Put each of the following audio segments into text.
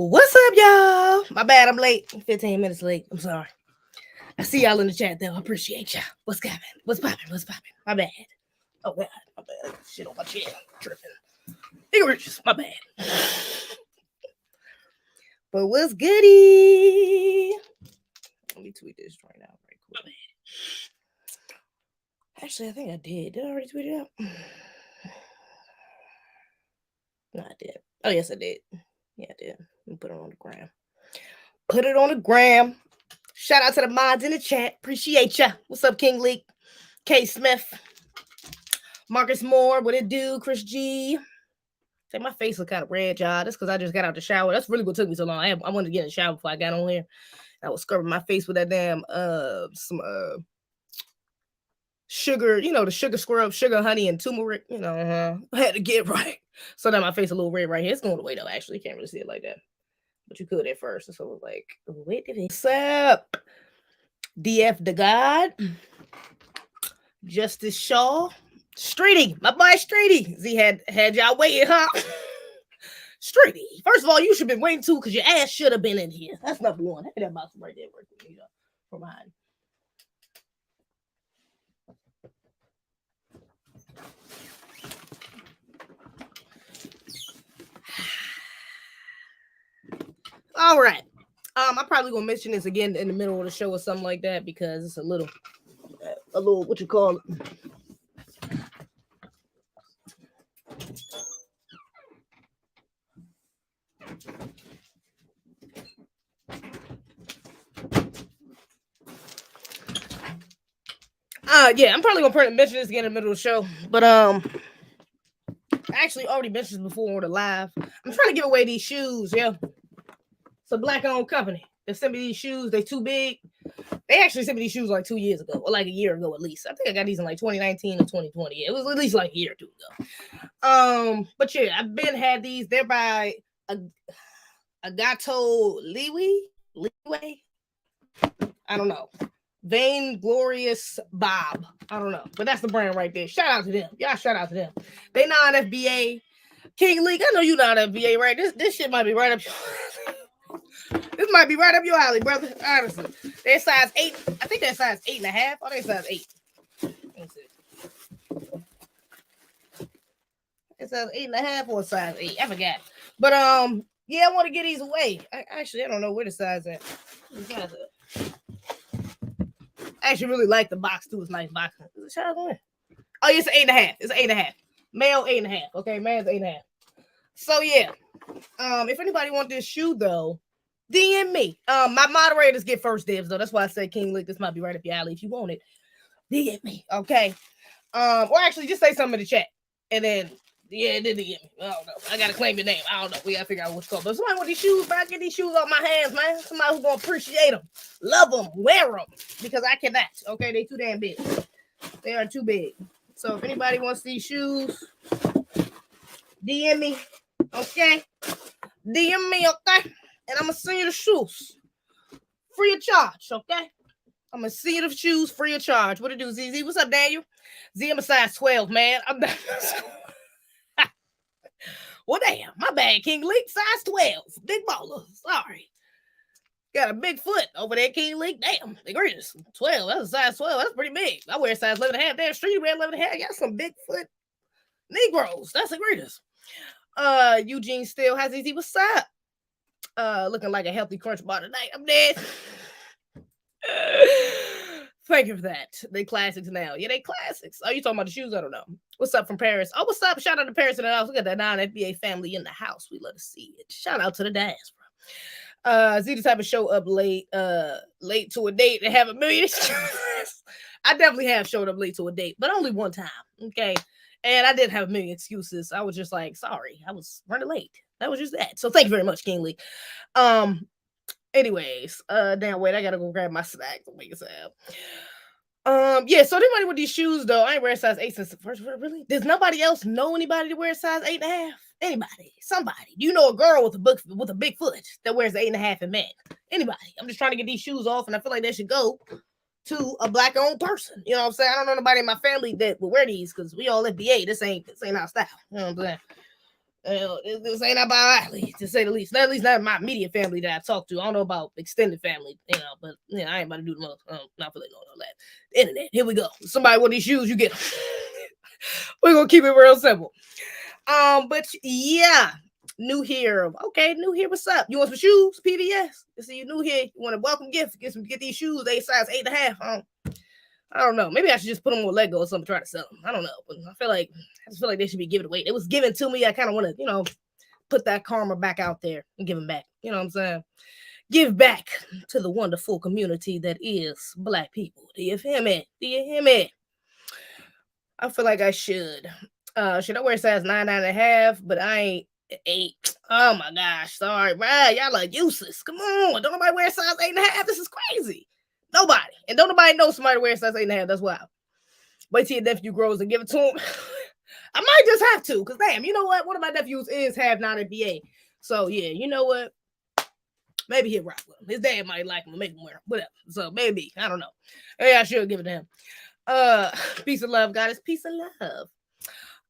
What's up, y'all? My bad, I'm late. 15 minutes late. I'm sorry. I see y'all in the chat, though. I appreciate y'all. What's poppin'? What's poppin'? What's poppin'? My bad. Oh, God. My bad. Shit on my chin. Tripping. Ignorance. My bad. But what's goody? Let me tweet this right now. Right quick. Actually, I think I did. Did I already tweet it out? No, I did. Oh, yes, I did. Yeah, I did. Let me put it on the gram. Put it on the gram. Shout out to the mods in the chat. Appreciate ya. What's up, King Leak? K Smith. Marcus Moore. What it do? Chris G. Say my face look kind of red, y'all. That's because I just got out the shower. That's really what took me so long. I wanted to get in the shower before I got on here. I was scrubbing my face with that damn some sugar, the sugar scrub, sugar, honey, and turmeric. I had to get right. So now my face a little red right here. It's going away though. Actually, you can't really see it like that, but you could at first. So it was like, wait a minute. What's up, DF the God, Justice Shaw, Streety, my boy Streety. Z had y'all waiting, huh? Streety. First of all, you should have been waiting too, because your ass should have been in here. That's number one. Hey, that box right there working with me from behind. All right. I'm probably gonna mention this again in the middle of the show or something like that, because it's a little what you call it. Yeah, I'm probably gonna mention this again in the middle of the show, but I actually already mentioned this before on the live. I'm trying to give away these shoes. Yeah, it's a black-owned company. They sent me these shoes. They too big. They actually sent me these shoes like 2 years ago, or like a year ago at least. I think I got these in like 2019 or 2020. It was at least like a year or two ago. But yeah, I've been had these. They're by Agato Leeway. I don't know. Vainglorious Bob. I don't know. But that's the brand right there. Shout out to them. Y'all shout out to them. They non-FBA. King League, I know you non-FBA, right? This shit might be right up your This might be right up your alley, brother. Honestly. They're size 8. I think they're size 8.5. Or they're size 8. Let's see. It's size 8.5 or size 8. I forgot. But yeah, I want to get these away. I don't know where the size at. I actually really like the box too. It's nice box. Oh, it's 8.5. It's 8.5. Male 8.5. Okay, man's 8.5. So yeah. If anybody want this shoe though, DM me. My moderators get first dibs though. That's why I said King Lick. This might be right up your alley. If you want it, DM me. Okay. Or actually just say something in the chat. And then then DM me. I don't know. I gotta claim your name. I don't know. We gotta figure out what's called. But somebody want these shoes, man. Get these shoes off my hands, man. Somebody who's gonna appreciate them, love them, wear them. Because I cannot. Okay, they too damn big. They are too big. So if anybody wants these shoes, DM me. Okay. DM me, okay? And I'm gonna send you the shoes. Free of charge, okay? I'm gonna send you the shoes free of charge. What it do, Zeze? What's up, Daniel? Z, I'm a size 12, man. I'm not. Well, damn, my bad, King Leak, size 12. Big baller. Sorry. Got a big foot over there, King Leak. Damn, the greatest. 12. That's a size 12. That's pretty big. I wear size 11.5. Damn, street wear 11.5. I got some big foot Negroes. That's the greatest. Eugene Steele, how's Zeze? What's up? Looking like a healthy crunch bar tonight. I'm dead. Thank you for that. They classics now. Yeah, they classics. Are you talking about the shoes? I don't know. What's up from Paris? Oh, what's up? Shout out to Paris in the house. Look at that non-FBA family in the house. We love to see it. Shout out to the diaspora. Z the type of show up late to a date and have a million excuses. I definitely have showed up late to a date, but only one time. Okay. And I didn't have a million excuses. I was just like, sorry, I was running late. That was just that. So thank you very much, King Lee. Anyways, damn, wait, I gotta go grab my snacks and make it sound. Yeah, so anybody with these shoes though, I ain't wearing size 8 since the first. Really? Does nobody else know anybody that wears size 8.5? Anybody? Somebody? Do you know a girl with a big foot that wears 8.5 in men? Anybody? I'm just trying to get these shoes off, and I feel like they should go to a black-owned person. You know what I'm saying? I don't know nobody in my family that will wear these because we all FBA. This ain't our style. You know what I'm saying? This ain't about Ashley, to say the least. At least not my immediate family that I talk to. I don't know about extended family, but I ain't about to do the most. Not for all that. Internet. Here we go. Somebody want these shoes, you get them. We're gonna keep it real simple. But yeah, new here. Okay, new here. What's up? You want some shoes? PBS. You see, you new here. You want a welcome gift? Get these shoes. They size 8.5. I don't know. Maybe I should just put them on Lego or something. Try to sell them. I don't know. But I just feel like they should be given away. It was given to me. I kind of want to, put that karma back out there and give them back. You know what I'm saying? Give back to the wonderful community that is Black people. Do you hear me? Do you hear me? I feel like I should. Should I wear size 9.5? But I ain't 8. Oh my gosh. Sorry, bro. Y'all are useless. Come on. Don't nobody wear size 8.5. This is crazy. Nobody. And don't nobody know somebody wears size 8.5. That's wild. Wait till your nephew grows and give it to him. I might just have to. Because damn, you know what? One of my nephews is half non-NBA. So yeah, you know what? Maybe he'll rock with him. His dad might like him and make him wear him. Whatever. So maybe. I don't know. Maybe I should give it to him. Peace of love, goddess. Peace of love.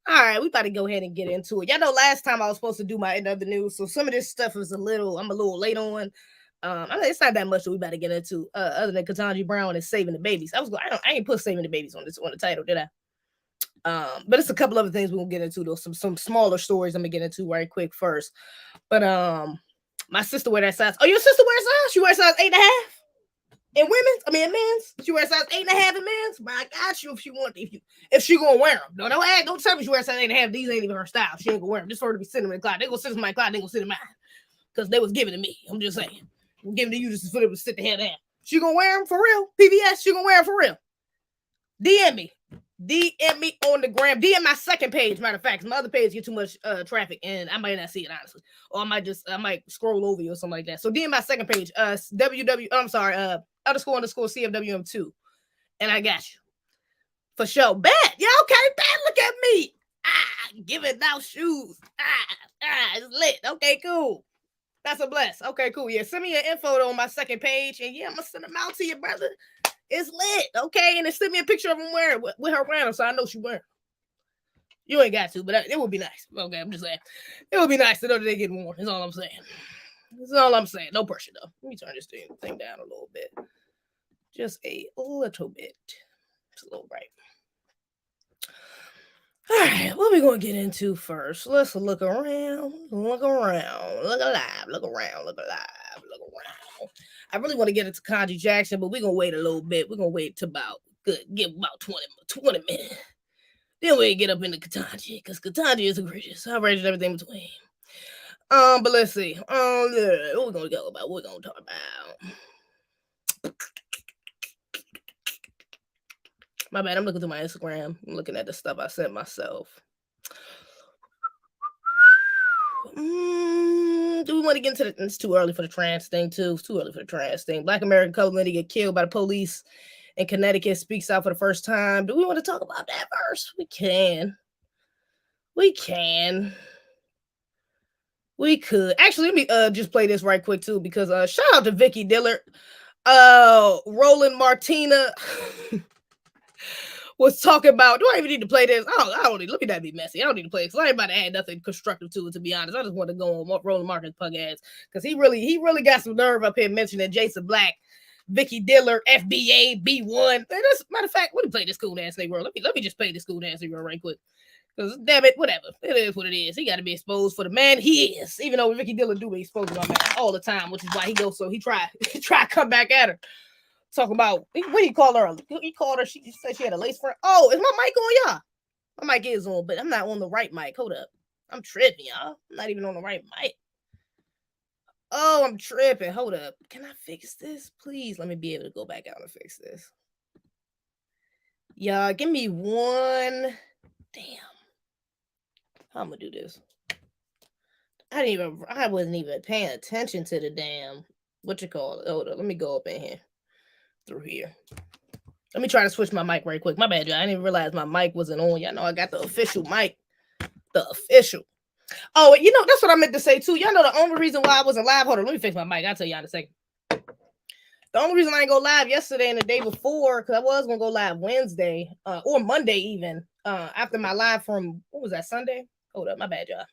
All right, we about to go ahead and get into it. Y'all know last time I was supposed to do my other news, so some of this stuff is I'm a little late on. It's not that much that we about to get into. Other than Ketanji Brown is saving the babies. I ain't put saving the babies on the title, did I? But it's a couple other things we're gonna get into though. Some smaller stories I'm gonna get into right quick first. But my sister wear that size. Oh, your sister wears size? She wears size 8.5 in women's. In men's. She wears size 8.5 in men's. But I got you if she want. If she gonna wear them. Don't tell me she wears size 8.5. These ain't even her style. She ain't gonna wear them. Just for her to be sitting in the closet. They gonna sit in my closet. They gonna sit in mine because they was given to me. I'm just saying. I'm giving to you just for them to sit the hell down. She gonna wear them for real? PBS. She gonna wear them for real? DM me. DM me on the gram. DM my second page. Matter of fact, my other page get too much traffic, and I might not see it honestly, or I might scroll over you or something like that. So DM my second page. __ CFWM2, and I got you for sure. Bet. Yeah, okay. Bet. Look at me. Giving out shoes. It's lit. Okay, cool. That's a bless. Okay, cool. Yeah, send me your info on my second page, and yeah, I'm gonna send them out to you, brother. It's lit, okay? And then send me a picture of them wearing with her wearing them, so I know she wearing them. You ain't got to, but it would be nice. Okay, I'm just saying. It would be nice to know that they get worn. That's all I'm saying. That's all I'm saying. No pressure, though. Let me turn this thing down a little bit. Just a little bit. It's a little bright. All right, what are we going to get into first? Let's look around. Look around. Look alive. Look around. Look alive. Look around. I really want to get into Ketanji Jackson, but we're going to wait a little bit. We're going to wait to give about 20 minutes. Then we get up into Ketanji, because Ketanji is egregious. Outrageous, everything between. But let's see. What we're going to go about? What we're going to talk about? My bad, I'm looking through my Instagram. I'm looking at the stuff I sent myself. Do we want to get into the... It's too early for the trans thing, too. It's too early for the trans thing. Black American colored lady get killed by the police in Connecticut, speaks out for the first time. Do we want to talk about that first? We can. We could. Actually, let me just play this right quick, too, because shout out to Vicky Dillard. Roland Martina... was talking about, do I even need to play this? I don't need, let me not be messy. I don't need to play it because I ain't about to add nothing constructive to it, to be honest. I just want to go on Roland Martin's pug ass because he really got some nerve up here mentioning Jason Black, Vicky Dillard, FBA, B1. Matter of fact, let me play this cool ass Negro. Let me just play this cool ass Negro right quick. Because damn it, whatever. It is what it is. He got to be exposed for the man he is. Even though Vicky Dillard do be exposed to my man all the time, which is why he goes, so he try to come back at her. Talking about, what do you call her? He called her, she said she had a lace front. Oh, is my mic on, y'all? My mic is on, but I'm not on the right mic. Hold up. I'm tripping, y'all. I'm not even on the right mic. Oh, I'm tripping. Hold up. Can I fix this? Please, let me be able to go back out and fix this. Y'all, give me one. Damn. How I'm gonna do this? I wasn't even paying attention to the damn, what you call it? Hold up. Let me go up in here. Through here. Let me try to switch my mic right quick. My bad, y'all. I didn't even realize my mic wasn't on. Y'all know I got the official mic. The official. Oh, that's what I meant to say too. Y'all know the only reason why I wasn't live. Hold on, let me fix my mic. I'll tell y'all in a second. The only reason I didn't go live yesterday and the day before, because I was gonna go live Wednesday, or Monday even, after my live from, what was that, Sunday? Hold up, my bad, y'all.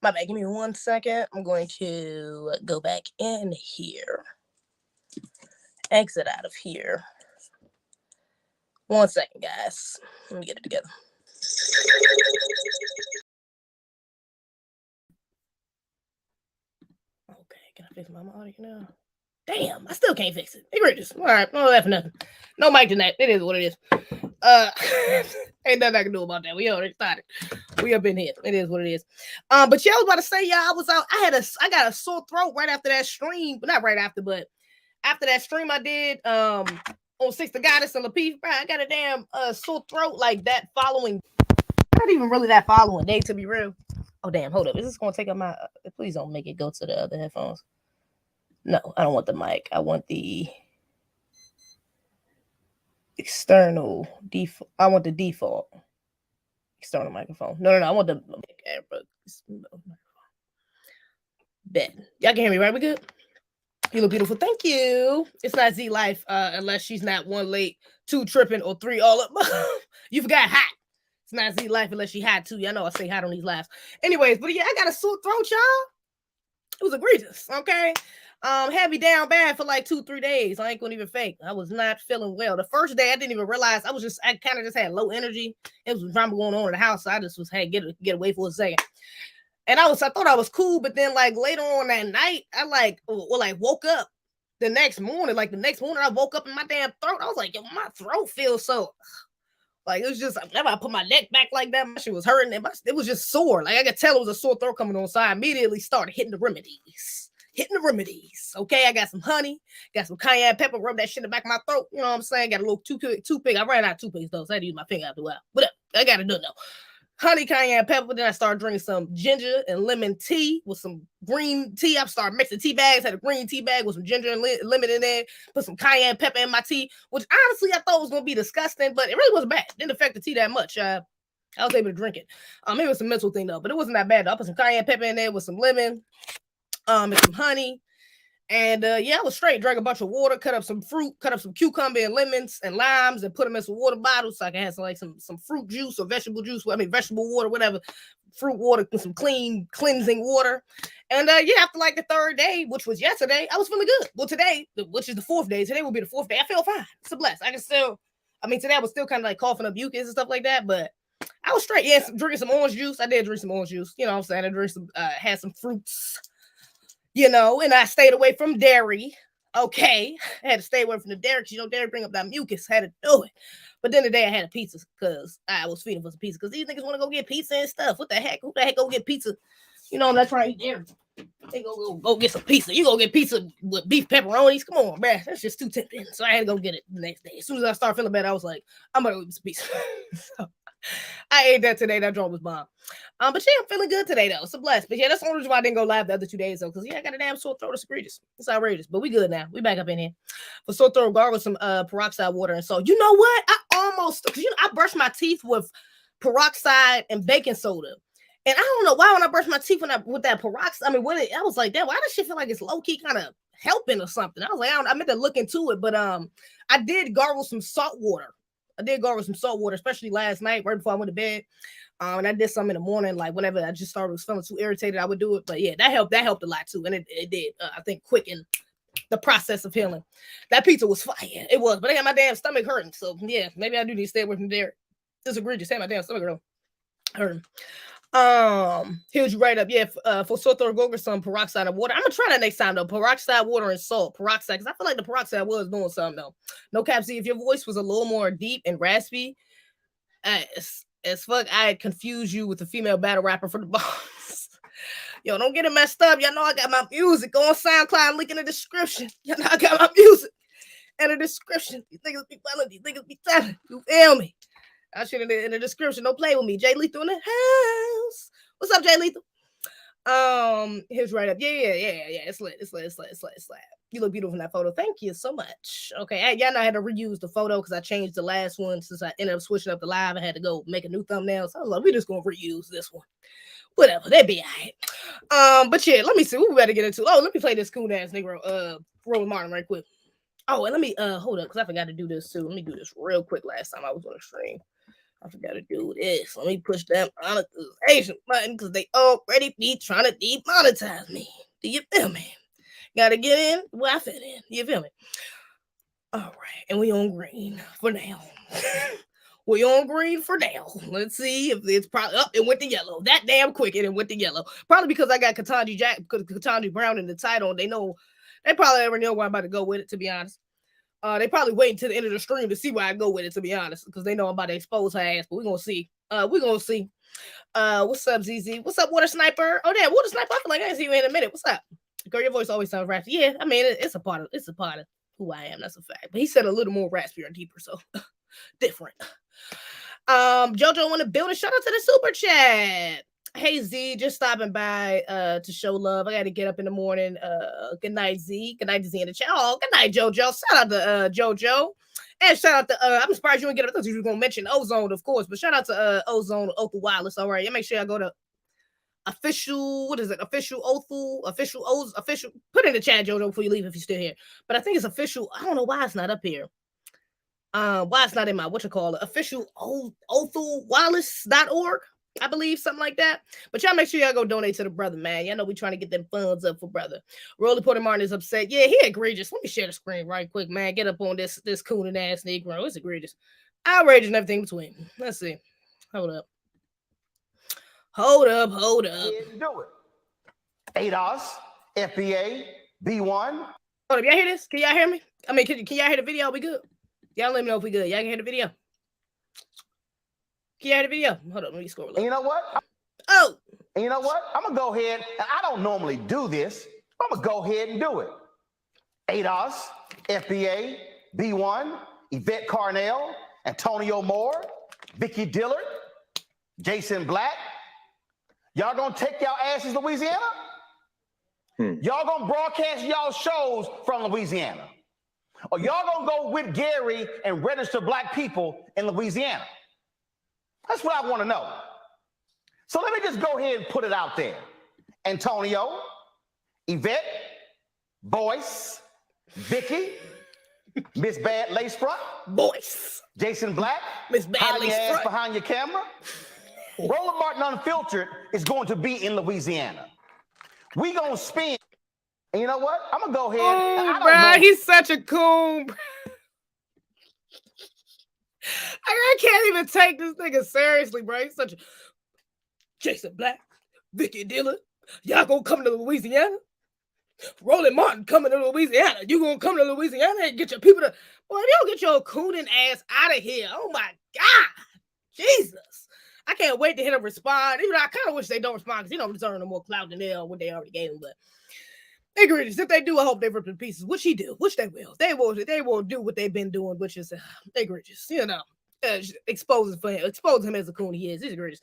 My bad. Give me 1 second. I'm going to go back in here. Exit out of here. 1 second, guys. Let me get it together. Okay, can I fix my audio now? Damn, I still can't fix it. Egregious. All right, no that for nothing. No mic tonight. It is what it is. Ain't nothing I can do about that. We already started. We up in here. It is what it is. But yeah, I was about to say, y'all, I was out. I got a sore throat right after that stream. Not right after, but after that stream I did on Six the Goddess and Lapeef. I got a damn sore throat like that following. Not even really that following day, to be real. Oh damn, hold up. Is this gonna take up my please don't make it go to the other headphones. No, I don't want the mic. I want the external default. I want the default external microphone. No. I want the bet. Y'all can hear me, right? We good? You look beautiful. Thank you. It's not Z Life, unless she's not 1 late, 2 tripping, or 3 all up. You forgot hot. It's not Z Life unless she hot too. Y'all know I say hot on these lives. Anyways, but yeah, I got a sore throat, y'all. It was egregious. Okay. Had me down bad for like 2-3 days. I ain't gonna even fake. I was not feeling well. The first day I didn't even realize I kind of just had low energy. It was drama going on in the house. So I just was had get away for a second. And I thought I was cool, but then like later on that night, I woke up the next morning. Like the next morning, I woke up in my damn throat. I was like, yo, my throat feels so like it was just whenever I put my neck back like that, my shit was hurting. It was just sore. Like I could tell it was a sore throat coming on. So I immediately started hitting the remedies. Okay, I got some honey, got some cayenne pepper, rub that shit in the back of my throat. You know what I'm saying? Got a little toothpick. I ran out of toothpicks though, so I had to use my finger after a while. But I got it done though. Honey, cayenne pepper. Then I started drinking some ginger and lemon tea with some green tea. I started mixing tea bags. Had a green tea bag with some ginger and lemon in there. Put some cayenne pepper in my tea, which honestly I thought was gonna be disgusting, but it really wasn't bad. Didn't affect the tea that much. I was able to drink it. It was a mental thing though, but it wasn't that bad. I put some cayenne pepper in there with some lemon, and some honey. And yeah, I was straight. Drank a bunch of water, cut up some fruit, cut up some cucumber and lemons and limes, and put them in some water bottles so I can have some fruit juice or vegetable juice. Vegetable water, whatever, fruit water, and some cleansing water. And yeah, after like the 3rd day, which was yesterday, I was feeling good. Well, today, which is the 4th day, today will be the 4th day. I feel fine. It's a bless. Today I was still kind of like coughing up mucus and stuff like that, but I was straight. Yeah, drinking some orange juice. I did drink some orange juice. You know what I'm saying? I drank some, had some fruits. You know, and I stayed away from dairy. Okay. I had to stay away from the dairy because, dairy bring up that mucus. Had to do it. But then today I had a pizza because I was feeding for some pizza because these niggas want to go get pizza and stuff. What the heck? Who the heck go get pizza? I'm not trying to eat dairy. They go get some pizza. You go get pizza with beef pepperonis. Come on, man. That's just too tempting. So I had to go get it the next day. As soon as I started feeling better, I was like, I'm going to go get some pizza. So I ate that today. That joint was bomb. But yeah, I'm feeling good today though. It's a bless. But yeah, that's the only reason why I didn't go live the other 2 days though. Because yeah, I got a damn sore throat. It's egregious. It's outrageous. But we good now. We back up in here. For sore throat, gargle some peroxide water and salt. You know what? I brushed my teeth with peroxide and baking soda. And I don't know why when I brush my teeth with that peroxide, I was like, damn, why does shit feel like it's low key kind of helping or something? I was like, I meant to look into it, but I did gargle some salt water. Especially last night, right before I went to bed. And I did some in the morning, like whenever I just was feeling too irritated, I would do it. But yeah, that helped a lot too. And it did, I think, quicken the process of healing. That pizza was fire. It was, but I got my damn stomach hurting. So yeah, maybe I do need to stay away from dairy. It's egregious. Had my damn stomach hurting. Here's you right up. Yeah, for sore throat, go get some peroxide of water. I'm gonna try that next time though. Peroxide water and salt. Peroxide, because I feel like the peroxide was doing something though. No cap. See, if your voice was a little more deep and raspy, as fuck, I'd confuse you with the female battle rapper for the boss. Yo, don't get it messed up. Y'all know I got my music on SoundCloud. Link in the description. Y'all know I got my music in the description. These niggas be telling. These niggas be telling. You feel me? I should in the description. Don't play with me. Jay Lethal in the house. What's up, Jay Lethal? Here's right up. Yeah. It's lit. You look beautiful in that photo. Thank you so much. Okay, y'all know I had to reuse the photo because I changed the last one since I ended up switching up the live. I had to go make a new thumbnail. So I was like, we're just gonna reuse this one. Whatever, that'd be all right. But yeah, let me see. What we better get into? Oh, let me play this cool ass nigga Roland Martin right quick. Oh, and let me hold up because I forgot to do this too. Let me do this real quick. Last time I was on the stream. I forgot to do this. Let me push that monetization button because they already be trying to demonetize me. Do you feel me? Gotta get in where I fit in. You feel me? All right, and we on green for now. We on green for now. Let's see if it's probably up. It went to yellow. That damn quick, and it went to yellow. Probably because I got Ketanji Brown in the title. They probably already know where I'm about to go with it. To be honest, they probably wait until the end of the stream to see where I go with it. To be honest, because they know I'm about to expose her ass. But we're gonna see. What's up, Zeze? What's up, Water Sniper? Oh, damn, Water Sniper. I feel like I ain't see you in a minute. What's up, girl? Your voice always sounds raspy. Yeah, I mean it's a part of who I am. That's a fact. But he said a little more raspier and deeper, so different. Jojo want to build a shout out to the super chat. Hey Z, just stopping by to show love. I got to get up in the morning. Good night, Z. Good night, Z in the chat. Oh, good night, Jojo. Shout out to Jojo. And shout out to I'm surprised you didn't get up. I thought you were gonna mention Ozone, of course, but shout out to Ozone Othel Wireless. All right, yeah, make sure I go to official. What is it? Official Othel, official. Put in the chat, Jojo, before you leave if you're still here. But I think it's official. I don't know why it's not up here. Why it's not in my official othelwireless.org, I believe, something like that. But y'all make sure y'all go donate to the brother, man. Y'all know we trying to get them funds up for brother. Rolly Porter Martin is upset. Yeah, he egregious. Let me share the screen right quick, man. Get up on this cooning ass Negro. It's egregious. Outrageous and everything between. Let's see. Hold up. Do it. ADOS, FBA, B1. Hold up, y'all hear this? Can y'all hear me? I mean, can y'all hear the video? We good? Y'all let me know if we good. Y'all can hear the video. Can y'all hear the video? Hold on, let me scroll. And you know what? Oh. And you know what? I'm going to go ahead, and I don't normally do this. I'm going to go ahead and do it. ADOS, FBA, B1, Yvette Carnell, Antonio Moore, Vicky Dillard, Jason Black. Y'all going to take y'all asses to Louisiana? Y'all going to broadcast y'all shows from Louisiana? Or y'all gonna go with Gary and register black people in Louisiana? That's what I want to know. So let me just go ahead and put it out there. Antonio, Yvette, Boyce, Vicky, Miss Bad Lace Front, Boyce, Jason Black, Miss Bad Lace Front behind your camera. Roland Martin Unfiltered is going to be in Louisiana. We gonna spin. And you know what? I'm going to go ahead. Oh, bro, he's such a coon. I can't even take this nigga seriously, bro. He's such a... Jason Black, Vicky Dillard, y'all gonna come to Louisiana? Roland Martin coming to Louisiana. You gonna come to Louisiana and get your people to... Boy, if you don't get your cooning ass out of here. Oh, my God. Jesus. I can't wait to hear them respond. Even though I kind of wish they don't respond because he don't deserve no more clout than what they already gave him, but... Egregious. If they do, I hope they rip in pieces, which he do, which they will. They will do what they've been doing, which is egregious. You know, expose him as a coon he is. He's egregious.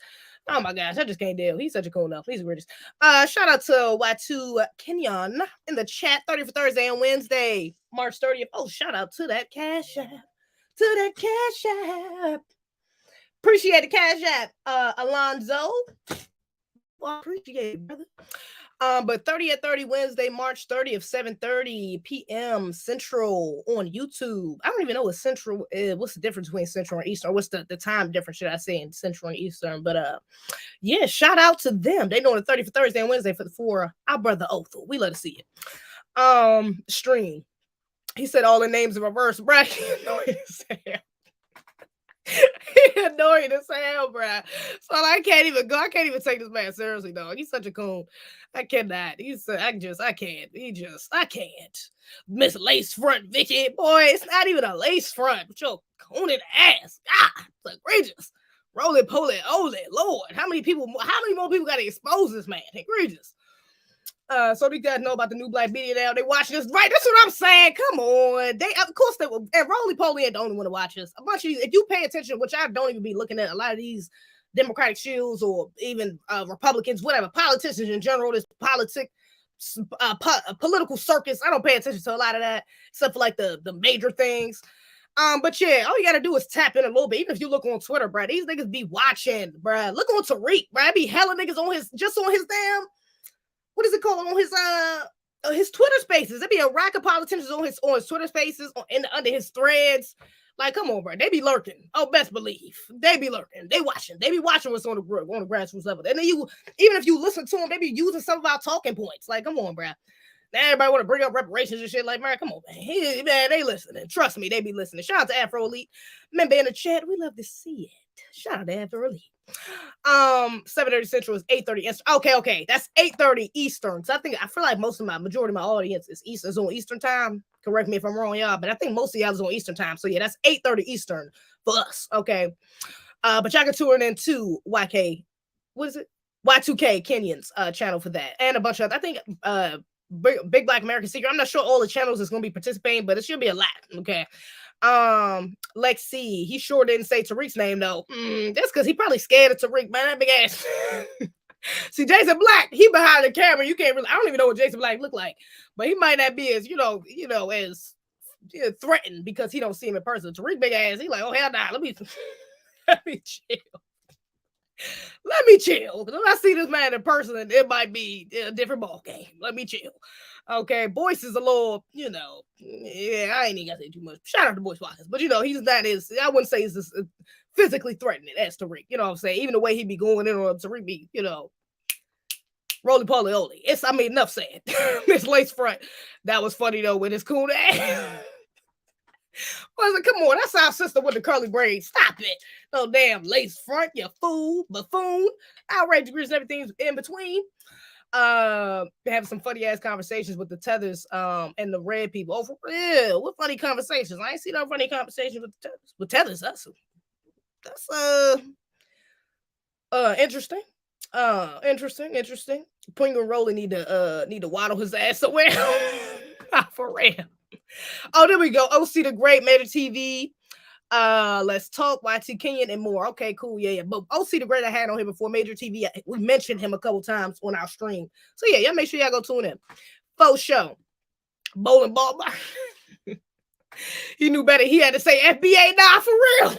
Oh my gosh, I just can't deal. He's such a coon enough. He's egregious. Shout out to Y2 Kenyon in the chat. 30 for Thursday and Wednesday, March 30th. Oh, shout out to that Cash App. To that Cash App. Appreciate the Cash App. Alonzo. Well, appreciate it, brother. But 30 at 30 Wednesday, March 30th, 7:30 p.m. Central on YouTube. I don't even know what Central is. What's the difference between Central and Eastern? What's the time difference, should I say, in Central and Eastern? But yeah, shout out to them. They doing the 30 for Thursday and Wednesday for our brother Othel. We love to see it. Stream. He said all the names in reverse. Bracket. He annoying as hell, bro. So I can't even go. I can't even take this man seriously, dog. He's such a coon. I cannot. I can't. Miss Lace Front, Vicky. Boy, it's not even a lace front, but your cooning ass. God, it's egregious. Roly poly, ole, Lord. How many more people got to expose this man? Egregious. So these guys know about the new black media now. They watching this, right? That's what I'm saying. Come on. Of course they will. And Roly Poly ain't the only one to watch this. A bunch of these, if you pay attention, which I don't even be looking at a lot of these Democratic shields or even Republicans, whatever, politicians in general, this political circus. I don't pay attention to a lot of that, except for like the major things. But yeah, all you gotta do is tap in a little bit. Even if you look on Twitter, bro, these niggas be watching, bro. Look on Tariq, bro. I be hella niggas on his damn. What is it called on his Twitter Spaces? There be a rack of politicians on his Twitter Spaces under his threads. Like, come on, bro. They be lurking. Oh, best believe. They be lurking. They watching. They be watching what's on the grassroots level. And then even if you listen to them, they be using some of our talking points. Like, come on, bro. Now everybody want to bring up reparations and shit. Like, man, come on, man. They listening. Trust me, they be listening. Shout out to Afro Elite. Remember in the chat, we love to see it. Shout out to Afro Elite. 7:30 Central is 8:30 Eastern. Okay. That's 8:30 Eastern. So I feel like majority of my audience is on Eastern time. Correct me if I'm wrong, y'all, but I think most of y'all is on Eastern time. So yeah, that's 8:30 Eastern for us. Okay. But y'all can tune in to YK. What is it? Y2K Kenyon's channel for that. And a bunch of I think Big Black American Secret. I'm not sure all the channels is gonna be participating, but it should be a lot. Okay. Let's see. He sure didn't say Tariq's name though. That's because he probably scared of Tariq, man. That big ass. See, Jason Black, he behind the camera. You can't really. I don't even know what Jason Black look like, but he might not be as as threatened because he don't see him in person. Tariq big ass. He like, oh hell nah. Let me chill. Let me chill. If I see this man in person, it might be a different ball game. Let me chill. Okay, Boyce is a little, yeah, I ain't even gotta say too much. Shout out to Boyce Watkins, but he's not I wouldn't say he's just physically threatening as Tariq. You know what I'm saying? Even the way he be going in on Tariq be, roly poly oly. Enough said. Miss Lace Front. That was funny though with his cool ass. I said, come on, that's our sister with the curly braids. Stop it. No damn lace front, you fool, buffoon, outrage degrees and everything in between. Having some funny ass conversations with the Tethers and the red people. Oh, for real. What funny conversations? I ain't seen no funny conversations with the Tethers. With Tethers, that's interesting. Interesting. Pringle and Rolly need to waddle his ass somewhere. For real. Oh, there we go. OC the Great, Major TV. Let's talk YT Kenyon and more. Okay, cool. Yeah. But OC the Great I had on here before. Major TV. We mentioned him a couple times on our stream. So yeah, y'all make sure y'all go tune in. Faux show. Bowling ball. He knew better. He had to say FBA now for real.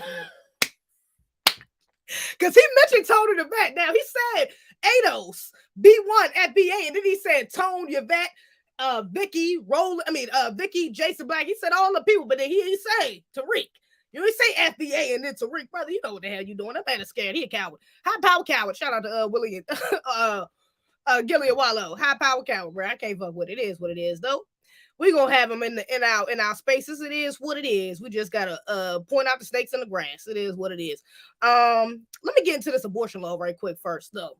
Because he mentioned Tony the Vet. Now he said ADOS, B1, FBA, and then he said Tone, Yvette, Vicky, Vicky, Jason Black. He said all the people, but then he didn't say Tariq. You ain't say FBA and then Tariq, brother. You know what the hell you doing. That man is scared. He a coward. High power coward. Shout out to William Gillian Wallow. High power coward, bro. I can't fuck with it. It is what it is, though. We gonna have them in our spaces. It is what it is. We just gotta point out the snakes in the grass. It is what it is. Let me get into this abortion law right quick first, though.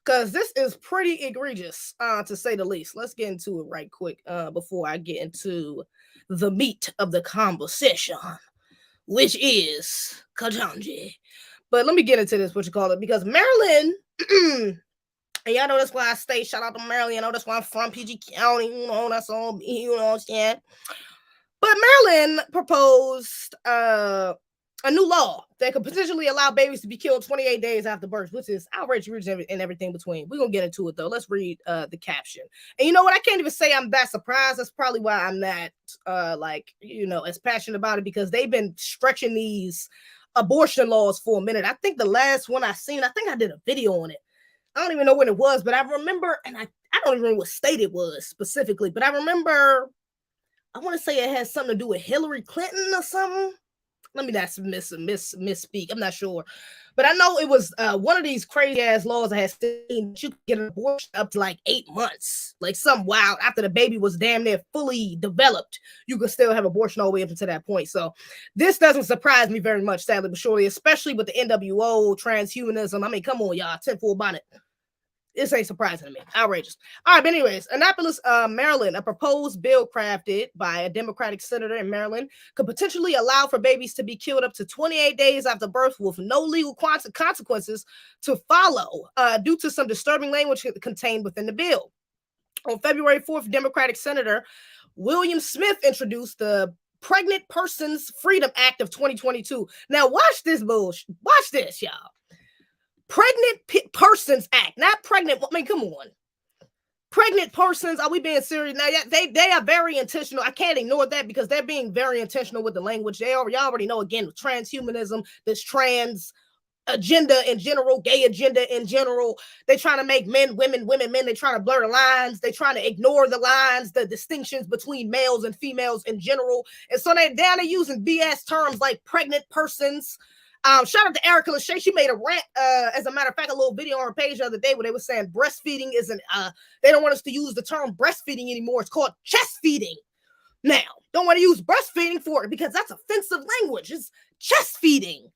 Because this is pretty egregious, to say the least. Let's get into it right quick before I get into the meat of the conversation, which is Ketanji. But let me get into this, because Maryland, and y'all know that's why I stay. Shout out to Maryland. You know that's why I'm from PG County. That's all me. You know what I'm saying? But Maryland proposed a new law that could potentially allow babies to be killed 28 days after birth, which is outrageous and everything between. We're going to get into it, though. Let's read the caption. And you know what? I can't even say I'm that surprised. That's probably why I'm not, as passionate about it, because they've been stretching these abortion laws for a minute. I think the last one I seen, I think I did a video on it. I don't even know when it was, but I remember, and I don't even know what state it was specifically, but I remember, I want to say it has something to do with Hillary Clinton or something. Let me not misspeak. I'm not sure. But I know it was one of these crazy ass laws I had seen. You could get an abortion up to like 8 months. Like some wild, after the baby was damn near fully developed, you could still have abortion all the way up to that point. So this doesn't surprise me very much, sadly but surely, especially with the NWO, transhumanism. I mean, come on, y'all. 10-4 bonnet. This ain't surprising to me. Outrageous. All right, but anyways, Annapolis, Maryland, a proposed bill crafted by a Democratic senator in Maryland could potentially allow for babies to be killed up to 28 days after birth with no legal consequences to follow due to some disturbing language contained within the bill. On February 4th, Democratic Senator William Smith introduced the Pregnant Persons Freedom Act of 2022. Now, watch this bullshit. Watch this, y'all. Pregnant Persons Act, not pregnant. I mean, come on. Pregnant persons, are we being serious? Now, they are very intentional. I can't ignore that because they're being very intentional with the language. Y'all already know, again, transhumanism, this trans agenda in general, gay agenda in general. They're trying to make men, women, women, men. They're trying to blur the lines. They're trying to ignore the lines, the distinctions between males and females in general. And so they're down there using BS terms like pregnant persons. Shout out to Erica Lachey. She made a rant, as a matter of fact, a little video on her page the other day where they were saying breastfeeding isn't, they don't want us to use the term breastfeeding anymore. It's called chest feeding. Now, don't want to use breastfeeding for it because that's offensive language. It's chest feeding.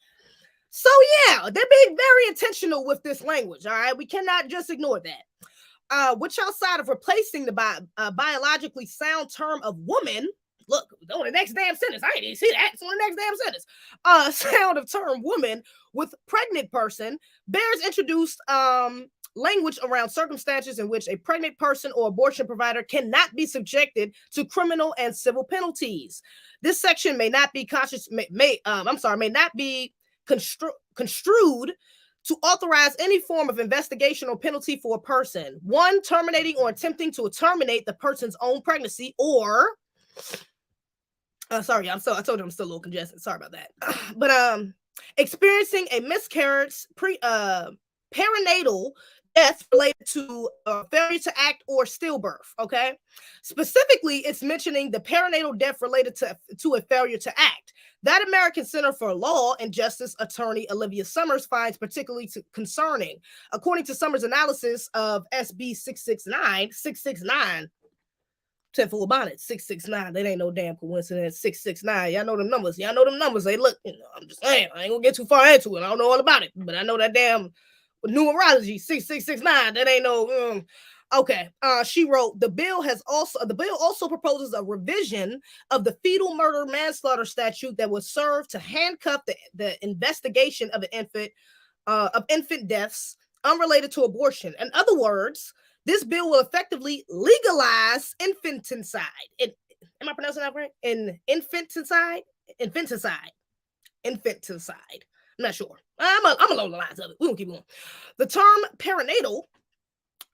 So yeah, they're being very intentional with this language. All right, we cannot just ignore that. Which outside of replacing the biologically sound term of woman, look, on the next damn sentence, I didn't even see that. It's on the next damn sentence. Sound of term woman with pregnant person, Bears introduced language around circumstances in which a pregnant person or abortion provider cannot be subjected to criminal and civil penalties. This section may not be may not be construed to authorize any form of investigation or penalty for a person, one, terminating or attempting to terminate the person's own pregnancy, or I told you I'm still a little congested. Sorry about that. But experiencing a miscarriage, perinatal death related to failure to act or stillbirth. Okay, specifically, it's mentioning the perinatal death related to a failure to act. That American Center for Law and Justice attorney Olivia Summers finds particularly concerning. According to Summers' analysis of SB 669, 10 full bonnet, 669. That ain't no damn coincidence. 669. Y'all know them numbers. They look, I'm just saying, I ain't gonna get too far into it. I don't know all about it, but I know that damn numerology, 6669. That ain't no okay. She wrote, the bill also proposes a revision of the fetal murder manslaughter statute that would serve to handcuff the investigation of infant deaths unrelated to abortion. In other words, this bill will effectively legalize infanticide. Am I pronouncing that right? Infanticide. I'm not sure. I'm along the lines of it. We won't keep going. The term perinatal,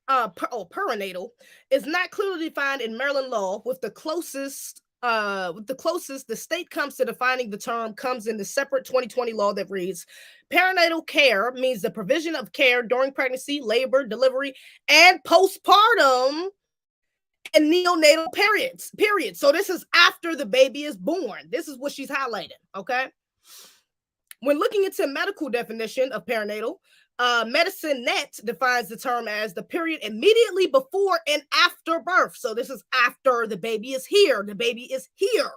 perinatal, is not clearly defined in Maryland law. With the closest the state comes to defining the term comes in the separate 2020 law that reads, perinatal care means the provision of care during pregnancy, labor, delivery, and postpartum and neonatal periods. So this is after the baby is born. This is what she's highlighting. Okay. When looking into a medical definition of perinatal, Medicine Net defines the term as the period immediately before and after birth. So this is after the baby is here. The baby is here,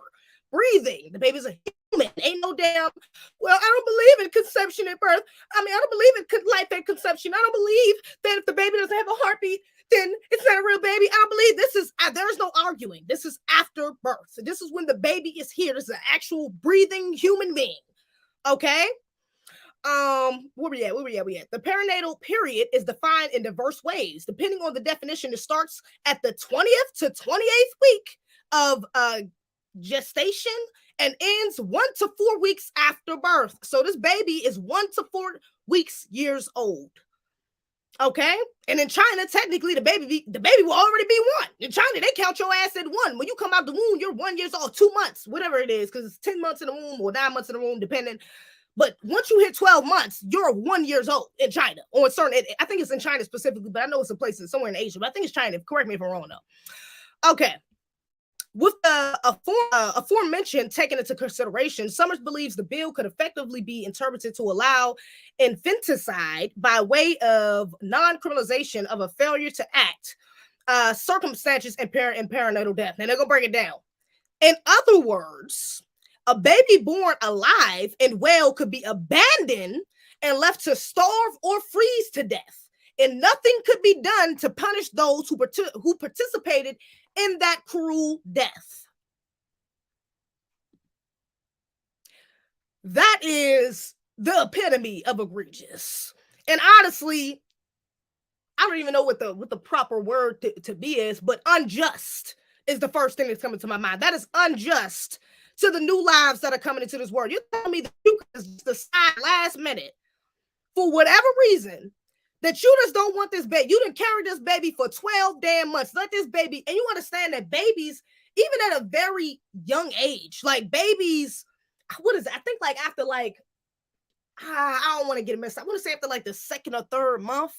breathing. The baby's a human. Ain't no damn, well, I don't believe in conception at birth. I mean, I don't believe in life at conception. I don't believe that if the baby doesn't have a heartbeat, then it's not a real baby. I don't believe this is, there's no arguing. This is after birth. So this is when the baby is here. This is an actual breathing human being. Okay. Where we at? The perinatal period is defined in diverse ways. Depending on the definition, it starts at the 20th to 28th week of gestation and ends 1 to 4 weeks after birth. So this baby is 1 to 4 years old. Okay, and in China, technically, the baby will already be 1. In China, they count your ass at 1. When you come out the womb, you're 1 year old, 2 months, whatever it is, because it's 10 months in the womb or 9 months in the womb, depending. But once you hit 12 months, you're 1 year old in China, or in certain. I think it's in China specifically, but I know it's a place somewhere in Asia. But I think it's China. Correct me if I'm wrong, though. Okay. With the aforementioned taken into consideration, Summers believes the bill could effectively be interpreted to allow infanticide by way of non-criminalization of a failure to act, circumstances, and perinatal death. Now they're gonna break it down. In other words, a baby born alive and well could be abandoned and left to starve or freeze to death, and nothing could be done to punish those who participated in that cruel death. That is the epitome of egregious. And honestly, I don't even know what the proper word to be is, but unjust is the first thing that's coming to my mind. That is unjust to the new lives that are coming into this world. You're telling me that you can just decide last minute, for whatever reason, that you just don't want this baby. You done carried this baby for 12 damn months. Let this baby, and you understand that babies, even at a very young age, like babies, what is it? I think like after like I don't want to get it messed up. I want to say after like the second or third month,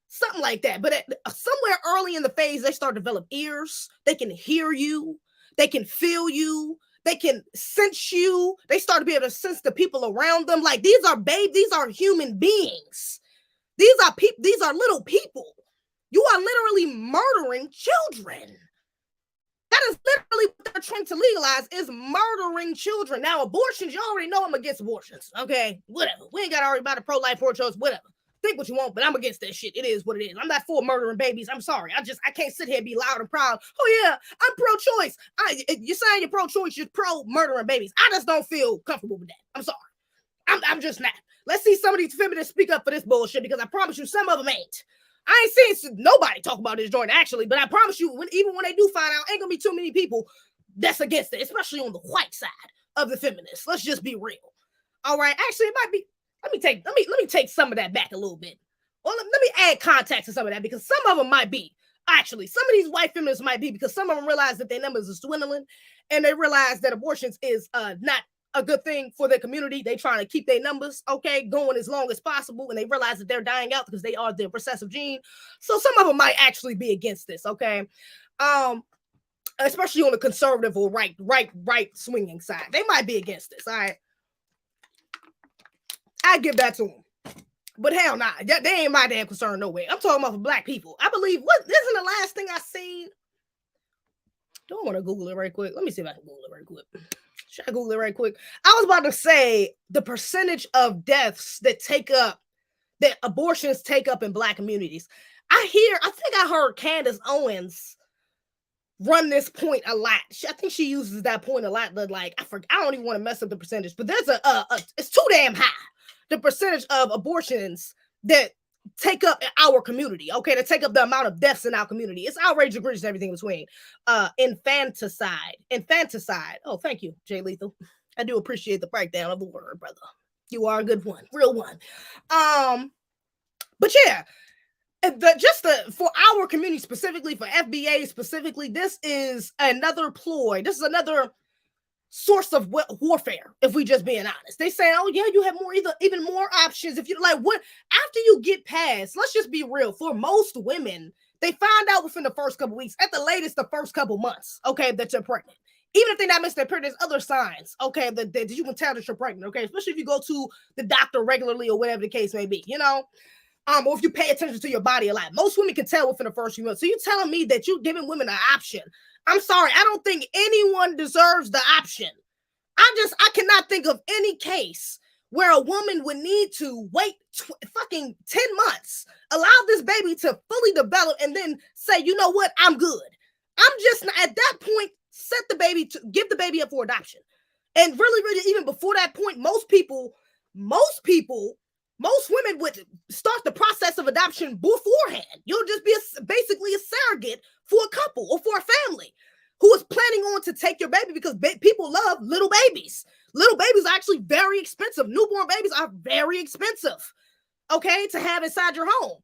something like that. But somewhere early in the phase, they start to develop ears. They can hear you. They can feel you. They can sense you. They start to be able to sense the people around them. Like these are these are human beings. These are people. These are little people. You are literally murdering children. That is literally what they're trying to legalize, is murdering children. Now, abortions, you already know I'm against abortions. Okay, whatever. We ain't got to argue about the pro-life, pro-choice, whatever. Think what you want, but I'm against that shit. It is what it is. I'm not for murdering babies. I'm sorry. I can't sit here and be loud and proud. Oh yeah, I'm pro-choice. You're saying you're pro-choice, you're pro-murdering babies. I just don't feel comfortable with that. I'm sorry. I'm just not. Let's see some of these feminists speak up for this bullshit, because I promise you some of them ain't. I ain't seen nobody talk about this joint actually, but I promise you, even when they do find out, ain't gonna be too many people that's against it, especially on the white side of the feminists. Let's just be real. All right, actually, it might be. Let me take some of that back a little bit. Well, let me add context to some of that, because some of them might be actually, some of these white feminists might be, because some of them realize that their numbers are dwindling, and they realize that abortions is not a good thing for their community. They trying to keep their numbers, okay, going as long as possible, and they realize that they're dying out because they are the recessive gene. So some of them might actually be against this, okay, especially on the conservative or right swinging side. They might be against this. All right, I give that to them, but hell nah, they ain't my damn concern no way. I'm talking about for black people. I believe this isn't the last thing I seen. Do I want to Google it right quick? Let me see if I can Google it right quick. Should I Google it right quick? I was about to say the percentage of deaths that abortions take up in black communities. I think I heard Candace Owens run this point a lot. I think she uses that point a lot, but like, I don't even want to mess up the percentage, but there's it's too damn high. The percentage of abortions that take up our community, okay, to take up the amount of deaths in our community. It's outrageous, egregious, everything in between. Infanticide. Oh, thank you, Jay Lethal. I do appreciate the breakdown of the word, brother. You are a good one, real one. But yeah, for our community specifically, for FBA specifically, this is another ploy. This is another source of warfare, if we just being honest. They say, oh yeah, you have even more options. If you like, what after you get past, let's just be real, for most women, they find out within the first couple weeks, at the latest the first couple months, okay, that you're pregnant. Even if they're not missing their period, there's other signs, okay, that you can tell that you're pregnant, okay, especially if you go to the doctor regularly or whatever the case may be, you know, or if you pay attention to your body a lot. Most women can tell within the first few months. So you're telling me that you're giving women an option? I'm sorry, I don't think anyone deserves the option. I cannot think of any case where a woman would need to wait fucking 10 months, allow this baby to fully develop, and then say, you know what, I'm good. I'm just not, at that point, give the baby up for adoption. And really, even before that point, most women would start the process of adoption beforehand. You'll just be basically a surrogate for a couple or for a family who is planning on to take your baby, because people love little babies. Little babies are actually very expensive. Newborn babies are very expensive, okay, to have inside your home.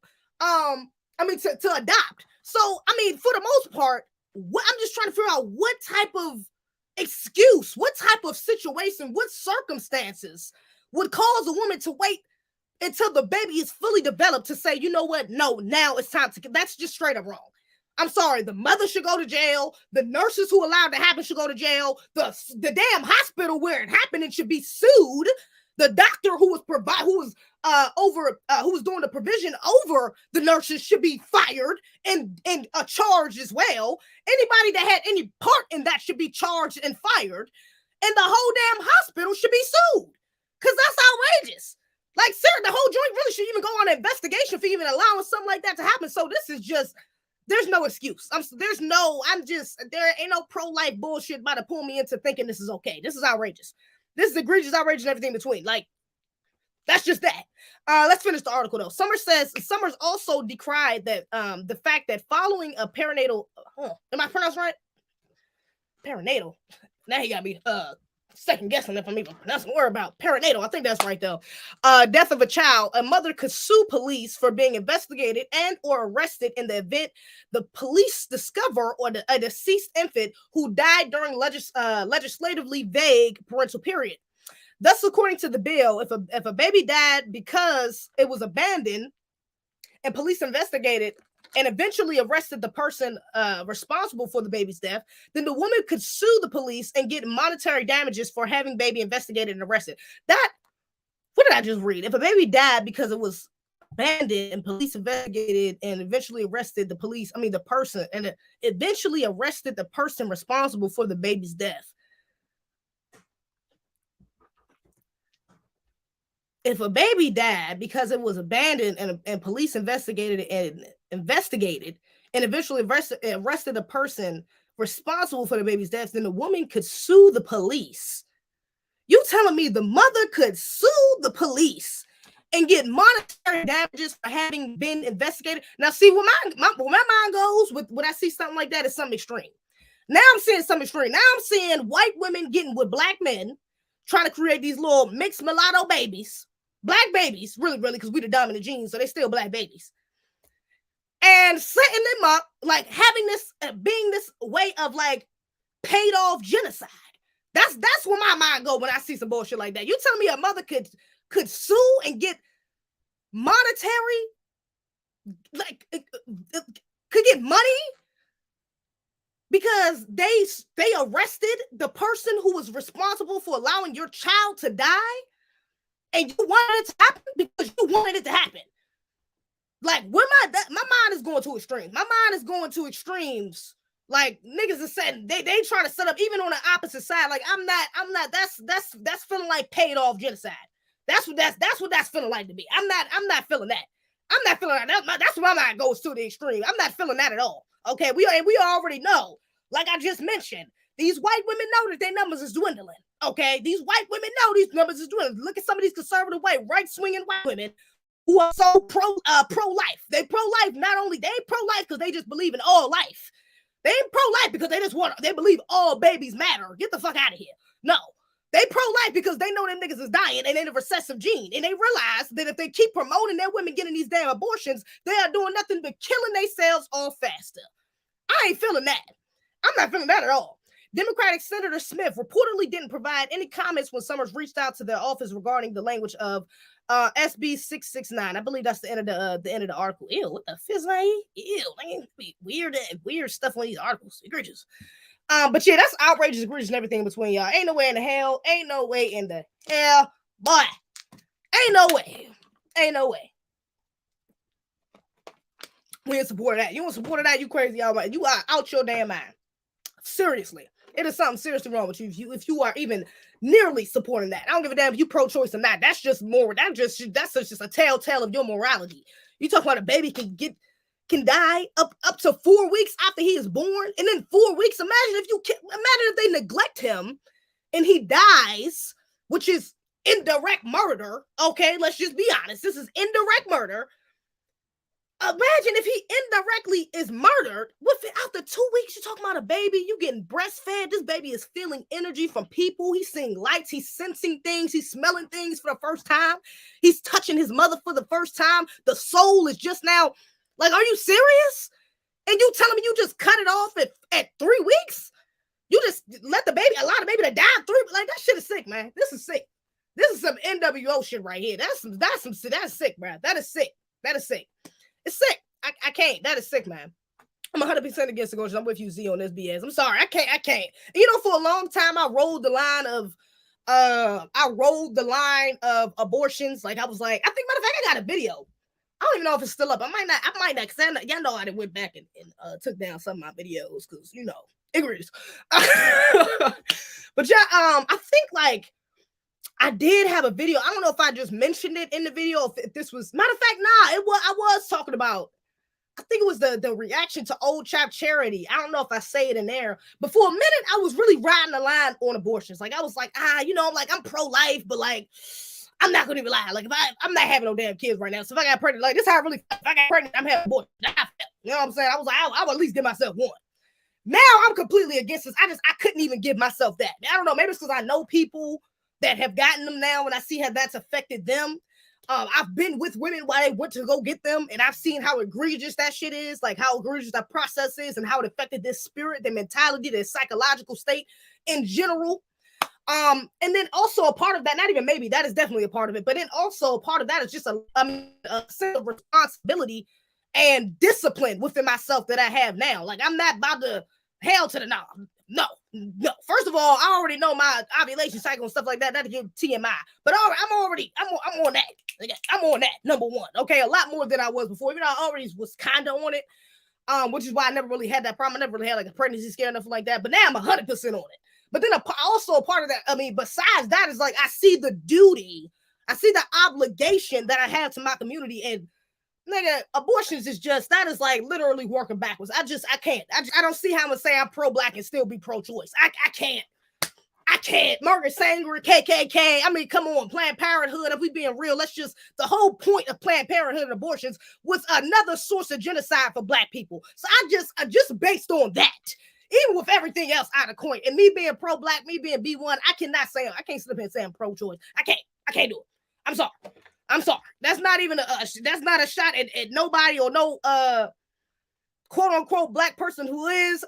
To adopt. So, for the most part, I'm just trying to figure out what type of excuse, what type of situation, what circumstances would cause a woman to wait until the baby is fully developed to say, you know what, no, now it's time to, that's just straight up wrong. I'm sorry, the mother should go to jail. The nurses who allowed it to happen should go to jail. The damn hospital where it happened, it should be sued. The doctor who was doing the provision over the nurses should be fired and charged as well. Anybody that had any part in that should be charged and fired. And the whole damn hospital should be sued, because that's outrageous. Like, sir, the whole joint really should even go on an investigation for even allowing something like that to happen. So this is just, there's no excuse. There ain't no pro-life bullshit about to pull me into thinking this is okay. This is outrageous. This is egregious, outrageous, and everything in between. Like, that's just that. Let's finish the article though. Summers also decried that the fact that following a perinatal, am I pronouncing right? Perinatal. Now he got me second guessing if I'm even pronouncing a word about perinatal. I think that's right though. Death of a child. A mother could sue police for being investigated and or arrested in the event the police discover a deceased infant who died during legislatively vague parental period. Thus, according to the bill, if a baby died because it was abandoned and police investigated and eventually arrested the person responsible for the baby's death, then the woman could sue the police and get monetary damages for having baby investigated and arrested. What did I just read? If a baby died because it was abandoned and police investigated and eventually arrested the person, and eventually arrested the person responsible for the baby's death. If a baby died because it was abandoned and police investigated and eventually arrested the person responsible for the baby's death, then the woman could sue the police. You telling me the mother could sue the police and get monetary damages for having been investigated? Now, see, where my mind goes when I see something like that is something extreme. Now I'm seeing something extreme. Now I'm seeing white women getting with black men, trying to create these little mixed mulatto babies. Black babies, really, because we the dominant genes, so they still black babies. And setting them up, like having this, being this way of like paid off genocide. That's where my mind go when I see some bullshit like that. You telling me a mother could sue and get monetary, like could get money because they arrested the person who was responsible for allowing your child to die? And you wanted it to happen because you wanted it to happen. Like, my mind is going to extremes. My mind is going to extremes. Like, niggas are saying they try to set up even on the opposite side. Like, I'm not. That's feeling like paid off genocide. That's what that's feeling like to me. I'm not feeling that. I'm not feeling that. That's where my mind goes to the extreme. I'm not feeling that at all. Okay, we already know. Like I just mentioned, these white women know that their numbers is dwindling. Okay, these white women know these numbers is dwindling. Look at some of these conservative white, right-swinging white women who are so pro-life. They pro-life. Not only they pro-life because they just believe in all life. They ain't pro-life because they believe all babies matter. Get the fuck out of here. No. They pro-life because they know them niggas is dying and they a recessive gene. And they realize that if they keep promoting their women getting these damn abortions, they are doing nothing but killing themselves all faster. I ain't feeling that. I'm not feeling that at all. Democratic Senator Smith reportedly didn't provide any comments when Summers reached out to their office regarding the language of SB 669. I believe that's the end of the article. Ew, what the fizz? Ew, man, weird stuff on these articles. Egregious. But yeah, that's outrageous, egregious, and everything between y'all. Ain't no way in the hell. Ain't no way in the hell, boy. Ain't no way. We ain't support that. You want support of that? You crazy, y'all. You are out your damn mind. Seriously. It is something seriously wrong with you if you are even nearly supporting that. I don't give a damn if you pro-choice or not. That's just a telltale of your morality. You talk about a baby can die up to 4 weeks after he is born, and then 4 weeks. Imagine if they neglect him and he dies, which is indirect murder. Okay, let's just be honest. This is indirect murder. Imagine if he indirectly is murdered. After 2 weeks, you're talking about a baby, you getting breastfed. This baby is feeling energy from people. He's seeing lights. He's sensing things. He's smelling things for the first time. He's touching his mother for the first time. The soul is just now, like, are you serious? And you telling me you just cut it off at 3 weeks? You just let the baby, allow the baby to die 3, like, that shit is sick, man. This is sick. This is some NWO shit right here. That's sick, bro. That is sick. It's sick. I can't. That is sick, man. I'm 100% against abortion. I'm with you, Z, on this BS. I'm sorry. I can't. You know, for a long time, I rolled the line of abortions. Like, I was like, I think, matter of fact, I got a video. I don't even know if it's still up. I might not, because y'all know I done went back and took down some of my videos, because, you know, ignorance. But yeah, I think, like, I did have a video. I don't know if I just mentioned it in the video. If this was, matter of fact, nah, I was talking about, I think it was the reaction to Old Chap Charity. I don't know if I say it in there, but for a minute, I was really riding the line on abortions. Like, I was like, I'm pro-life, but like, I'm not gonna even lie. Like, I'm not having no damn kids right now. So if I got pregnant, like, this is how I really, if I got pregnant, I'm having abortion. You know what I'm saying? I was like, I would at least give myself one. Now I'm completely against this. I couldn't even give myself that. I don't know. Maybe it's because I know people that have gotten them now, and I see how that's affected them. I've been with women while they went to go get them, and I've seen how egregious that shit is, like how egregious that process is, and how it affected their spirit, their mentality, their psychological state in general. And then also a part of that, not even maybe, that is definitely a part of it, but then also a part of that is just a sense of responsibility and discipline within myself that I have now. Like, I'm not about to hell to the no. First of all, I already know my ovulation cycle and stuff like that. That'll give TMI. But I'm on that. I'm on that, number one. Okay, a lot more than I was before. Even though I already was kind of on it, which is why I never really had that problem. I never really had like a pregnancy scare or nothing like that. But now I'm 100% on it. But then also a part of that, I mean, besides that is like, I see the duty, I see the obligation that I have to my community, and nigga, abortions is just, that is like literally working backwards. I can't. I don't see how I'm gonna say I'm pro-black and still be pro-choice. I can't. Margaret Sanger, KKK. I mean, come on, Planned Parenthood. If we being real, the whole point of Planned Parenthood and abortions was another source of genocide for black people. So I just based on that, even with everything else out of coin, and me being pro-black, me being B1, I can't sit up here and say I'm pro-choice. I can't do it. I'm sorry. That's not even that's not a shot at nobody or no quote unquote black person who is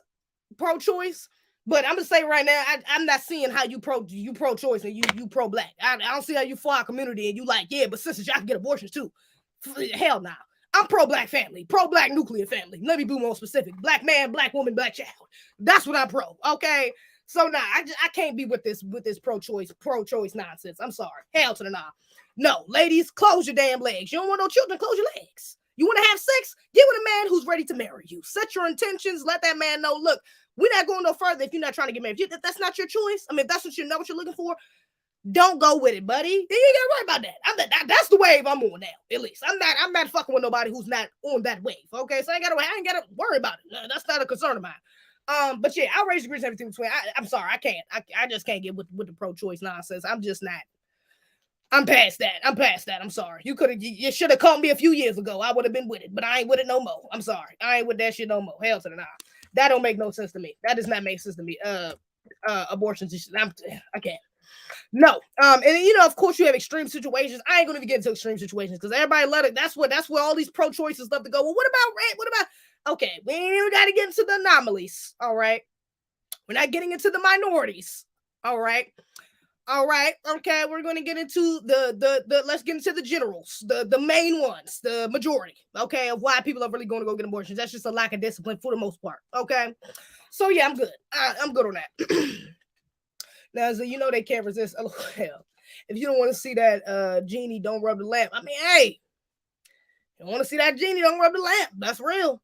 pro-choice. But I'm gonna say right now, I'm not seeing how you pro-choice and you pro-black. I don't see how you for our community and you like, yeah, but sisters, y'all can get abortions too. Hell no. I'm pro-black family, pro-black nuclear family. Let me be more specific. Black man, black woman, black child. That's what I'm pro. Okay. So nah, I can't be with this pro-choice nonsense. I'm sorry. Hell to the nah. No, ladies, close your damn legs. You don't want no children, close your legs. You want to have sex? Get with a man who's ready to marry you. Set your intentions. Let that man know, look, we're not going no further if you're not trying to get married. If that's not your choice, I mean, if that's what you know what you're looking for, don't go with it, buddy. Then you ain't got to worry about that. That's the wave I'm on now, at least. I'm not fucking with nobody who's not on that wave, okay? So I ain't got to worry about it. No, that's not a concern of mine. But yeah, outrage agrees everything between. I'm sorry, I can't. I just can't get with the pro-choice nonsense. I'm just not. I'm past that. I'm sorry. You should have called me a few years ago. I would have been with it, but I ain't with it no more. I'm sorry. I ain't with that shit no more. Hell to the nah. That don't make no sense to me. That does not make sense to me. Abortions. I can't. No. And you know, of course, you have extreme situations. I ain't gonna even get into extreme situations because everybody let it. That's where all these pro-choice and stuff to go. Well, what about rape? What about? Okay, we ain't even got to get into the anomalies. All right, we're not getting into the minorities. All right. Okay, we're going to get into the let's get into the generals, the main ones, the majority, okay, of why people are really going to go get abortions. That's just a lack of discipline for the most part, okay? So yeah, I'm good. I'm good on that. Now, so you know they can't resist. Oh, hell. If you don't want to see that genie, don't rub the lamp. I mean, hey, you don't want to see that genie, don't rub the lamp. That's real.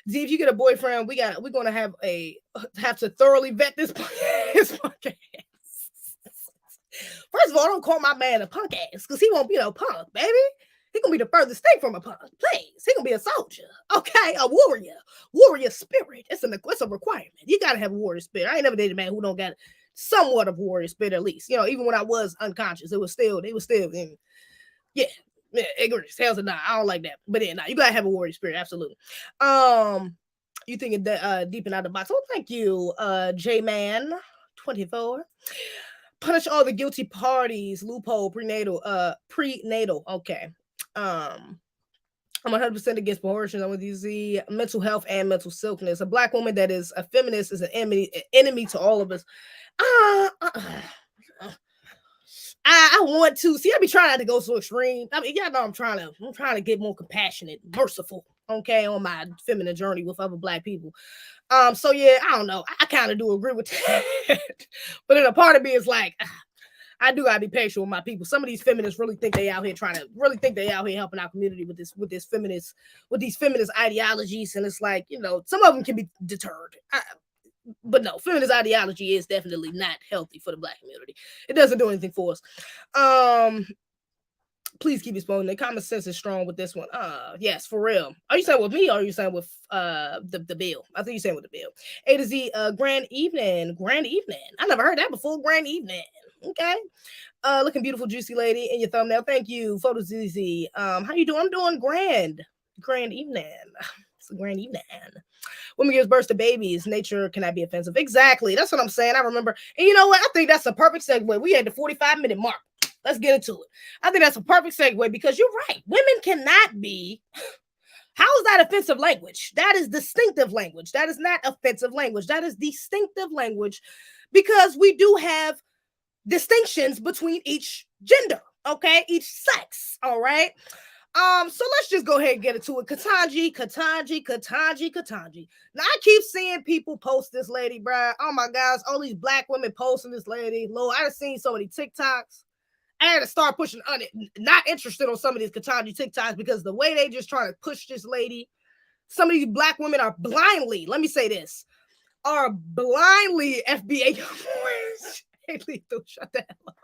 See, if you get a boyfriend, we're going to have to thoroughly vet this podcast. First of all, don't call my man a punk ass because he won't be no punk, baby. He gonna be the furthest thing from a punk. Please, he gonna be a soldier, okay, a warrior spirit. It's a requirement. You gotta have a warrior spirit. I ain't never dated a man who don't got somewhat of warrior spirit at least. You know, even when I was unconscious, they was still, yeah, ignorance. Hell's a nah. I don't like that. But then, nah, you gotta have a warrior spirit, absolutely. You thinking that deep and out of the box? Oh, thank you, J-Man 24. Punish all the guilty parties. Loophole. Prenatal. Okay. I'm 100% against abortion. I want to see mental health and mental sickness. A black woman that is a feminist is an enemy to all of us. I want to see. I be trying not to go so extreme. I mean, y'all know I'm trying to get more compassionate, merciful. Okay, on my feminine journey with other black people. So yeah, I don't know. I kind of do agree with that. But then a part of me is like, I do gotta be patient with my people. Some of these feminists really think they out here helping our community with these feminist ideologies. And it's like, you know, some of them can be deterred. But no, feminist ideology is definitely not healthy for the black community. It doesn't do anything for us. Please keep exposing. The common sense is strong with this one. Yes, for real. Are you saying with me or are you saying with the bill? I think you're saying with the bill. A to Z, grand evening. I never heard that before. Grand evening. Okay. Looking beautiful, juicy lady in your thumbnail. Thank you. Photo ZZ. How you doing? I'm doing grand. Grand evening. It's a grand evening. Women gives birth to babies. Nature cannot be offensive. Exactly. That's what I'm saying. I remember. And you know what? I think that's a perfect segue. We had the 45-minute mark. Let's get into it. I think that's a perfect segue because you're right. Women cannot be. How is that offensive language? That is distinctive language. That is not offensive language. That is distinctive language because we do have distinctions between each gender, okay, each sex. All right. So let's just go ahead and get into it. Ketanji. Now I keep seeing people post this lady, bruh. Oh my gosh, all these black women posting this lady. Lord, I've seen so many TikToks. I had to start pushing on it. Not interested on some of these Ketanji TikToks because the way they just trying to push this lady. Some of these black women are blindly, let me say this, are blindly FBA boys. Hey, Lethal, shut the hell up.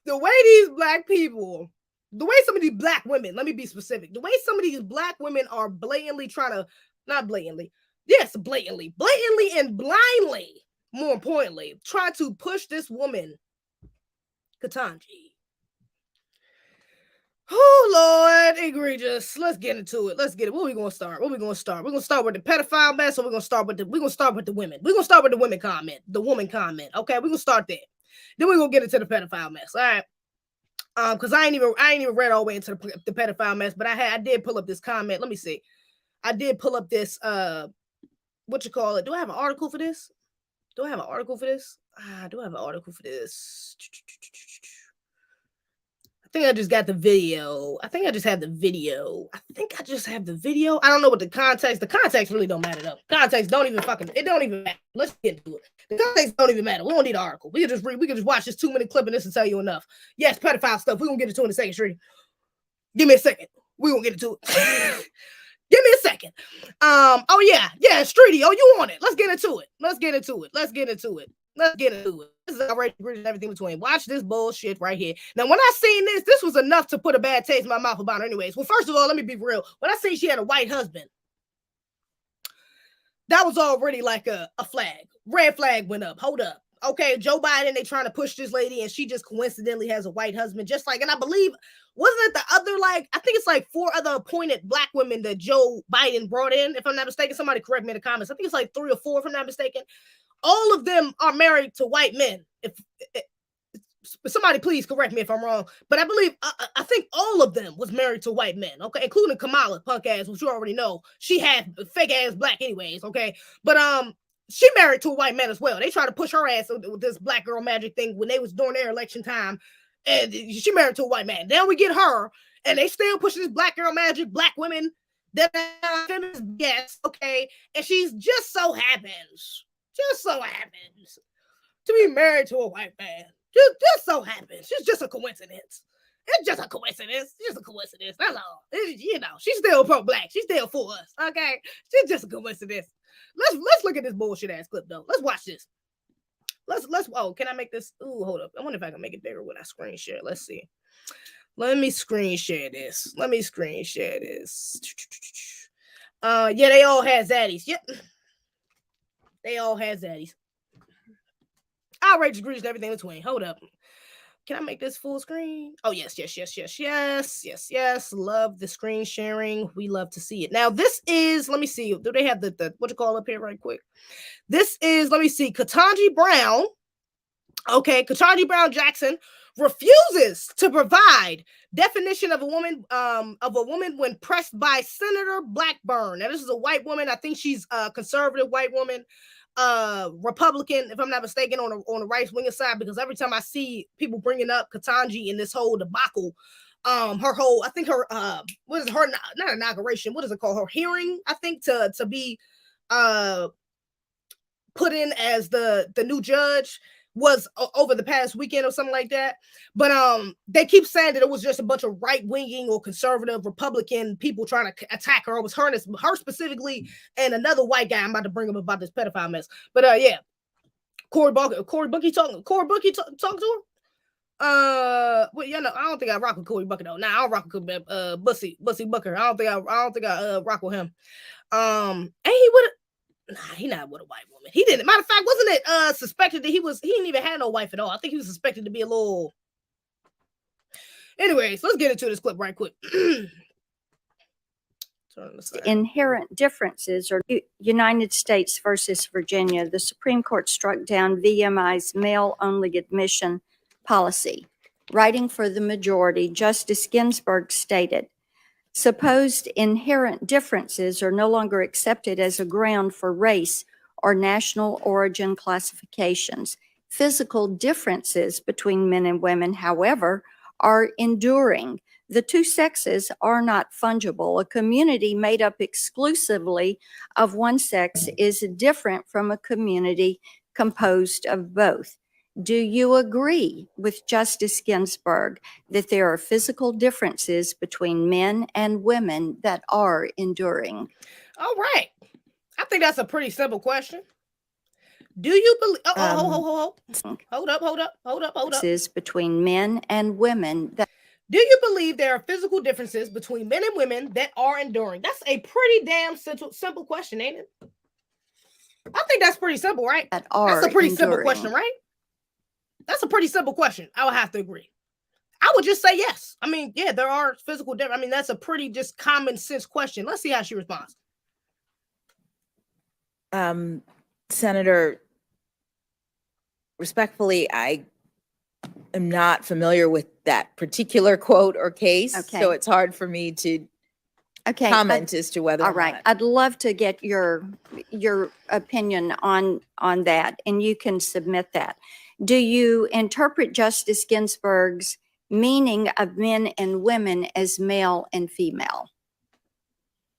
The way these black people, the way some of these black women, let me be specific, the way some of these black women are blatantly trying to, not blatantly, yes, blatantly and blindly, more importantly, try to push this woman, Ketanji. Oh, Lord, egregious. Let's get into it. Let's get it. Where we gonna start? We're gonna start with the pedophile mess, or we're gonna start with the women. We're gonna start with the women comment, Okay, we're gonna start there. Then we're gonna get into the pedophile mess. All right. Because I ain't even read all the way into the pedophile mess, but I did pull up this comment. Let me see. I did pull up this what you call it? Do I have an article for this? Do I have an article for this? I think I just got the video. I just have the video. I don't know what the context really don't matter though. Context don't even matter. Let's get into it. The context don't even matter. We don't need an article. We can just watch this 2-minute clip and this will tell you enough. Yes, pedophile stuff. We're gonna get into it in a second, Shree. Give me a second. We're gonna get into it. Give me a second. Oh yeah, Streety. Oh, you want it? Let's get into it. This is already and everything between. Watch this bullshit right here. Now, when I seen this was enough to put a bad taste in my mouth about her anyways. Well, first of all, let me be real. When I seen she had a white husband, that was already like a flag. Red flag went up. Hold up. Okay, Joe Biden, they trying to push this lady, and she just coincidentally has a white husband. Just like, and I believe, wasn't it the other, like, I think it's like 4 other appointed black women that Joe Biden brought in, if I'm not mistaken. Somebody correct me in the comments. I think it's like 3 or 4, if I'm not mistaken. All of them are married to white men. If somebody please correct me if I'm wrong, but I believe I think all of them was married to white men, okay, including Kamala, punk ass, which you already know she had fake ass black anyways, okay, but she married to a white man as well. They tried to push her ass with this black girl magic thing when they was during their election time, and she married to a white man. Then we get her, and they still pushing this black girl magic, black women that are feminist, yes, okay, and she's just so happens to be married to a white man. Just so happens. It's just a coincidence. That's all. She's still pro-black. She's still for us. Okay. She's just a coincidence. Let's look at this bullshit ass clip though. Let's watch this. Let's can I make this? Ooh, hold up. I wonder if I can make it bigger when I screen share. Let's see. Let me screen share this. Yeah, they all had zaddies. Yep. They all had zaddies. Outrageous, egregious, everything in between. Hold up. Can I make this full screen? Oh, yes. Love the screen sharing. We love to see it. Now, this is, let me see. Do they have the what you call up here right quick? This is, let me see, Ketanji Brown. Okay, Ketanji Brown Jackson refuses to provide definition of a woman when pressed by Senator Blackburn. Now, this is a white woman. I think she's a conservative white woman. Republican, if I'm not mistaken, on the right wing side, because every time I see people bringing up Ketanji in this whole debacle, her whole, I think her what is it, her not inauguration, what is it called, her hearing, I think, to be put in as the new judge was over the past weekend or something like that. But they keep saying that it was just a bunch of right-winging or conservative Republican people trying to attack her. It was her specifically and another white guy. I'm about to bring up about this pedophile mess. But yeah, Cory Booker talking to her. Well, you know, I don't think I rock with Cory Booker though. Nah, I don't rock with Bussy Booker. I don't think I rock with him. And he would. Nah, he not with a white woman. He didn't. Matter of fact, wasn't it suspected that he didn't even have no wife at all. I think he was suspected to be a little. Anyways, let's get into this clip right quick. Inherent differences are United States versus Virginia. The Supreme Court struck down VMI's male-only admission policy. Writing for the majority, Justice Ginsburg stated, supposed inherent differences are no longer accepted as a ground for race or national origin classifications. Physical differences between men and women, however, are enduring. The two sexes are not fungible. A community made up exclusively of one sex is different from a community composed of both. Do you agree with Justice Ginsburg that there are physical differences between men and women that are enduring? All right. I think that's a pretty simple question. Do you believe? Hold up. Is between men and women that Do you believe there are physical differences between men and women that are enduring? That's a pretty damn simple question, ain't it? I think that's pretty simple, right? that are That's a pretty enduring. simple question, right? That's a pretty simple question. I would have to agree. I would just say yes. I mean, yeah, there are physical differences. I mean, that's a pretty just common sense question. Let's see how she responds. Senator, respectfully, I am not familiar with that particular quote or case, Okay. so it's hard for me to Okay. comment as to whether All or right. not. I'd love to get your opinion on that, and you can submit that. Do you interpret Justice Ginsburg's meaning of men and women as male and female?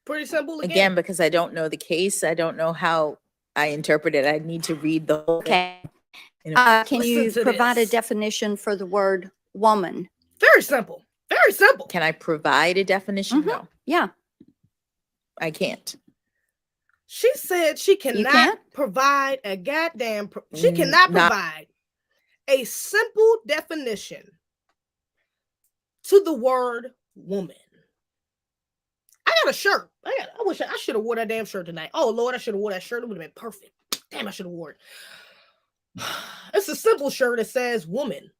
Pretty simple Again, because I don't know the case, I don't know how I interpret it. I need to read the whole thing. Okay. You know. Can Listen you to provide a this. definition for the word woman? Very simple. Very simple. Can I provide a definition? Mhm. No, Yeah. I can't. She said she cannot can't? provide a goddamn. She cannot Not- provide a simple definition to the word woman. I got a shirt. I wish I should have wore that damn shirt tonight. Oh Lord, I should have wore that shirt. It would have been perfect. Damn, I should have wore it. It's a simple shirt that says woman.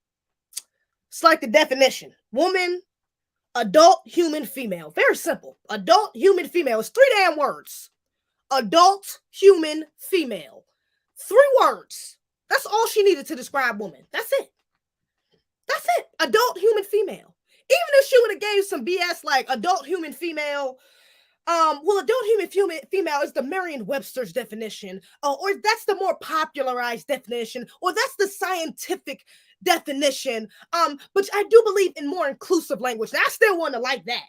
It's like the definition: woman, adult, human, female. Very simple. Adult, human, female. It's 3 damn words. Adult, human, female. 3 words. That's all she needed to describe woman. That's it. That's it. Adult, human, female. Even if she would have gave some BS like adult, human, female, adult, human, female is the Merriam-Webster's definition, or that's the more popularized definition, or that's the scientific definition. But I do believe in more inclusive language. Now, I still want to like that.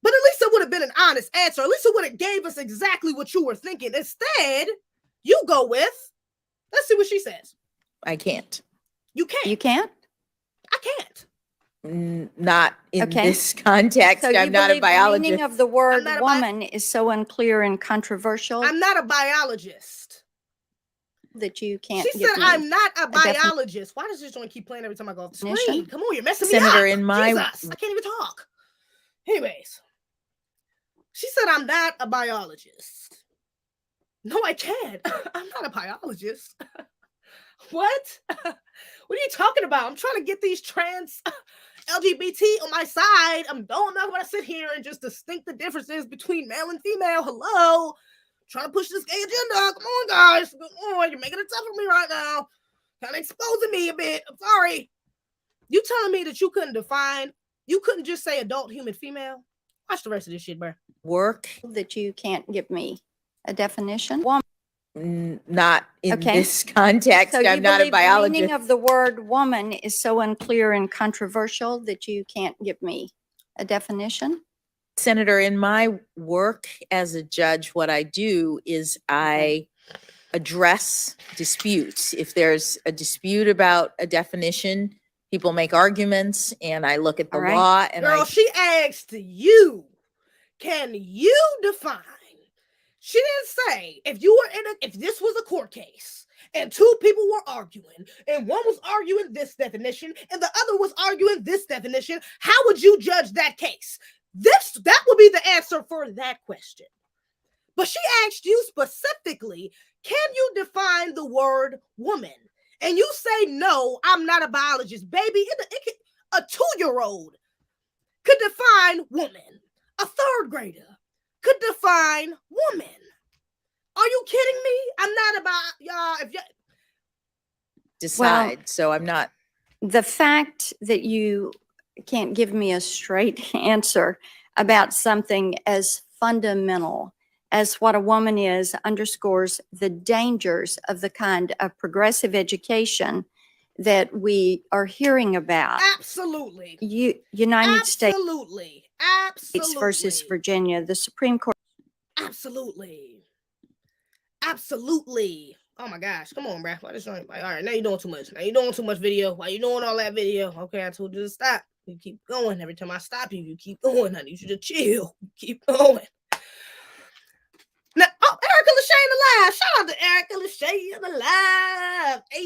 But at least it would have been an honest answer. At least it would have gave us exactly what you were thinking. Instead, you go with, let's see what she says. I can't. You can't. You can't? I can't. Not in Okay. this context. So you I'm not a believe the meaning biologist. of the word not a woman is so unclear and controversial I'm not a biologist. that you can't She give said, me I'm not a definition. biologist. Why does this joint keep playing every time I go off the Definition? screen? Come on, you're messing Senator, me up. in my- Jesus, I can't even talk. Anyways, she said, I'm not a biologist. No, I can't. I'm not a biologist. What? What are you talking about? I'm trying to get these trans LGBT on my side. I'm not going to sit here and just distinct the differences between male and female. Hello. Trying to push this gay agenda. Come on, guys. Come on. You're making it tough for me right now. Kind of exposing me a bit. I'm sorry. You telling me that you couldn't just say adult, human, female? Watch the rest of this shit, bro. Work, that you can't give me a definition? Woman. not in Okay. this context. So you I'm not a believe the meaning biologist. of the word woman is so unclear and controversial that you can't give me a definition? Senator, in my work as a judge, what I do is I address disputes. If there's a dispute about a definition, people make arguments, and I look at the All right. law and Girl, she asked you, can you define? She didn't say if this was a court case and 2 people were arguing and one was arguing this definition and the other was arguing this definition, how would you judge that case? That would be the answer for that question. But she asked you specifically, can you define the word woman? And you say, no, I'm not a biologist. Baby, a 2-year-old could define woman. A 3rd grader could define woman. Are you kidding me? I'm not about y'all. decide. So I'm not. The fact that you can't give me a straight answer about something as fundamental as what a woman is underscores the dangers of the kind of progressive education that we are hearing about. Absolutely. United States Absolutely. versus Virginia, the Supreme Court. Absolutely. Absolutely. Oh my gosh. Come on, bruh. Why this joint? All right, now you're doing too much. Now you're doing too much video. Why you doing all that video? Okay, I told you to stop. You keep going. Every time I stop you, you keep going. I need you to chill. Keep going. Now, Erica Lachey alive. Shout out to Erica Lachey alive. Hey,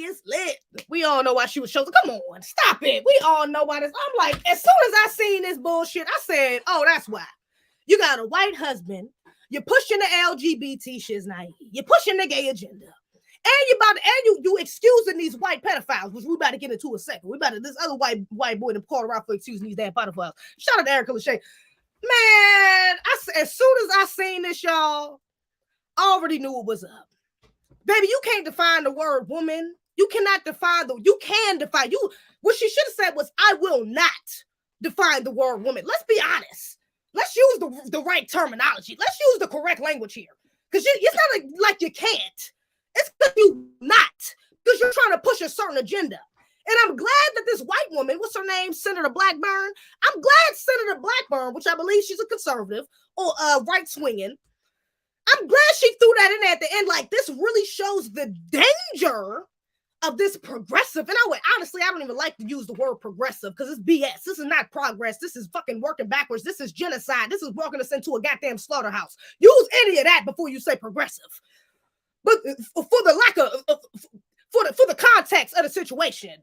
it's lit. We all know why she was chosen. Come on, stop it. We all know why this. I'm like, as soon as I seen this bullshit, I said, oh, that's why. You got a white husband. You're pushing the LGBT shit's naive. You're pushing the gay agenda. And you excusing these white pedophiles, which we about to get into in a second. We about to this other white boy that called around for excusing these damn pedophiles. Shout out to Erica Lachey. Man, as soon as I seen this, y'all, I already knew it was up. Baby, you can't define the word woman. You cannot define you can define you. What she should have said was, I will not define the word woman. Let's be honest. Let's use the right terminology. Let's use the correct language here. Because it's not like you can't. It's because you not. Because you're trying to push a certain agenda. And I'm glad that this white woman, what's her name? Senator Blackburn. I'm glad Senator Blackburn, which I believe she's a conservative or right-swinging. I'm glad she threw that in there at the end. Like, this really shows the danger of this progressive. And honestly, I don't even like to use the word progressive because it's BS. This is not progress. This is fucking working backwards. This is genocide. This is walking us into a goddamn slaughterhouse. Use any of that before you say progressive. But for the lack of, for the context of the situation,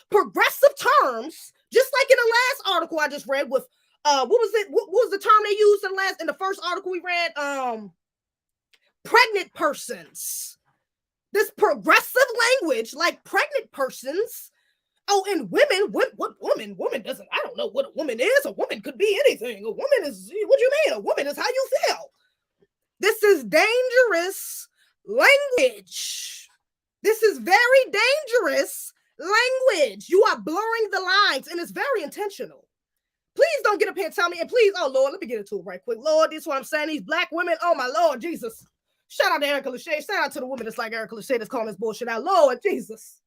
progressive terms, just like in the last article I just read with, what was the term they used in the first article we read? Pregnant persons. This progressive language, like pregnant persons. Oh, and women, what woman doesn't, I don't know what a woman is. A woman could be anything. A woman is, what do you mean? A woman is how you feel. This is dangerous language. This is very dangerous language. You are blurring the lines, and it's very intentional. Please don't get up here and tell me, and please, oh Lord, let me get into it right quick. Lord, this is what I'm saying. These black women, oh my Lord, Jesus. Shout out to Erica Lachey. Shout out to the woman that's like Erica Lachey that's calling this bullshit out. Lord Jesus.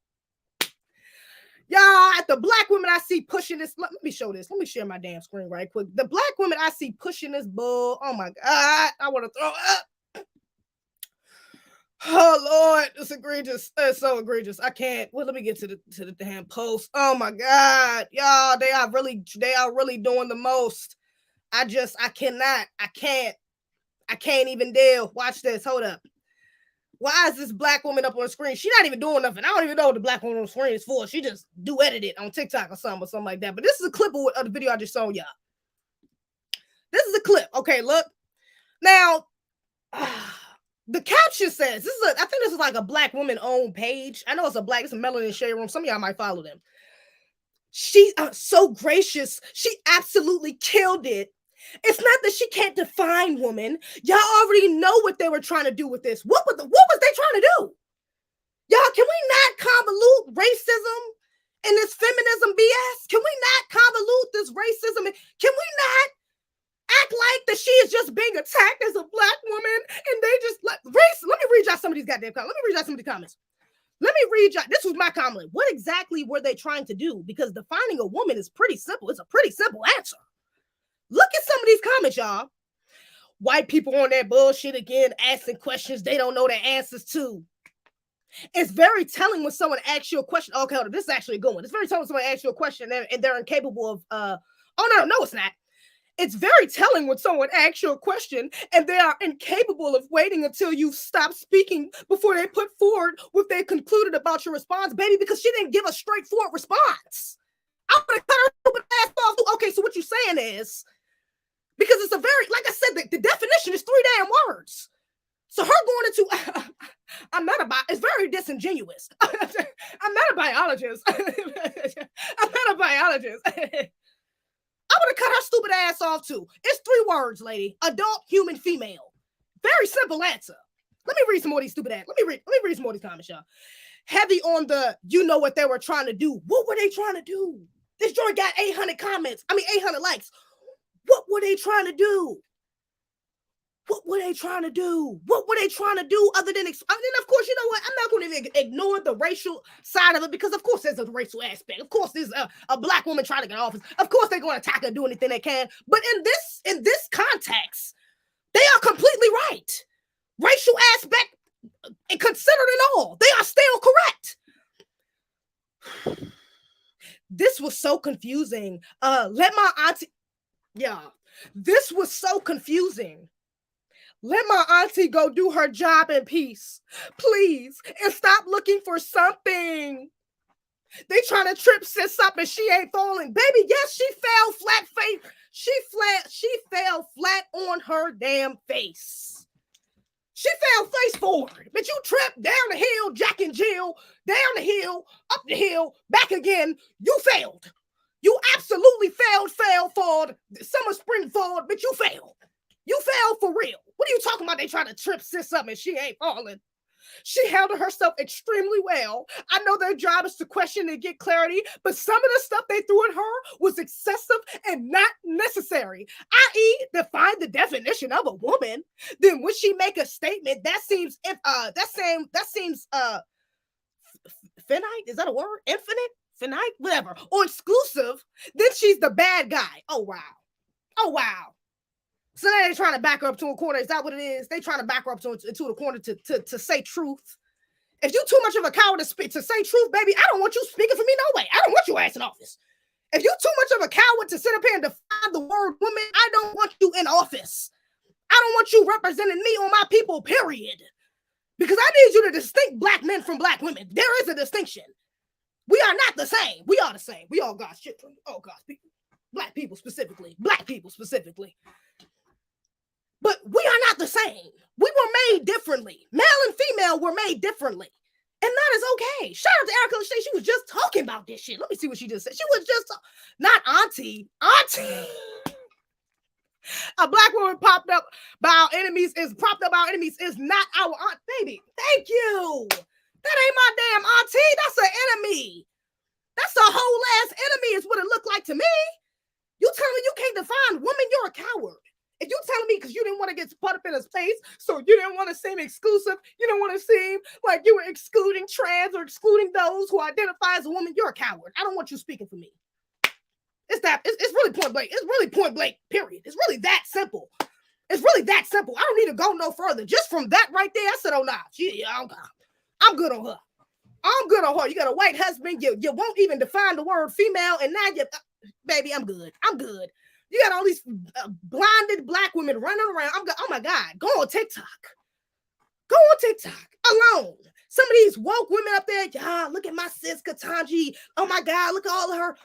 Y'all, at the black women I see pushing this. Let me show this. Let me share my damn screen right quick. The black women I see pushing this bull. Oh my God. I want to throw up. Oh Lord, it's egregious. It's so egregious. I can't. Well, let me get to the damn post. Oh my God. Y'all, they are really doing the most. I can't even deal. Watch this. Hold up. Why is this black woman up on the screen? She's not even doing nothing. I don't even know what the black woman on the screen is for. She just edited it on TikTok or something like that. But this is a clip of the video I just showed y'all. This is a clip. Okay, look. Now, the caption says, I think this is like a black woman owned page. I know it's a melanin shade room. Some of y'all might follow them. She's so gracious. She absolutely killed it. It's not that she can't define woman. Y'all already know what they were trying to do with this. What was they trying to do? Y'all, can we not convolute racism and this feminism BS? Can we not convolute this racism? Can we not act like that she is just being attacked as a black woman and they just let me read y'all some of these goddamn comments. Let me read y'all some of the comments. Let me read y'all. This was my comment. What exactly were they trying to do? Because defining a woman is pretty simple. It's a pretty simple answer. Look at some of these comments, y'all. White people on that bullshit again, asking questions they don't know the answers to. It's very telling when someone asks you a question. Okay, hold on, this is actually a good one. It's very telling when someone asks you a question and they're incapable of, no, it's not. It's very telling when someone asks you a question and they are incapable of waiting until you stop speaking before they put forward what they concluded about your response, baby, because she didn't give a straightforward response. I'm going to cut her stupid ass off. Okay, so what you're saying is, because it's a very, like I said, the definition is 3 damn words. So her going into, it's very disingenuous. I'm not a biologist. I'm not a biologist. I'm going to cut her stupid ass off too. It's 3 words, lady. Adult, human, female. Very simple answer. Let me read some more of these stupid ass. Let me read some more of these comments, y'all. Heavy on the, you know what they were trying to do. What were they trying to do? This joint got 800 likes. What were they trying to do? What were they trying to do? What were they trying to do other than, of course, you know what? I'm not going to ignore the racial side of it because, of course, there's a racial aspect. Of course, there's a black woman trying to get office. Of course, they're going to attack her, do anything they can. But in this context, they are completely right. Racial aspect considered and all, they are still correct. This was so confusing. Let my auntie, this was so confusing. Let my auntie go do her job in peace, please, and stop looking for something. They trying to trip sis up and she ain't falling. Baby, yes, she fell flat face. She fell flat on her damn face. She fell face forward. But you tripped down the hill, Jack and Jill, down the hill, up the hill, back again. You failed. You absolutely failed, summer, spring, fall, but you failed. You failed for real. What are you talking about? They trying to trip sis up and she ain't falling. She handled herself extremely well. I know their job is to question and get clarity, but some of the stuff they threw at her was excessive and not necessary. I.e., define the definition of a woman. Then when she make a statement, that seems finite. Is that a word? Infinite? Finite? Whatever. Or exclusive. Then she's the bad guy. Oh wow. So now they're trying to back her up to a corner. Is that what it is? They trying to back her up into the corner to say truth. If you too much of a coward to say truth, baby, I don't want you speaking for me no way. I don't want your ass in office. If you too much of a coward to sit up here and define the word woman, I don't want you in office. I don't want you representing me or my people, period. Because I need you to distinct black men from black women. There is a distinction. We are not the same. We are the same. We all got shit from black people specifically. But we are not the same. We were made differently. Male and female were made differently. And that is okay. Shout out to Erica Lachey. She was just talking about this shit. Let me see what she just said. She was just, not auntie. A black woman propped up by our enemies is not our aunt. Baby, thank you. That ain't my damn auntie. That's an enemy. That's a whole ass enemy is what it looked like to me. You telling me you can't define woman, you're a coward. If you telling me because you didn't want to get put up in a space, so you didn't want to seem exclusive, you didn't want to seem like you were excluding trans or excluding those who identify as a woman, you're a coward. I don't want you speaking for me. It's really point blank. It's really point blank, period. It's really that simple. I don't need to go no further. Just from that right there, I said, oh, nah. I'm good on her. You got a white husband. You won't even define the word female. And now baby, I'm good. You got all these blinded black women running around. Oh my God. Go on TikTok alone. Some of these woke women up there. Yeah, look at my sis Ketanji. Oh my God. Look at all of her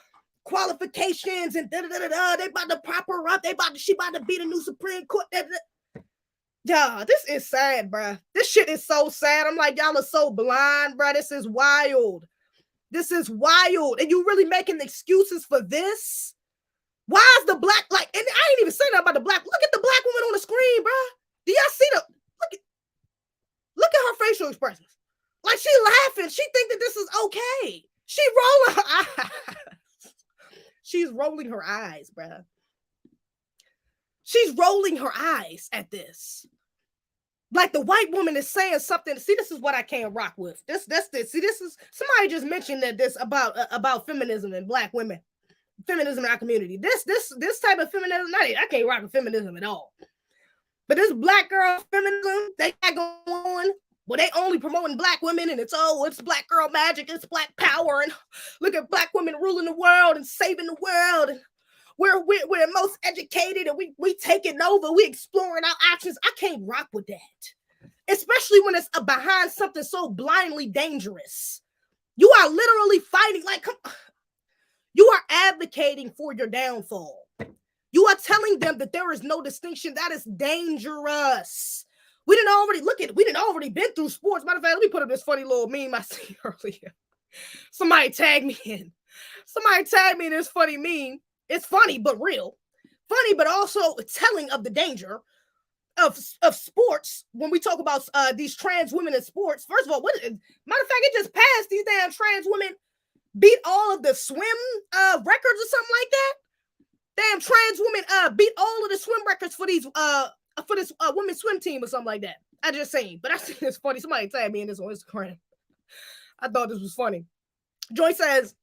qualifications and da-da-da-da-da. They about to prop her up. She about to be the new Supreme Court. Yeah, this is sad, bruh. This shit is so sad. I'm like, y'all are so blind, bruh. This is wild. And you really making excuses for this? Why is the black, and I ain't even saying nothing about the black. Look at the black woman on the screen, bruh. Do y'all see look at her facial expressions. Like she laughing. She think that this is okay. She rolling her eyes. She's rolling her eyes, bruh. She's rolling her eyes at this. Like the white woman is saying something. See, this is what I can't rock with. This. See, this is somebody just mentioned that this about feminism and black women, feminism in our community. This type of feminism, I can't rock with feminism at all. But this black girl feminism they got going on, well, they only promoting black women, and it's black girl magic, it's black power, and look at black women ruling the world and saving the world. And we're most educated and we taking over. We exploring our options. I can't rock with that. Especially when it's behind something so blindly dangerous. You are literally fighting, you are advocating for your downfall. You are telling them that there is no distinction. That is dangerous. We didn't already been through sports. Matter of fact, let me put up this funny little meme I seen earlier. Somebody tagged me in this funny meme. It's funny, but real. Funny, but also telling of the danger of sports when we talk about these trans women in sports. First of all, matter of fact, it just passed. These damn trans women beat all of the swim records or something like that. Damn trans women beat all of the swim records for these for this women's swim team or something like that. I just seen, but I seen this funny. Somebody tagged me in this on Instagram. I thought this was funny. Joy says,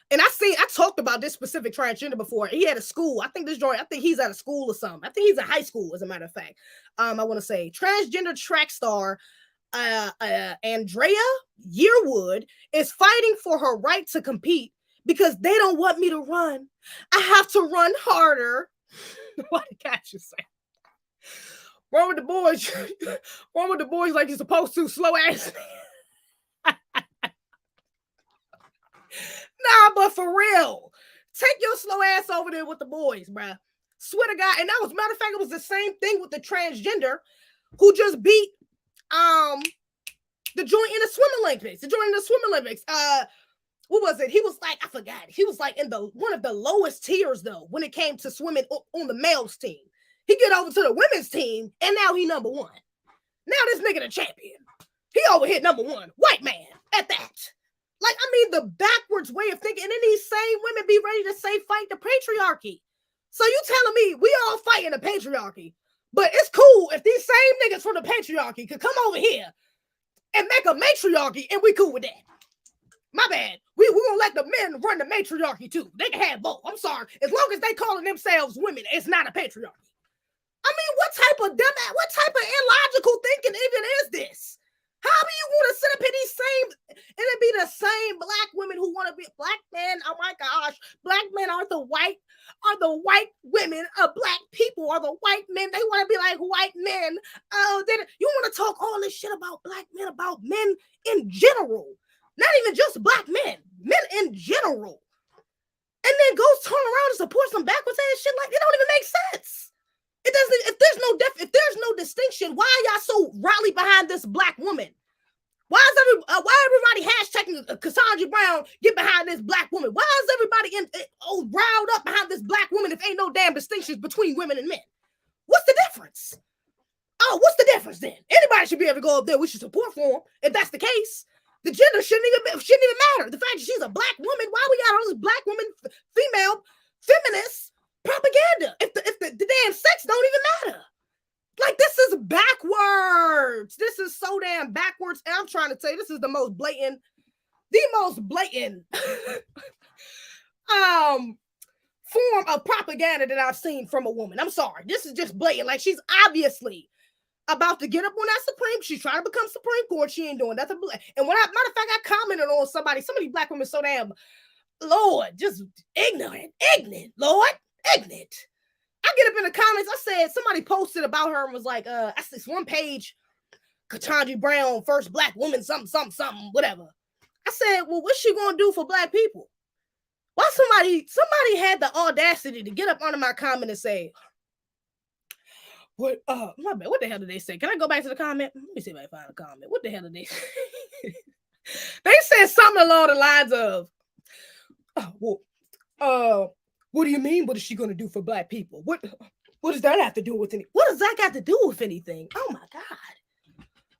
and I talked about this specific transgender before. He had a school. I think he's at a school or something. I think he's in high school, as a matter of fact. I want to say transgender track star Andrea Yearwood is fighting for her right to compete because they don't want me to run. I have to run harder. What did Cassius say? Wrong with the boys. Wrong with the boys like you're supposed to. Slow ass. Nah, but for real, take your slow ass over there with the boys, bruh. Swear to God. And that was, matter of fact, it was the same thing with the transgender who just beat the joint in the swimming Olympics. The joint in the swimming Olympics. What was it? He was like, I forgot. He was like in the one of the lowest tiers though when it came to swimming on the males team. He get over to the women's team, and now he number one. Now this nigga the champion. He over here number one. White man at that. Like, I mean, the backwards way of thinking. And then these same women be ready to say fight the patriarchy. So you telling me we all fighting the patriarchy, but it's cool if these same niggas from the patriarchy could come over here and make a matriarchy, and we cool with that. My bad. We gonna let the men run the matriarchy too. They can have both. I'm sorry. As long as they calling themselves women, it's not a patriarchy. I mean, what type of illogical thinking even is this? How do you want to sit up in these same, and it be the same black women who want to be black men? Oh my gosh, black men are the white women of black people, are the white men. They want to be like white men. Oh, you want to talk all this shit about black men, about men in general, not even just black men in general, and then goes turn around and support some backwards ass shit like it don't even make sense. It doesn't. If there's no distinction, why are y'all so rally behind this black woman? Why everybody hashtagging Ketanji Brown get behind this black woman? Why is everybody riled up behind this black woman if ain't no damn distinctions between women and men? What's the difference? Oh, what's the difference then? Anybody should be able to go up there. We should support for them. If that's the case, the gender shouldn't even matter. The fact that she's a black woman, why we got all this black woman, female, feminist propaganda if the damn sex don't even matter? Like, this is backwards. This is so damn backwards. And I'm trying to tell you, this is the most blatant form of propaganda that I've seen from a woman. I'm sorry. This is just blatant. Like, she's obviously about to get up on that Supreme. She's trying to become Supreme Court. She ain't doing nothing. And matter of fact, I commented on some of these black women so damn, Lord, just ignorant, Lord, ignorant. I get up in the comments. I said, somebody posted about her and was like, I see this one page, Ketanji Brown, first black woman, something, whatever. I said, well, what's she gonna do for black people? Why somebody had the audacity to get up under my comment and say, what the hell did they say? Can I go back to the comment? Let me see if I can find a comment. What the hell did they say? They said something along the lines of, what do you mean? What is she going to do for black people? What does that have to do with anything? What does that got to do with anything? Oh my God.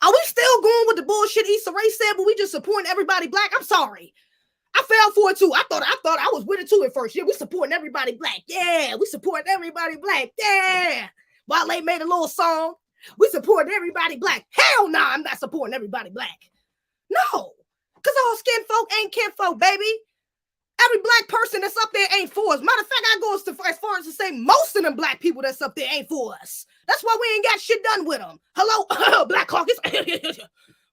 Are we still going with the bullshit Issa Rae said, but we just supporting everybody black? I'm sorry. I fell for it too. I thought I was with it too at first. Yeah, we supporting everybody black. Yeah, we supporting everybody black. Yeah. While they made a little song, we supporting everybody black. Hell no, I'm not supporting everybody black. No, because all skin folk ain't kin folk, baby. Every black person that's up there ain't for us. Matter of fact, I go as far as to say most of them black people that's up there ain't for us. That's why we ain't got shit done with them. Hello, Black Caucus.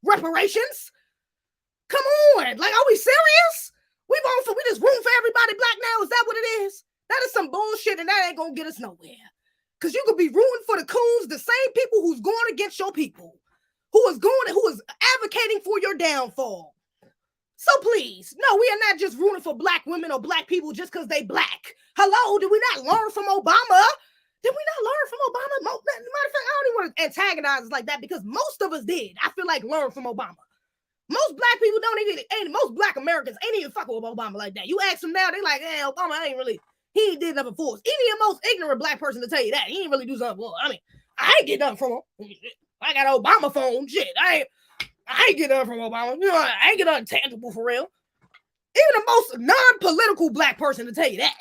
Reparations? Come on. Like, are we serious? We just rooting for everybody black now? Is that what it is? That is some bullshit, and that ain't gonna get us nowhere. Because you could be rooting for the coons, the same people who's going against your people, who is advocating for your downfall. So please, no, we are not just rooting for black women or black people just because they black. Hello, did we not learn from Obama? Did we not learn from Obama? Matter of fact, I don't even want to antagonize us like that because most of us did. I feel like learn from Obama. Most black people most black Americans ain't even fucking with Obama like that. You ask them now, they like, Obama he ain't did nothing for us. Even the most ignorant black person to tell you that. He ain't really do something for us. I mean, I ain't get nothing from him. I got an Obama phone. Shit, I ain't get nothing from Obama. You know, I ain't get nothing tangible for real. Even the most non-political black person to tell you that.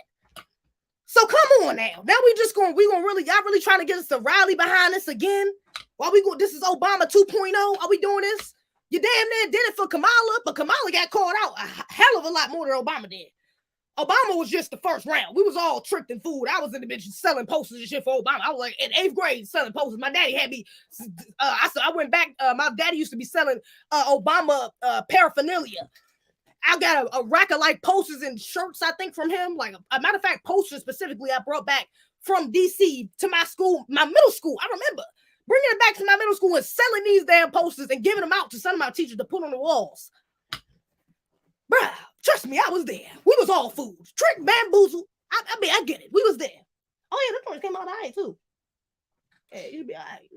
So come on now. Now y'all really trying to get us to rally behind this again? While we go, this is Obama 2.0. Are we doing this? You damn near did it for Kamala, but Kamala got called out a hell of a lot more than Obama did. Obama was just the first round. We was all tricked and fooled. I was in the bitch selling posters and shit for Obama. I was like in 8th grade selling posters. My daddy had me. I went back. My daddy used to be selling Obama paraphernalia. I got a rack of like posters and shirts, I think, from him. Like a matter of fact, posters specifically I brought back from DC to my school, my middle school. I remember bringing it back to my middle school and selling these damn posters and giving them out to some of my teachers to put on the walls. Bruh, trust me, I was there. We was all fooled. Trick, bamboozled. I mean, I get it. We was there. Oh, yeah, that one came out all right, too. Yeah, you'll be all right.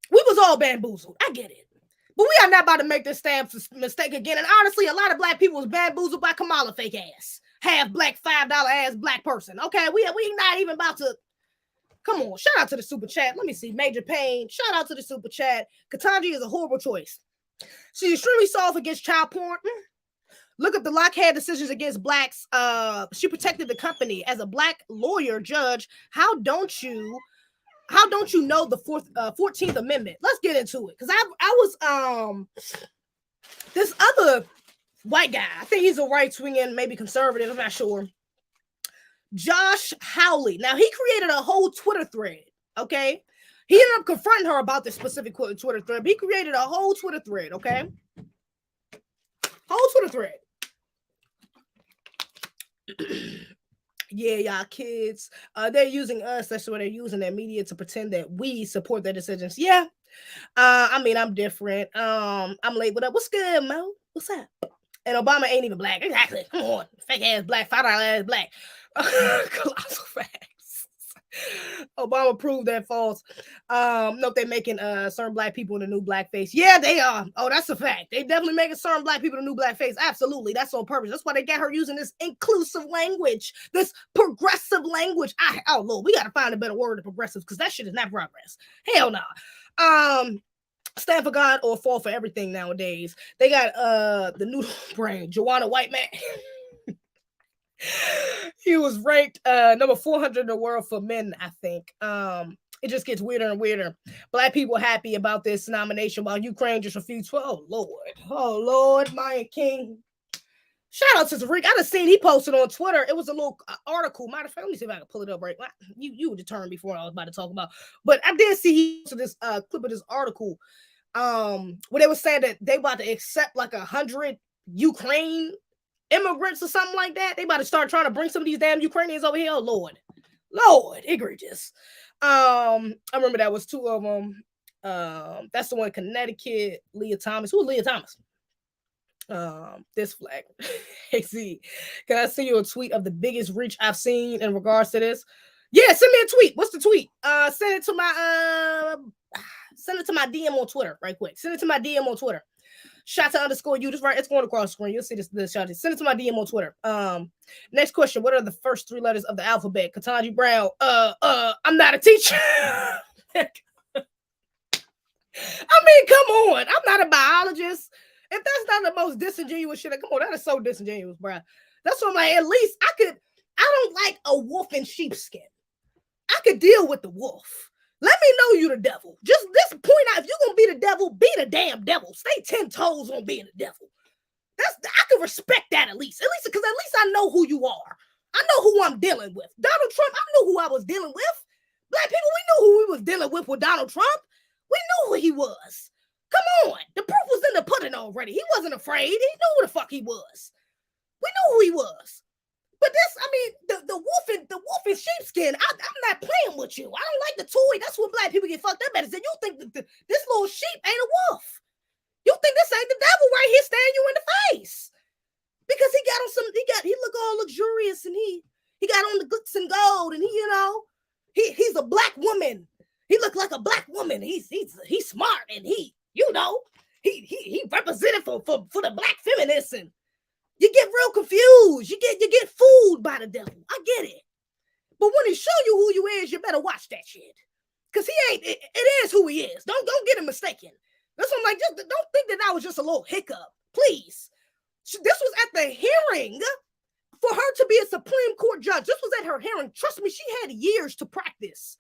We was all bamboozled. I get it. But we are not about to make this damn mistake again. And honestly, a lot of black people was bamboozled by Kamala fake ass. Half black, $5 ass black person. Okay, we not even about to. Come on, shout out to the super chat. Let me see. Major Pain. Shout out to the super chat. Ketanji is a horrible choice. She's extremely soft against child porn. Look up the Lockheed decisions against blacks. She protected the company as a black lawyer judge. How don't you know the 14th Amendment? Let's get into it. Because I was this other white guy. I think he's a right-wing and maybe conservative. I'm not sure. Josh Hawley. Now he created a whole Twitter thread. Okay. He ended up confronting her about this specific Twitter thread. But he created a whole Twitter thread, okay? Whole Twitter thread. Yeah, y'all kids. They're using us. That's what they're using their media to pretend that we support their decisions. Yeah. I mean, I'm different. I'm late. What up? What's good, Mo? What's up? And Obama ain't even black. Exactly. Come on. Fake ass black, $5 ass black. Colossal facts. Obama proved that false. Nope, they're making certain black people the new blackface. Yeah, they are. Oh, that's a fact. They definitely making certain black people the new blackface. Absolutely. That's on purpose. That's why they got her using this inclusive language, this progressive language. Oh, Lord, we got to find a better word than progressive because that shit is not progress. Hell no. Stand for God or fall for everything nowadays. They got the noodle brain, Joanna White man. He was ranked number 400 in the world for men, I think. It just gets weirder and weirder. Black people happy about this nomination while Ukraine just refused. Oh, Lord, Maya King. Shout out to Tariq. I just seen he posted on Twitter. It was a little article. Matter of fact, let me see if I can pull it up right. You would determine before I was about to talk about. But I did see he posted this clip of this article where they were saying that they about to accept like 100 Ukraine immigrants or something like that. They about to start trying to bring some of these damn Ukrainians over here. Oh, Lord, egregious. I remember that was 2 of them. That's the one in Connecticut, Leah Thomas. Who's Leah Thomas? This flag. Hey, see, can I send you a tweet of the biggest reach I've seen in regards to this? Yeah, send me a tweet. What's the tweet? Send it to my DM on Twitter right quick. Send it to my DM on Twitter. Shata_you. Just right. It's going across the screen. You'll see this shot. Send it to my DM on Twitter. Next question. What are the first 3 letters of the alphabet? Ketanji Brown. I'm not a teacher. I mean, come on. I'm not a biologist. If that's not the most disingenuous shit, come on, that is so disingenuous, bro. That's what I'm like. At least I don't like a wolf in sheepskin. I could deal with the wolf. Let me know you the devil. Just this point out, if you're gonna be the devil, be the damn devil. Stay 10 toes on being the devil. I can respect that at least because at least I know who you are. I know who I'm dealing with. Donald Trump, I knew who I was dealing with. Black people, we knew who we was dealing with Donald Trump. We knew who he was. Come on, the proof was in the pudding already. He wasn't afraid. He knew who the fuck he was. We knew who he was. But this, I mean, the wolf in sheepskin. I'm not playing with you. I don't like the toy. That's what black people get fucked up at. Is that you think that this little sheep ain't a wolf? You think this ain't the devil right here staring you in the face? Because he got on he look all luxurious and he got on the glitz and gold and he's a black woman. He looked like a black woman. He's smart and he represented for the black feminists and. You get real confused. You get fooled by the devil. I get it. But when he show you who you is, you better watch that shit. Because it is who he is. Don't get him mistaken. That's what I'm like, just don't think that was just a little hiccup. Please. This was at the hearing for her to be a Supreme Court judge, this was at her hearing. Trust me, she had years to practice.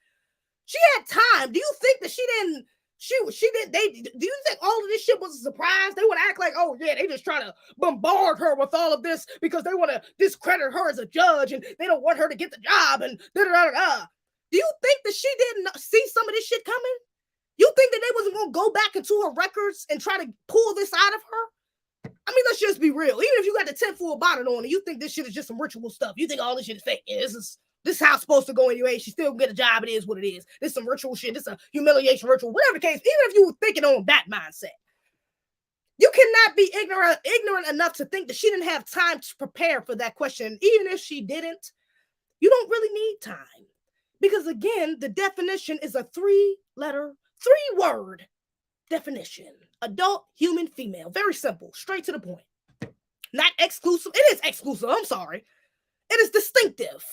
She had time. Do you think that she didn't? Do you think all of this shit was a surprise? They would act like, oh yeah, they just trying to bombard her with all of this because they want to discredit her as a judge and they don't want her to get the job and da-da-da-da. Do you think that she didn't see some of this shit coming? You think that they wasn't going to go back into her records and try to pull this out of her? I mean, let's just be real. Even if you got the tinfoil bonnet on and you think this shit is just some ritual stuff, you think all this shit is fake. Yeah, this is how it's supposed to go anyway. She still get a job. It is what it is. This is some ritual shit. This is a humiliation ritual. Whatever the case, even if you were thinking on that mindset, you cannot be ignorant enough to think that she didn't have time to prepare for that question. Even if she didn't, you don't really need time. Because again, the definition is a three-word definition. Adult, human, female. Very simple. Straight to the point. Not exclusive. It is exclusive. I'm sorry. It is distinctive.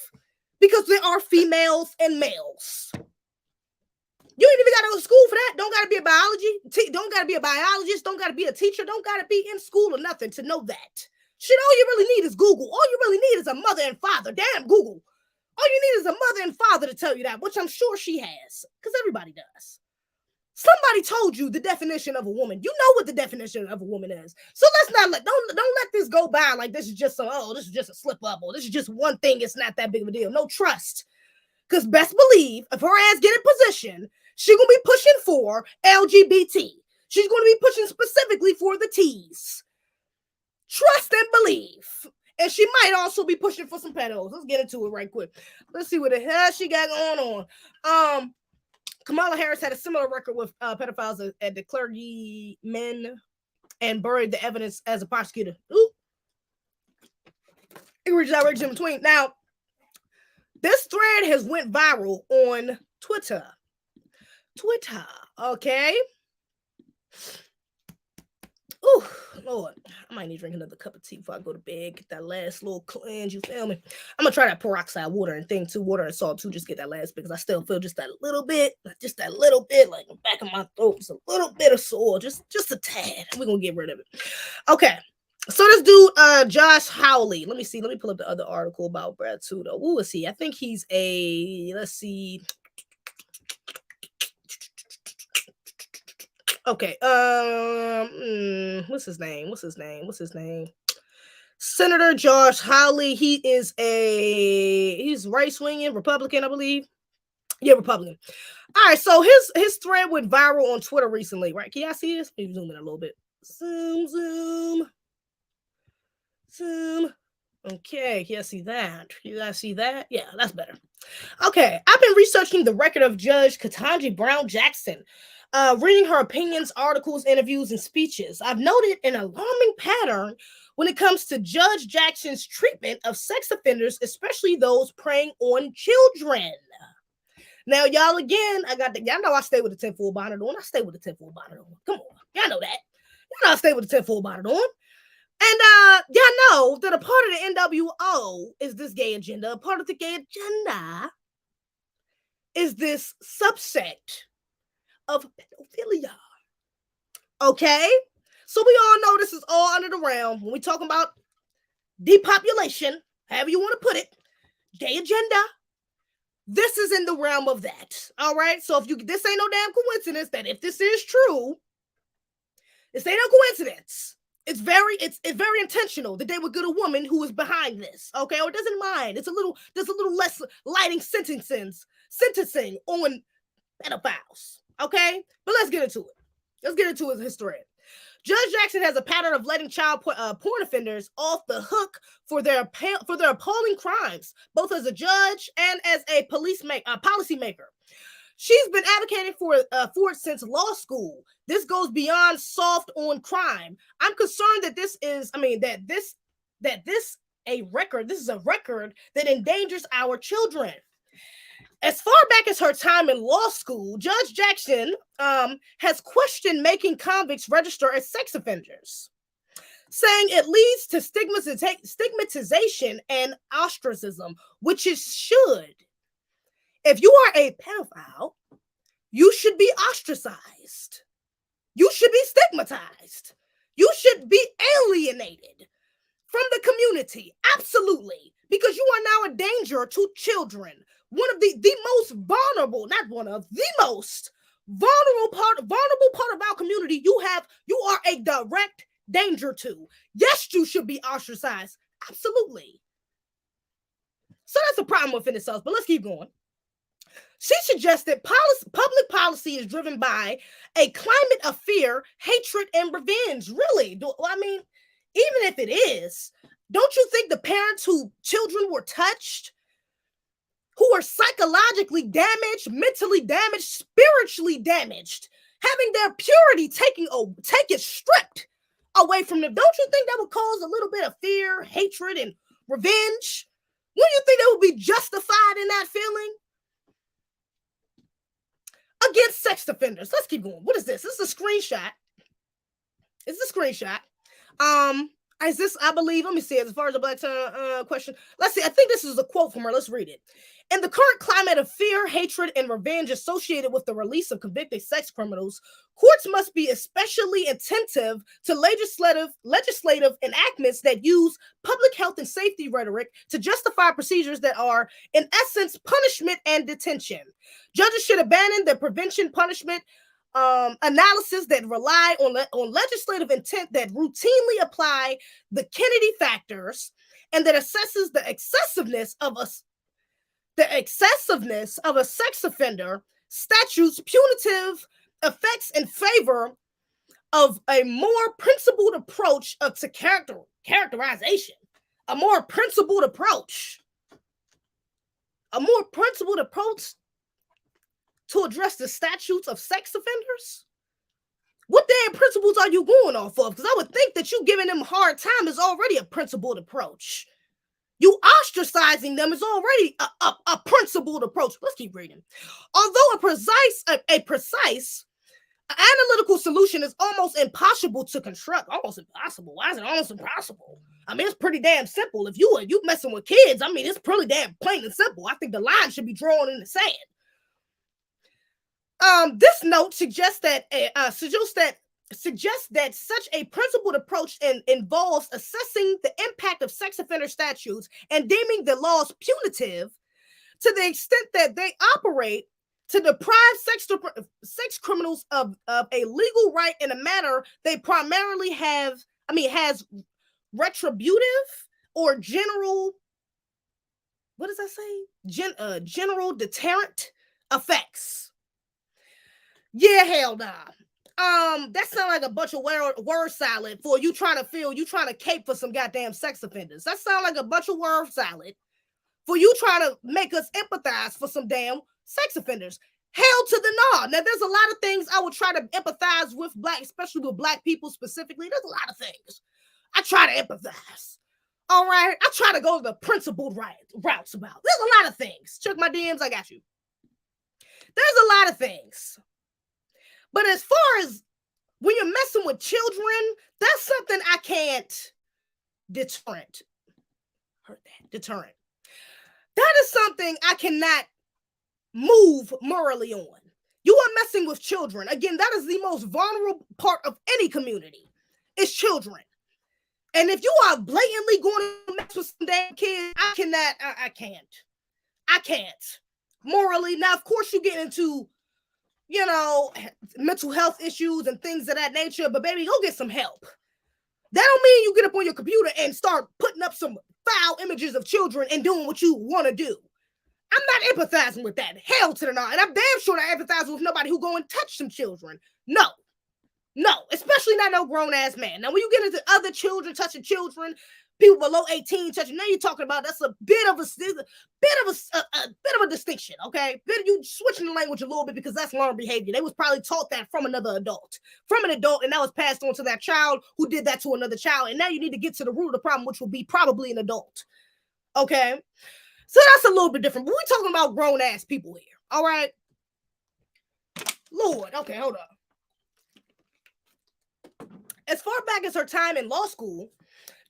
Because there are females and males. You ain't even got to go to school for that. Don't got to be a biology. Don't got to be a biologist. Don't got to be a teacher. Don't got to be in school or nothing to know that. Shit, all you really need is Google. All you really need is a mother and father. Damn Google. All you need is a mother and father to tell you that, which I'm sure she has. Because everybody does. Somebody told you the definition of a woman. You know what the definition of a woman is. So don't let this go by like this is just this is just a slip up or this is just one thing. It's not that big of a deal. No, trust. Because best believe if her ass get in position, she's gonna be pushing for LGBT. She's gonna be pushing specifically for the T's. Trust and believe. And she might also be pushing for some pedos. Let's get into it right quick. Let's see what the hell she got going on. Kamala Harris had a similar record with pedophiles at the clergymen and buried the evidence as a prosecutor. Ooh. It was directed in between. Now, this thread has went viral on Twitter. Okay? Ooh, Lord, I might need to drink another cup of tea before I go to bed. Get that last little cleanse, you feel me? I'm gonna try that peroxide water and thing too, water and salt too, just get that last because I still feel just that little bit, like the back of my throat, just a little bit of sore, just a tad. We're gonna get rid of it. Okay, so this dude, Josh Hawley. Let me pull up the other article about Brad too, though. Who is he? I think he's let's see. Okay, what's his name? Senator Josh Hawley. He's right-swinging Republican, I believe. Yeah, Republican. All right, so his thread went viral on Twitter recently, right? Can y'all see this? Maybe zoom in a little bit. Zoom. Okay, can you see that? You guys see that? Yeah, that's better. Okay, I've been researching the record of Judge Ketanji Brown Jackson, reading her opinions, articles, interviews, and speeches. I've noted an alarming pattern when it comes to Judge Jackson's treatment of sex offenders, especially those preying on children. Now, y'all, again, y'all know I stay with the tinfoil bonnet on. I stay with the tinfoil bonnet on. Come on, y'all know that. Y'all know I stay with the tinfoil bonnet on. And y'all know that a part of the NWO is this gay agenda. A part of the gay agenda is this subset of pedophilia. Okay? So we all know this is all under the realm. When we talking about depopulation, however you want to put it, gay agenda, this is in the realm of that. All right? So this ain't no damn coincidence that if this is true, this ain't no coincidence. It's very intentional that they would get a woman who is behind this, okay, or doesn't mind. There's a little less lighting sentencing on pedophiles, okay. But let's get into it. Let's get into his thread. Judge Jackson has a pattern of letting child porn offenders off the hook for their appalling crimes, both as a judge and as a policymaker. She's been advocating for it since law school. This goes beyond soft on crime. I'm concerned that this is a record that endangers our children. As far back as her time in law school, Judge Jackson has questioned making convicts register as sex offenders, saying it leads to stigmatization and ostracism, which it should. If you are a pedophile, you should be ostracized. You should be stigmatized. You should be alienated from the community. Absolutely. Because you are now a danger to children. One of the most vulnerable, not one of, the most vulnerable part of our community, you are a direct danger to. Yes, you should be ostracized. Absolutely. So that's a problem within itself, but let's keep going. She suggests that public policy is driven by a climate of fear, hatred, and revenge. Really? I mean, even if it is, don't you think the parents whose children were touched, who are psychologically damaged, mentally damaged, spiritually damaged, having their purity taken stripped away from them, don't you think that would cause a little bit of fear, hatred, and revenge? Wouldn't you think they would be justified in that feeling? Against sex offenders. Let's keep going. What is this? This is a screenshot. It's a screenshot. Is this, I believe, let me see, as far as the black question, let's see, I think this is a quote from her. Let's read it. In the current climate of fear, hatred, and revenge associated with the release of convicted sex criminals, courts must be especially attentive to legislative enactments that use public health and safety rhetoric to justify procedures that are, in essence, punishment and detention. Judges should abandon the prevention punishment analysis that rely on legislative intent that routinely apply the Kennedy factors and that assesses the excessiveness of a sex offender statute's punitive effects in favor of a more principled approach to characterization. A more principled approach to address the statutes of sex offenders? What damn principles are you going off of? Because I would think that you giving them a hard time is already a principled approach. You ostracizing them is already a principled approach. Let's keep reading. Although a precise analytical solution is almost impossible to construct. Almost impossible. Why is it almost impossible? I mean, it's pretty damn simple. If you messing with kids, I mean, it's pretty damn plain and simple. I think the line should be drawn in the sand. This note suggests that such a principled approach involves assessing the impact of sex offender statutes and deeming the laws punitive to the extent that they operate to deprive sex criminals of a legal right in a manner they primarily has retributive or general, what does that say? General deterrent effects. Yeah, hell nah. That sounds like a bunch of word salad for you trying to cape for some goddamn sex offenders. That sounds like a bunch of word salad for you trying to make us empathize for some damn sex offenders. Hell to the nah. Now, there's a lot of things I would try to empathize with especially with black people specifically. There's a lot of things I try to empathize. All right, I try to go the principled routes about. There's a lot of things. Check my DMs, I got you. There's a lot of things. But as far as when you're messing with children, that's something I can't deterrent. Heard that? Deterrent. That is something I cannot move morally on. You are messing with children. Again, that is the most vulnerable part of any community. It's children. And if you are blatantly going to mess with some damn kids, I can't. Morally. Now, of course, you get into mental health issues and things of that nature, but baby, go get some help. That don't mean you get up on your computer and start putting up some foul images of children and doing what you want to do. I'm not empathizing with that. Hell to the no. And I'm damn sure not empathizing with nobody who go and touch some children. No, especially not no grown-ass man. Now, when you get into other children touching children, people below 18 touching, now you're talking about that's a bit of a distinction, okay? You switching the language a little bit because that's learned behavior. They was probably taught that from an adult, and that was passed on to that child who did that to another child. And now you need to get to the root of the problem, which will be probably an adult, okay? So that's a little bit different. But we're talking about grown-ass people here, all right? Lord, okay, hold on. As far back as her time in law school,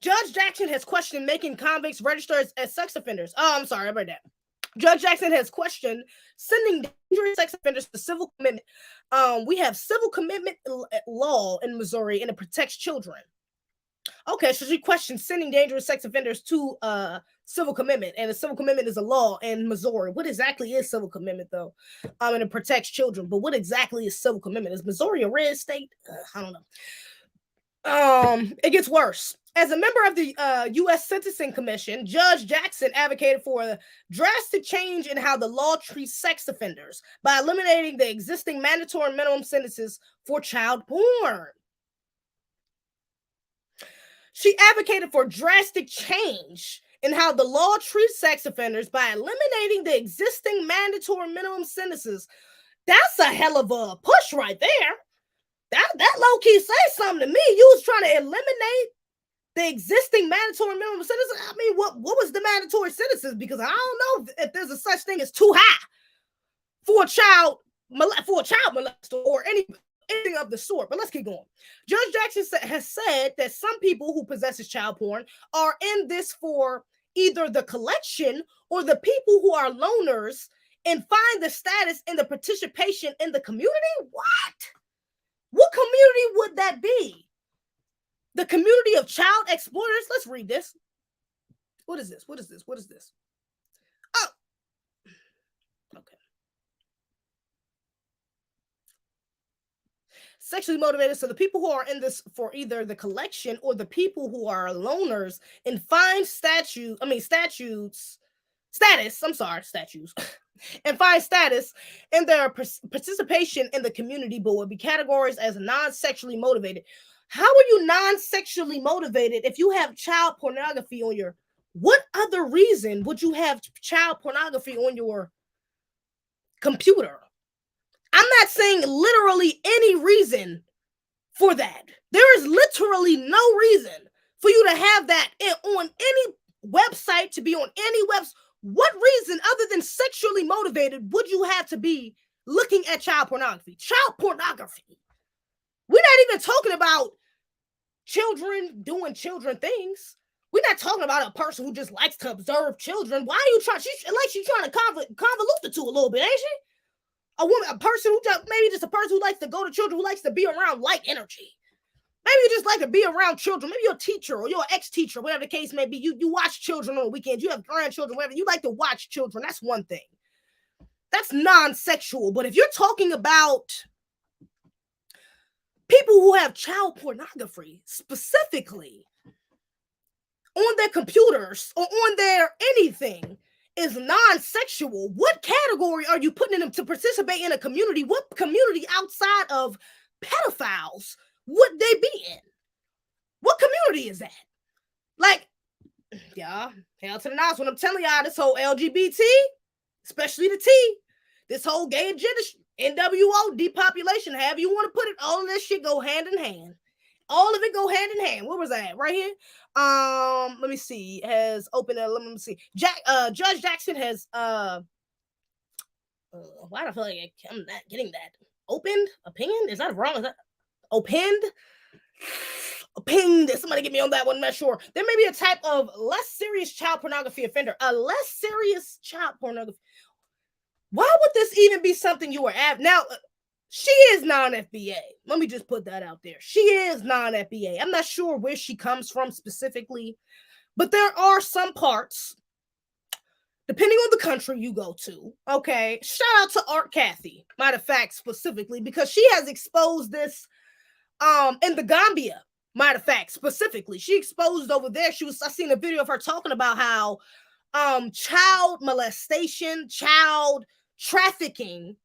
Judge Jackson has questioned making convicts register as sex offenders. Oh, I'm sorry about that. Judge Jackson has questioned sending dangerous sex offenders to civil commitment. We have civil commitment law in Missouri, and it protects children. Okay, so she questioned sending dangerous sex offenders to civil commitment, and a civil commitment is a law in Missouri. What exactly is civil commitment, though? And it protects children, but what exactly is civil commitment? Is Missouri a red state? I don't know. It gets worse. As a member of the U.S. Sentencing Commission, Judge Jackson advocated for a drastic change in how the law treats sex offenders by eliminating the existing mandatory minimum sentences for child porn. She advocated for drastic change in how the law treats sex offenders by eliminating the existing mandatory minimum sentences. That's a hell of a push right there. That low-key says something to me. You was trying to eliminate the existing mandatory minimum sentences. I mean, what was the mandatory sentences? Because I don't know if there's a such thing as too high for a child molester or anything of the sort. But let's keep going. Judge Jackson has said that some people who possesses child porn are in this for either the collection or the people who are loners and find the status in the participation in the community. What community would that be? The community of child exploiters? Let's read this. What is this? Oh, okay. Sexually motivated. So the people who are in this for either the collection or the people who are loners and find statutes and find status in their participation in the community, but would be categorized as non-sexually motivated. How are you non-sexually motivated if you have child pornography on your... What other reason would you have child pornography on your computer? I'm not saying literally any reason for that. There is literally no reason for you to have that on any website, to be on any website. What reason other than sexually motivated would you have to be looking at child pornography? Child pornography. We're not even talking about children doing children things. We're not talking about a person who just likes to observe children. Why are you trying? She's trying to convolute the two a little bit, ain't she? A person who just a person who likes to go to children, who likes to be around light energy. Maybe you just like to be around children. Maybe you're a teacher or you're an ex-teacher, whatever the case may be. You watch children on the weekends. You have grandchildren, whatever. You like to watch children. That's one thing. That's non-sexual. But if you're talking about people who have child pornography specifically on their computers or on their anything is non-sexual, what category are you putting them to participate in a community? What community outside of pedophiles would they be in? What community is that? Like, yeah, hell to the nose when I'm telling y'all this whole LGBT, especially the T, this whole gay agenda, NWO, depopulation, however you want to put it, all of this shit go hand in hand. All of it go hand in hand. Where was that? Right here. Let me see. Has opened. Let me see. Judge Jackson has. Why do I feel like I'm not getting that? Opened opinion? Is that wrong? Is that opened? Opined. Somebody get me on that one. I'm not sure. There may be a type of less serious child pornography offender. A less serious child pornography. Why would this even be something you were at? Now, she is non-FBA. Let me just put that out there. She is non-FBA. I'm not sure where she comes from specifically, but there are some parts, depending on the country you go to, okay? Shout out to Art Kathy, matter of fact, specifically, because she has exposed this in the Gambia, matter of fact, specifically. She exposed over there. I seen a video of her talking about how child molestation, child trafficking,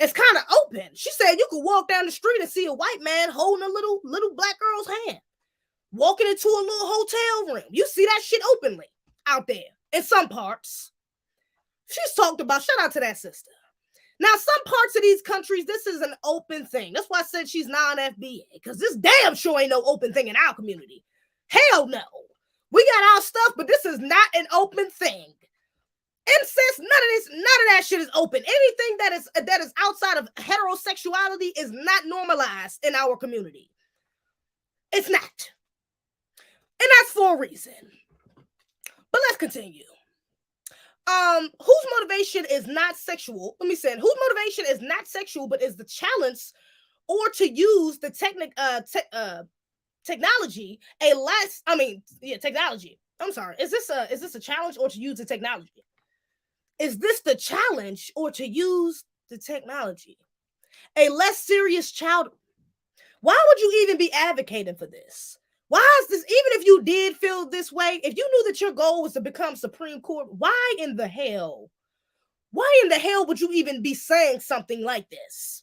it's kind of open. She said you could walk down the street and see a white man holding a little black girl's hand, walking into a little hotel room. You see that shit openly out there in some parts. She's talked about, shout out to that sister. Now, some parts of these countries, this is an open thing. That's why I said she's non-FBA, because this damn sure ain't no open thing in our community. Hell no. We got our stuff, but this is not an open thing. Incest, none of that shit is open. Anything that is outside of heterosexuality is not normalized in our community. It's not. And that's for a reason. But let's continue. Whose motivation is not sexual? Let me say, whose motivation is not sexual, but is the challenge or to use the technology, technology. I'm sorry. Is this a challenge or to use the technology? Is this the challenge or to use the technology? A less serious child. Why would you even be advocating for this? Why is this, even if you did feel this way, if you knew that your goal was to become Supreme Court, why in the hell would you even be saying something like this?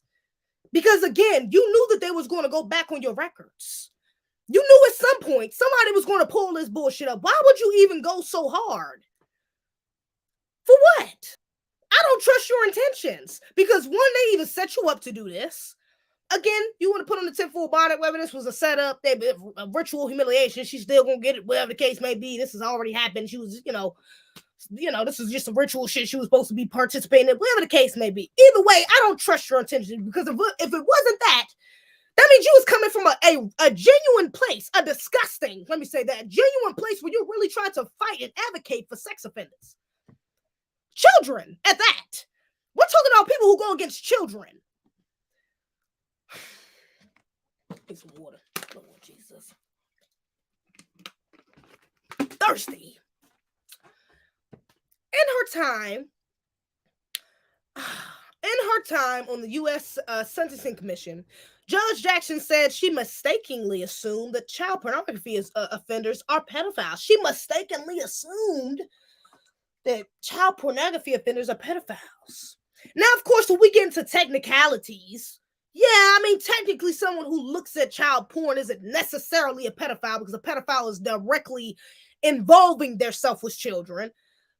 Because again, you knew that they was going to go back on your records. You knew at some point somebody was going to pull this bullshit up. Why would you even go so hard? For what? I don't trust your intentions. Because one, they even set you up to do this. Again, you want to put on the tinfoil bonnet, whether this was a setup, a ritual humiliation, she's still going to get it, whatever the case may be. This has already happened. She was, this is just a ritual shit she was supposed to be participating in, whatever the case may be. Either way, I don't trust your intentions, because if it wasn't that means you was coming from a genuine place, a disgusting, let me say that, genuine place where you're really trying to fight and advocate for sex offenders. Children, at that. We're talking about people who go against children. Get some water. Lord Jesus. Thirsty. In her time on the U.S. Sentencing Commission, Judge Jackson said she mistakenly assumed that child pornography offenders are pedophiles. She mistakenly assumed that child pornography offenders are pedophiles. Now, of course, when we get into technicalities, technically someone who looks at child porn isn't necessarily a pedophile, because a pedophile is directly involving themselves with children.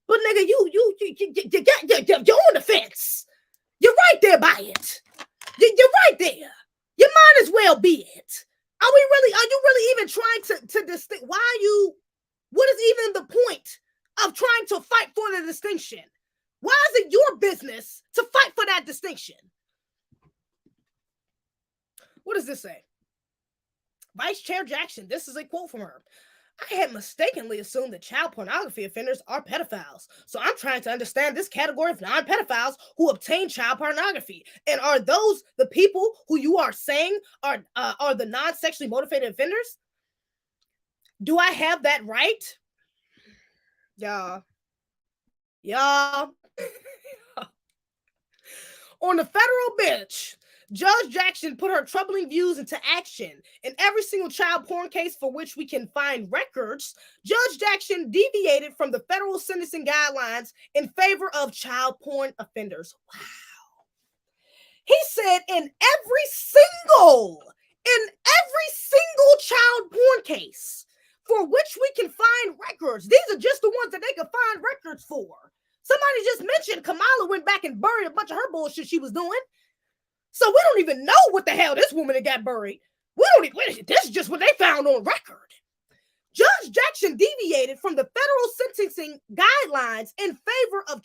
But nigga, you're on the fence. You're right there by it. You're right there. You might as well be it. Are you really even trying to distinct? What is even the point of trying to fight for the distinction? Why is it your business to fight for that distinction? What does this say? Vice Chair Jackson, this is a quote from her. I had mistakenly assumed that child pornography offenders are pedophiles. So I'm trying to understand this category of non-pedophiles who obtain child pornography. And are those the people who you are saying are the non-sexually motivated offenders? Do I have that right? Y'all. On the federal bench, Judge Jackson put her troubling views into action. In every single child porn case for which we can find records, Judge Jackson deviated from the federal sentencing guidelines in favor of child porn offenders. Wow. He said in every single child porn case for which we can find records, these are just the ones that they can find records for. Somebody just mentioned Kamala went back and buried a bunch of her bullshit she was doing. So we don't even know what the hell this woman that got buried. This is just what they found on record. Judge Jackson deviated from the federal sentencing guidelines in favor of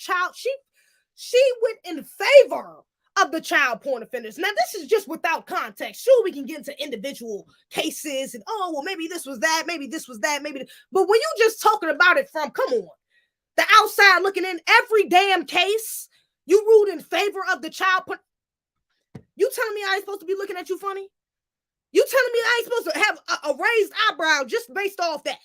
she went in favor of the child porn offenders. Now, this is just without context. Sure, we can get into individual cases and, maybe this was that, but when you just talking about it from, come on, the outside looking in every damn case, you ruled in favor of the child porn. You telling me I ain't supposed to be looking at you funny? You telling me I ain't supposed to have a raised eyebrow just based off that?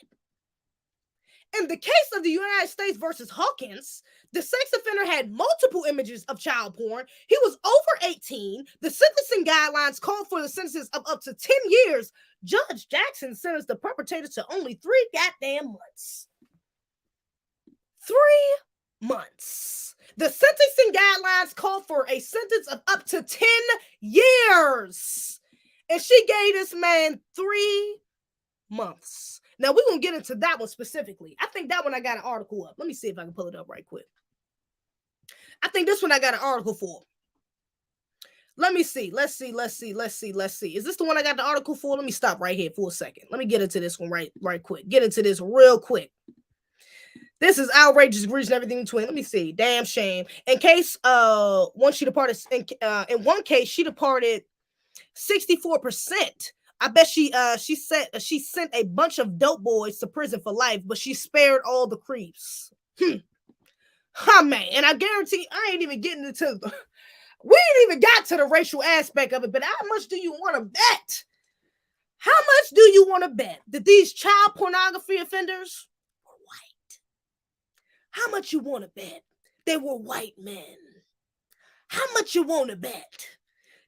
In the case of the United States versus Hawkins, the sex offender had multiple images of child porn. He was over 18. The sentencing guidelines called for the sentences of up to 10 years. Judge Jackson sentenced the perpetrator to only 3 goddamn months. 3 months. The sentencing guidelines called for a sentence of up to 10 years. And she gave this man 3 months. Now, we're going to get into that one specifically. I think that one I got an article up. Let me see if I can pull it up right quick. I think this one I got an article for. Let me see. Let's see. Is this the one I got the article for? Let me stop right here for a second. Let me get into this one right quick. Get into this real quick. This is outrageous, breach and everything in between. Let me see. Damn shame. In case one case she departed 64%. I bet she sent a bunch of dope boys to prison for life, but she spared all the creeps. Man, and I guarantee I ain't even getting into we ain't even got to the racial aspect of it, but how much do you want to bet? How much do you want to bet that these child pornography offenders were white? How much you want to bet they were white men? How much you want to bet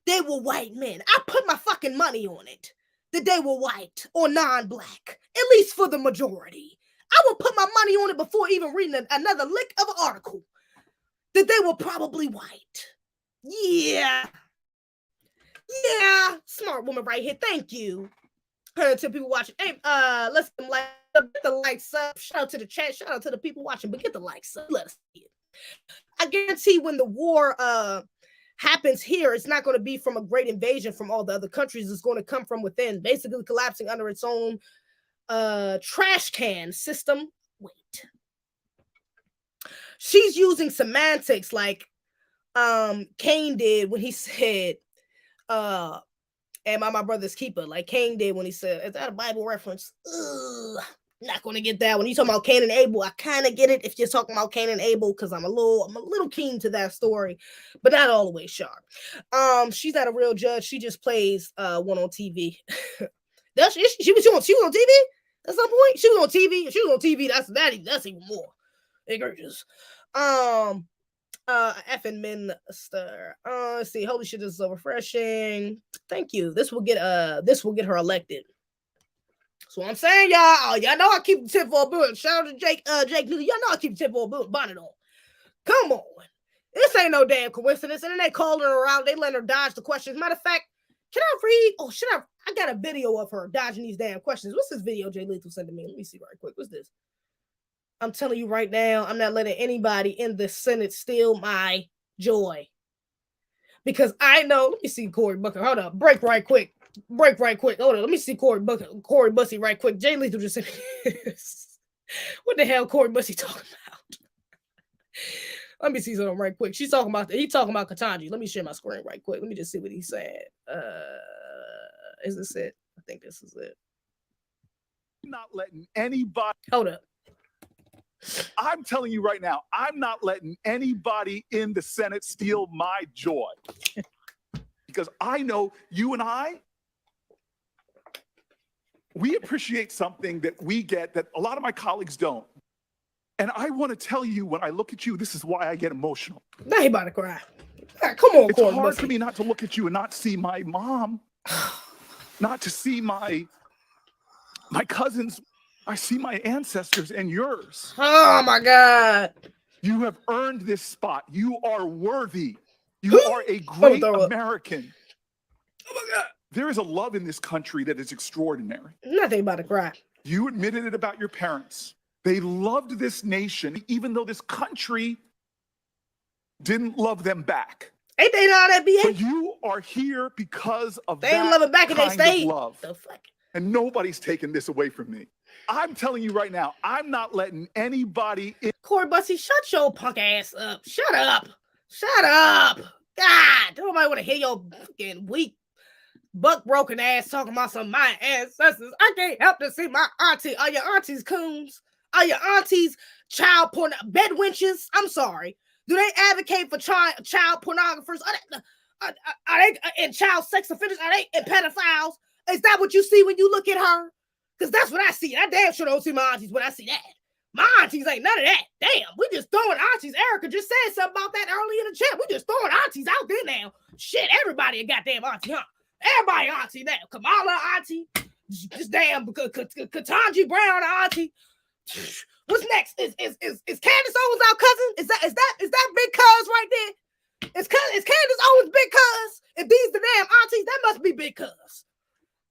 they were white men? I put my fucking money on it that they were white or non-black, at least for the majority. I will put my money on it before even reading another lick of an article that they were probably white. Yeah, smart woman right here. Thank you. To people watching, hey, let's get the likes up. Shout out to the chat. Shout out to the people watching. But get the likes up. Let us see it. I guarantee when the war happens here, it's not going to be from a great invasion from all the other countries. It's going to come from within, basically collapsing under its own trash can system. Wait, she's using semantics like Cain did when he said, am I my brother's keeper? Like Cain did when he said, is that a Bible reference? Ugh, not going to get that. When you talking about Cain and Abel, I kind of get it if you're talking about Cain and Abel, because I'm a little keen to that story, but not all the way sharp. She's not a real judge. She just plays one on TV. She was on TV at some point. She was on TV. If she was on TV, that's even more egregious. Effing minister. Let's see. Holy shit, this is so refreshing. Thank you. This will get her elected. So I'm saying, y'all know I keep the tip for a bullet. Shout out to Jake Newton. Y'all know I keep the tip for a bullet bonnet on. Come on. This ain't no damn coincidence. And then they calling her out. They letting her dodge the questions. Matter of fact, can I read? Oh, shit, I got a video of her dodging these damn questions. What's this video Jay Lethal sent to me? Let me see right quick. What's this? I'm telling you right now, I'm not letting anybody in the Senate steal my joy. Because I know, let me see Cory Booker. Hold up. Break right quick. Hold on. Let me see Cory Bussey right quick. Jay Lethal just said this. What the hell Cory Bussey talking about? Let me see something right quick. He's talking about Ketanji. Let me share my screen right quick. Let me just see what he said. Is this it? I think this is it. Not letting anybody. Hold up. I'm telling you right now, I'm not letting anybody in the Senate steal my joy. Because I know you and we appreciate something that we get that a lot of my colleagues don't. And I want to tell you, when I look at you, this is why I get emotional. Now he about to cry. Right, come on, it's Cory hard Bussey. for me not to look at you and not see my mom, not to see my cousins. I see my ancestors and yours. Oh my God. You have earned this spot. You are worthy. You are a great American. Oh my God. There is a love in this country that is extraordinary. Nothing about to cry. You admitted it about your parents. They loved this nation, even though this country didn't love them back. Ain't they know that be? But you are here because of they didn't love it back and they stayed. Love. The fuck? And nobody's taking this away from me. I'm telling you right now, I'm not letting anybody in. Cory Bussey, shut your punk ass up. Shut up. God, don't nobody want to hear your fucking weak, buck broken ass talking about some of my ancestors. I can't help to see my auntie. Are your aunties coons? Are your aunties child porn bed wenches? I'm sorry. Do they advocate for child pornographers? Are they and child sex offenders? Are they and pedophiles? Is that what you see when you look at her? Because that's what I see. I damn sure don't see my aunties when I see that. My aunties ain't none of that. Damn, we just throwing aunties. Erica just said something about that earlier in the chat. We just throwing aunties out there now. Shit, everybody a goddamn auntie, huh? Everybody auntie now. Kamala auntie. Just damn Ketanji Brown auntie. What's next? Is Candace Owens our cousin? Is that big cuz right there? Is Candace Owens big cuz? If these the damn aunties, that must be big cuz.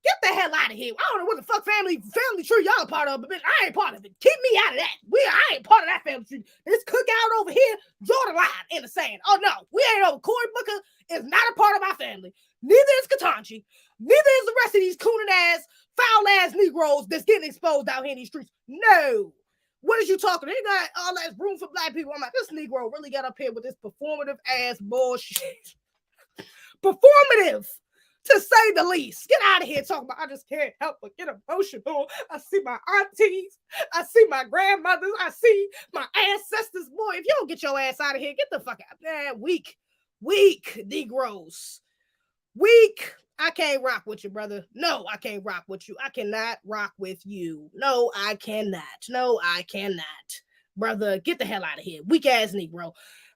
Get the hell out of here. I don't know what the fuck family tree y'all a part of, but bitch, I ain't part of it. Keep me out of that. I ain't part of that family tree. This cookout over here, draw the line in the sand. Oh no, we ain't over. Cory Booker is not a part of my family. Neither is Ketanji. Neither is the rest of these cooning ass, foul ass Negroes that's getting exposed out here in these streets. No. What is you talking? They got all that room for black people. I'm like, this Negro really got up here with this performative ass bullshit. Performative. To say the least. Get out of here talking about I just can't help but get emotional. I see my aunties. I see my grandmothers. I see my ancestors. Boy, if you don't get your ass out of here, get the fuck out. Man, weak Negroes. Weak. I can't rock with you, brother. No, I can't rock with you. I cannot rock with you. No, I cannot. No, I cannot. Brother, get the hell out of here. Weak ass Negro.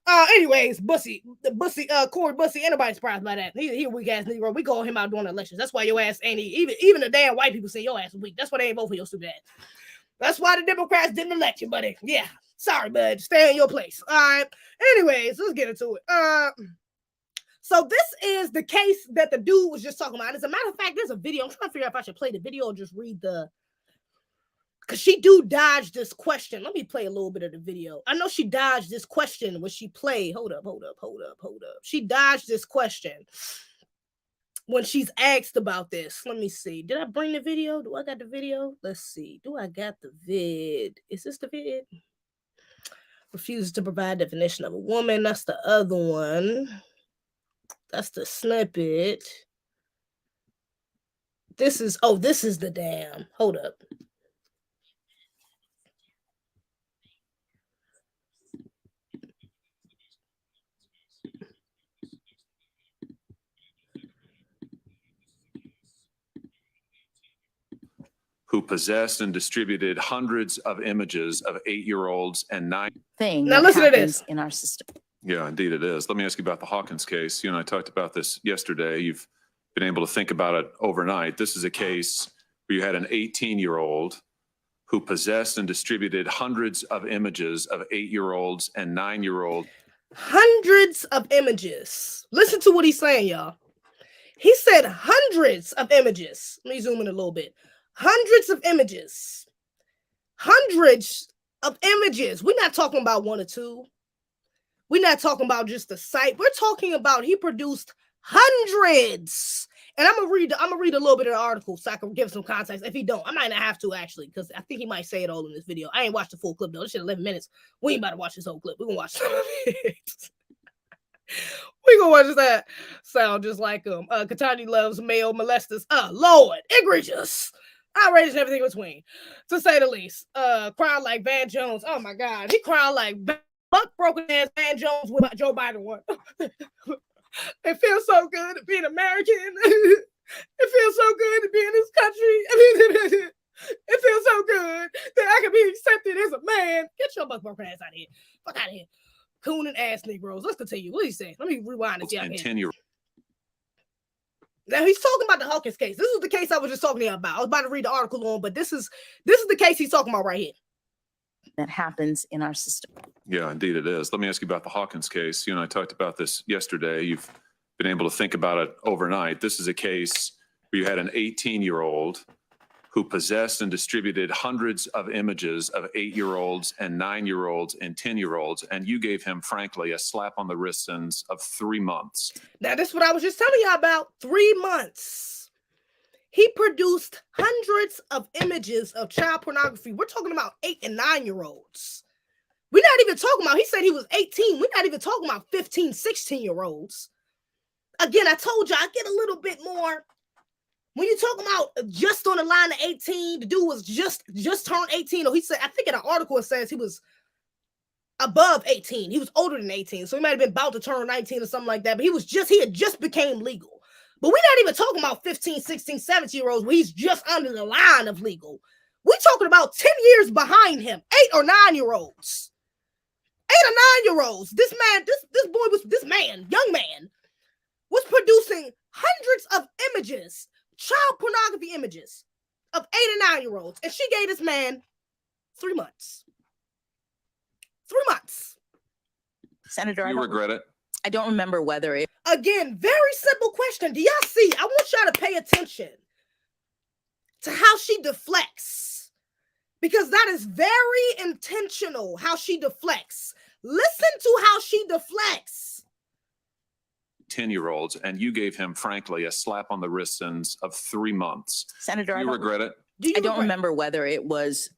Anyways, Cory Bussy, anybody surprised by that? He a weak ass Negro. We call him out during the elections. That's why your ass ain't even the damn white people say your ass is weak. That's why they ain't vote for your stupid ass. That's why the Democrats didn't elect you, buddy. Yeah. Sorry, bud. Stay in your place. All right. Anyways, let's get into it. So this is the case that the dude was just talking about. As a matter of fact, there's a video. I'm trying to figure out if I should play the video or just read because she dodged this question. Let me play a little bit of the video. I know she dodged this question when she played. Hold up. She dodged this question when she's asked about this. Let me see. Did I bring the video? Do I got the video? Let's see. Do I got the vid? Is this the vid? Refuses to provide definition of a woman. That's the other one. That's the snippet. This is the damn. Hold up. Who possessed and distributed hundreds of images of 8-year-olds and 9. Thing Now that listen to happens this. in our system. Yeah, indeed it is. Let me ask you about the Hawkins case. You and I talked about this yesterday. You've been able to think about it overnight. This is a case where you had an 18-year-old who possessed and distributed hundreds of images of 8-year-olds and 9-year-olds. Hundreds of images. Listen to what he's saying, y'all. He said hundreds of images. Let me zoom in a little bit. Hundreds of images. Hundreds of images. We're not talking about one or two. We're not talking about just the site. We're talking about he produced hundreds. And I'm gonna read a little bit of the article so I can give some context. If he don't, I might not have to actually, because I think he might say it all in this video. I ain't watched the full clip though. This shit 11 minutes. We ain't about to watch this whole clip. We're gonna watch some of it. We gonna watch that sound just like him. Ketanji loves male molesters. Lord, egregious. Outrageous and everything in between, to say the least. Crying like Van Jones. Oh my God, he crying like buck broken ass Van Jones with Joe Biden one. It feels so good to be an American. It feels so good to be in this country. It feels so good that I can be accepted as a man. Get your buck broken ass out of here. Fuck out of here. Coon and ass Negroes. Let's continue. What do you say? Let me rewind this. And 10-year-olds. Now he's talking about the Hawkins case. This is the case I was just talking to you about. I was about to read the article on, but this is the case he's talking about right here. That happens in our system. Yeah, indeed it is. Let me ask you about the Hawkins case. You and I talked about this yesterday. You've been able to think about it overnight. This is a case where you had an 18-year-old who possessed and distributed hundreds of images of 8-year-olds and 9-year-olds and 10-year-olds, and you gave him, frankly, a slap on the wrist sentence of 3 months. Now, that's what I was just telling y'all about. 3 months. He produced hundreds of images of child pornography. We're talking about 8 and 9-year-olds. We're not even talking about, he said he was 18. We're not even talking about 15, 16-year-olds. Again, I told you I get a little bit more. When you talk about just on the line of 18, the dude was just turned 18. Or he said, I think in an article it says he was above 18. He was older than 18. So he might have been about to turn 19 or something like that. But he had just became legal. But we're not even talking about 15, 16, 17-year-olds where he's just under the line of legal. We're talking about 10 years behind him, 8 or 9-year-olds. 8 or 9-year-olds. This young man, was producing hundreds of images, child pornography images of 8 and 9-year-olds. And she gave this man 3 months. 3 months. Senator, You regret it? I don't remember whether it. Again, very simple question. Do y'all see? I want y'all to pay attention to how she deflects, because that is very intentional how she deflects. Listen to how she deflects. 10-year-olds, and you gave him, frankly, a slap on the wrist sentence of 3 months. Senator, You regret it? I don't remember whether it was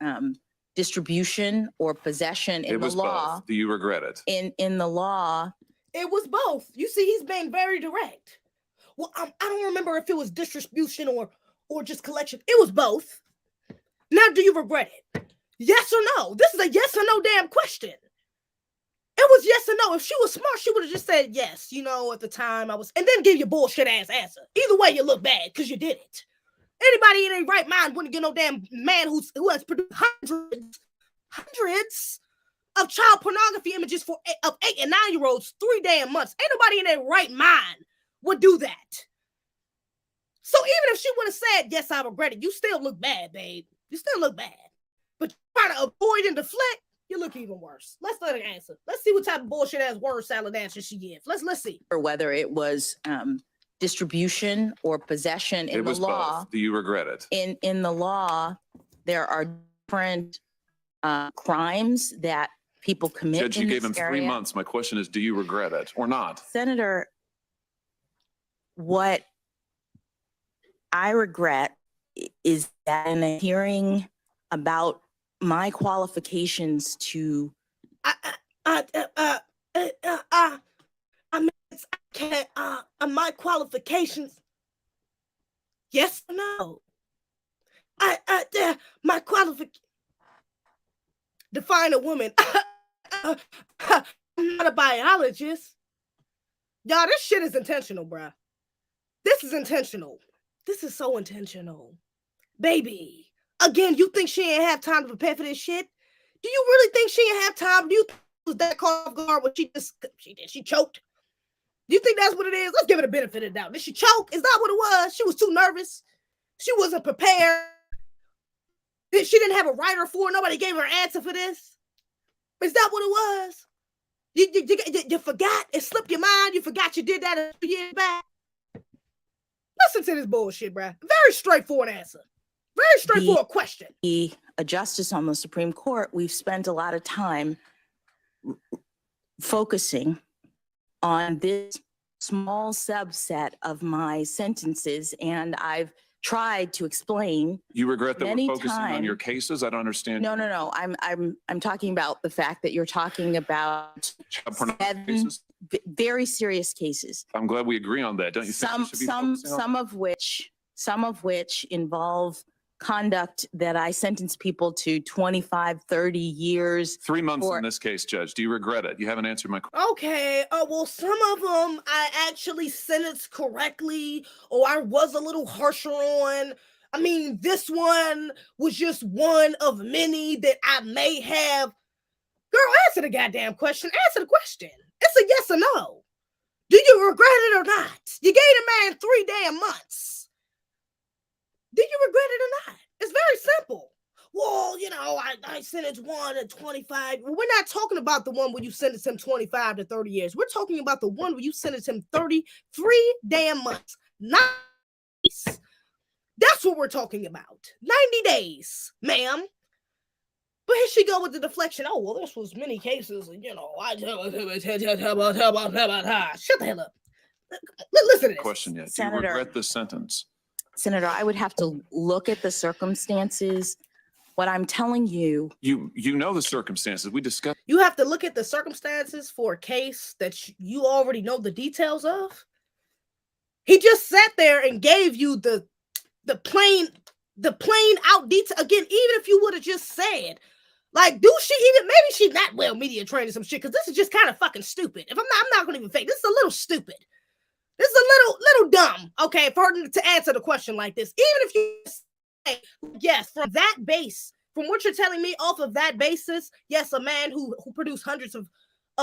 distribution or possession in It the was law. both. Do you regret it? In the law, It was both. You see, he's being very direct. Well, I don't remember if it was distribution or just collection. It was both. Now, do you regret it? Yes or no? This is a yes or no damn question. It was yes or no. If she was smart, she would have just said yes. You know, at the time I was, and then give you a bullshit ass answer. Either way, you look bad because you did it. Anybody in their right mind wouldn't get no damn man who has produced hundreds of child pornography images of 8 and 9 year olds 3 damn months. Ain't nobody in their right mind would do that. So even if she would have said yes, I regret it, you still look bad, babe. You still look bad. But trying to avoid and deflect, you look even worse. Let's let her answer. Let's see what type of bullshit ass word salad answer she gives. Let's see. Or whether it was distribution or possession in It the was law. both. Do you regret it? In the law, there are different crimes that people commit. Judge, you in gave this him 3 area. months. My question is, do you regret it or not? Senator, what I regret is that in a hearing about my qualifications to my qualifications. Yes or no? My qualification. Define a woman. I'm not a biologist. Y'all, this shit is intentional, bruh. This is intentional. This is so intentional. Baby. Again, you think she ain't have time to prepare for this shit? Do you really think she ain't have time? Do you think it was that caught off guard when she choked? Do you think that's what it is? Let's give it a benefit of the doubt. Did she choke? Is that what it was? She was too nervous. She wasn't prepared. She didn't have a writer for it. Nobody gave her an answer for this. Is that what it was? You forgot? It slipped your mind? You forgot you did that a few years back? Listen to this bullshit, bruh. Very straightforward answer. Very straightforward question. be a justice on the Supreme Court, we've spent a lot of time focusing on this small subset of my sentences, and I've tried to explain. You regret that we're Many focusing on your times- cases? I don't understand. No. I'm talking about the fact that you're talking about Child pornography 7 cases? very serious cases. I'm glad we agree on that. Don't you think we should be focusing on Some of which involve conduct that I sentence people to 25, 30 years. 3 months for- in this case, Judge? Do you regret it? You haven't answered my question. Okay, well, some of them I actually sentenced correctly, or I was a little harsher on. I mean, this one was just one of many that I may have. Girl, answer the goddamn question. Answer the question. It's a yes or no. Do you regret it or not? You gave the man 3 damn months. Do you regret it or not? It's very simple. Well, you know, I sentenced one to 25. We're not talking about the one where you sentenced him 25 to 30 years. We're talking about the one where you sentenced him 33 damn months. Nice. That's what we're talking about. 90 days, ma'am. But here she go with the deflection. Oh, well, this was many cases. And, you know, shut the hell up. Listen to this. Question yet. Do you Senator. regret this sentence? Senator, I would have to look at the circumstances. What I'm telling you, You know the circumstances. We discussed. You have to look at the circumstances for a case that you already know the details of. He just sat there and gave you the plain out detail. Again, even if you would have just said, like, maybe she's not well media trained or some shit, because this is just kind of fucking stupid. If I'm not gonna even fake, this is a little stupid. This is a little dumb, okay, for her to answer the question like this. Even if you say, yes, from that base, from what you're telling me, off of that basis, yes, a man who produced hundreds of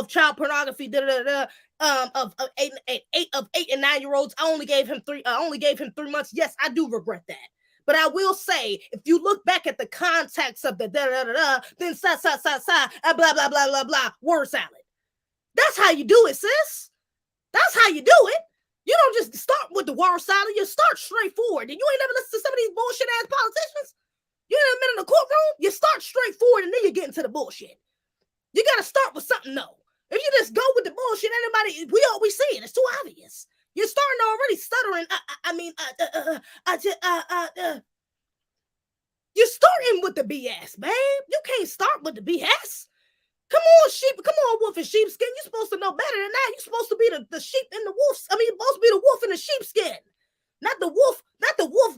child pornography, of 8 and 9 year olds, I only gave him 3 months. Yes, I do regret that. But I will say, if you look back at the context of the then blah blah blah blah blah word salad. That's how you do it, sis. That's how you do it. You don't just start with the word salad. You start straightforward. And you ain't never listened to some of these bullshit ass politicians. You ain't never been in the courtroom. You start straightforward, and then you get into the bullshit. You got to start with something new. If you just go with the bullshit, we always see it. It's too obvious. You're starting to already stuttering. You're starting with the BS, babe. You can't start with the BS. Come on, sheep. Come on, wolf in sheepskin. You're supposed to know better than that. You're supposed to be the sheep in the wolf. You're supposed to be the wolf in the sheepskin. Not the wolf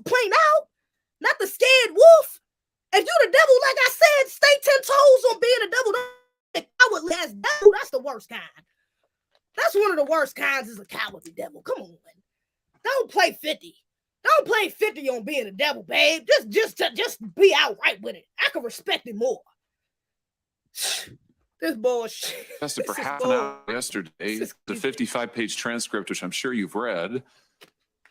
plain out. Not the scared wolf. If you the devil, like I said, stay 10 toes on being a devil. Cowardly ass devil. That's the worst kind. That's one of the worst kinds is a cowardly devil. Come on. Don't play 50. Don't play 50 on being a devil, babe. Just be outright with it. I can respect it more. This bullshit. Tested for half an hour yesterday. The 55-page transcript, which I'm sure you've read.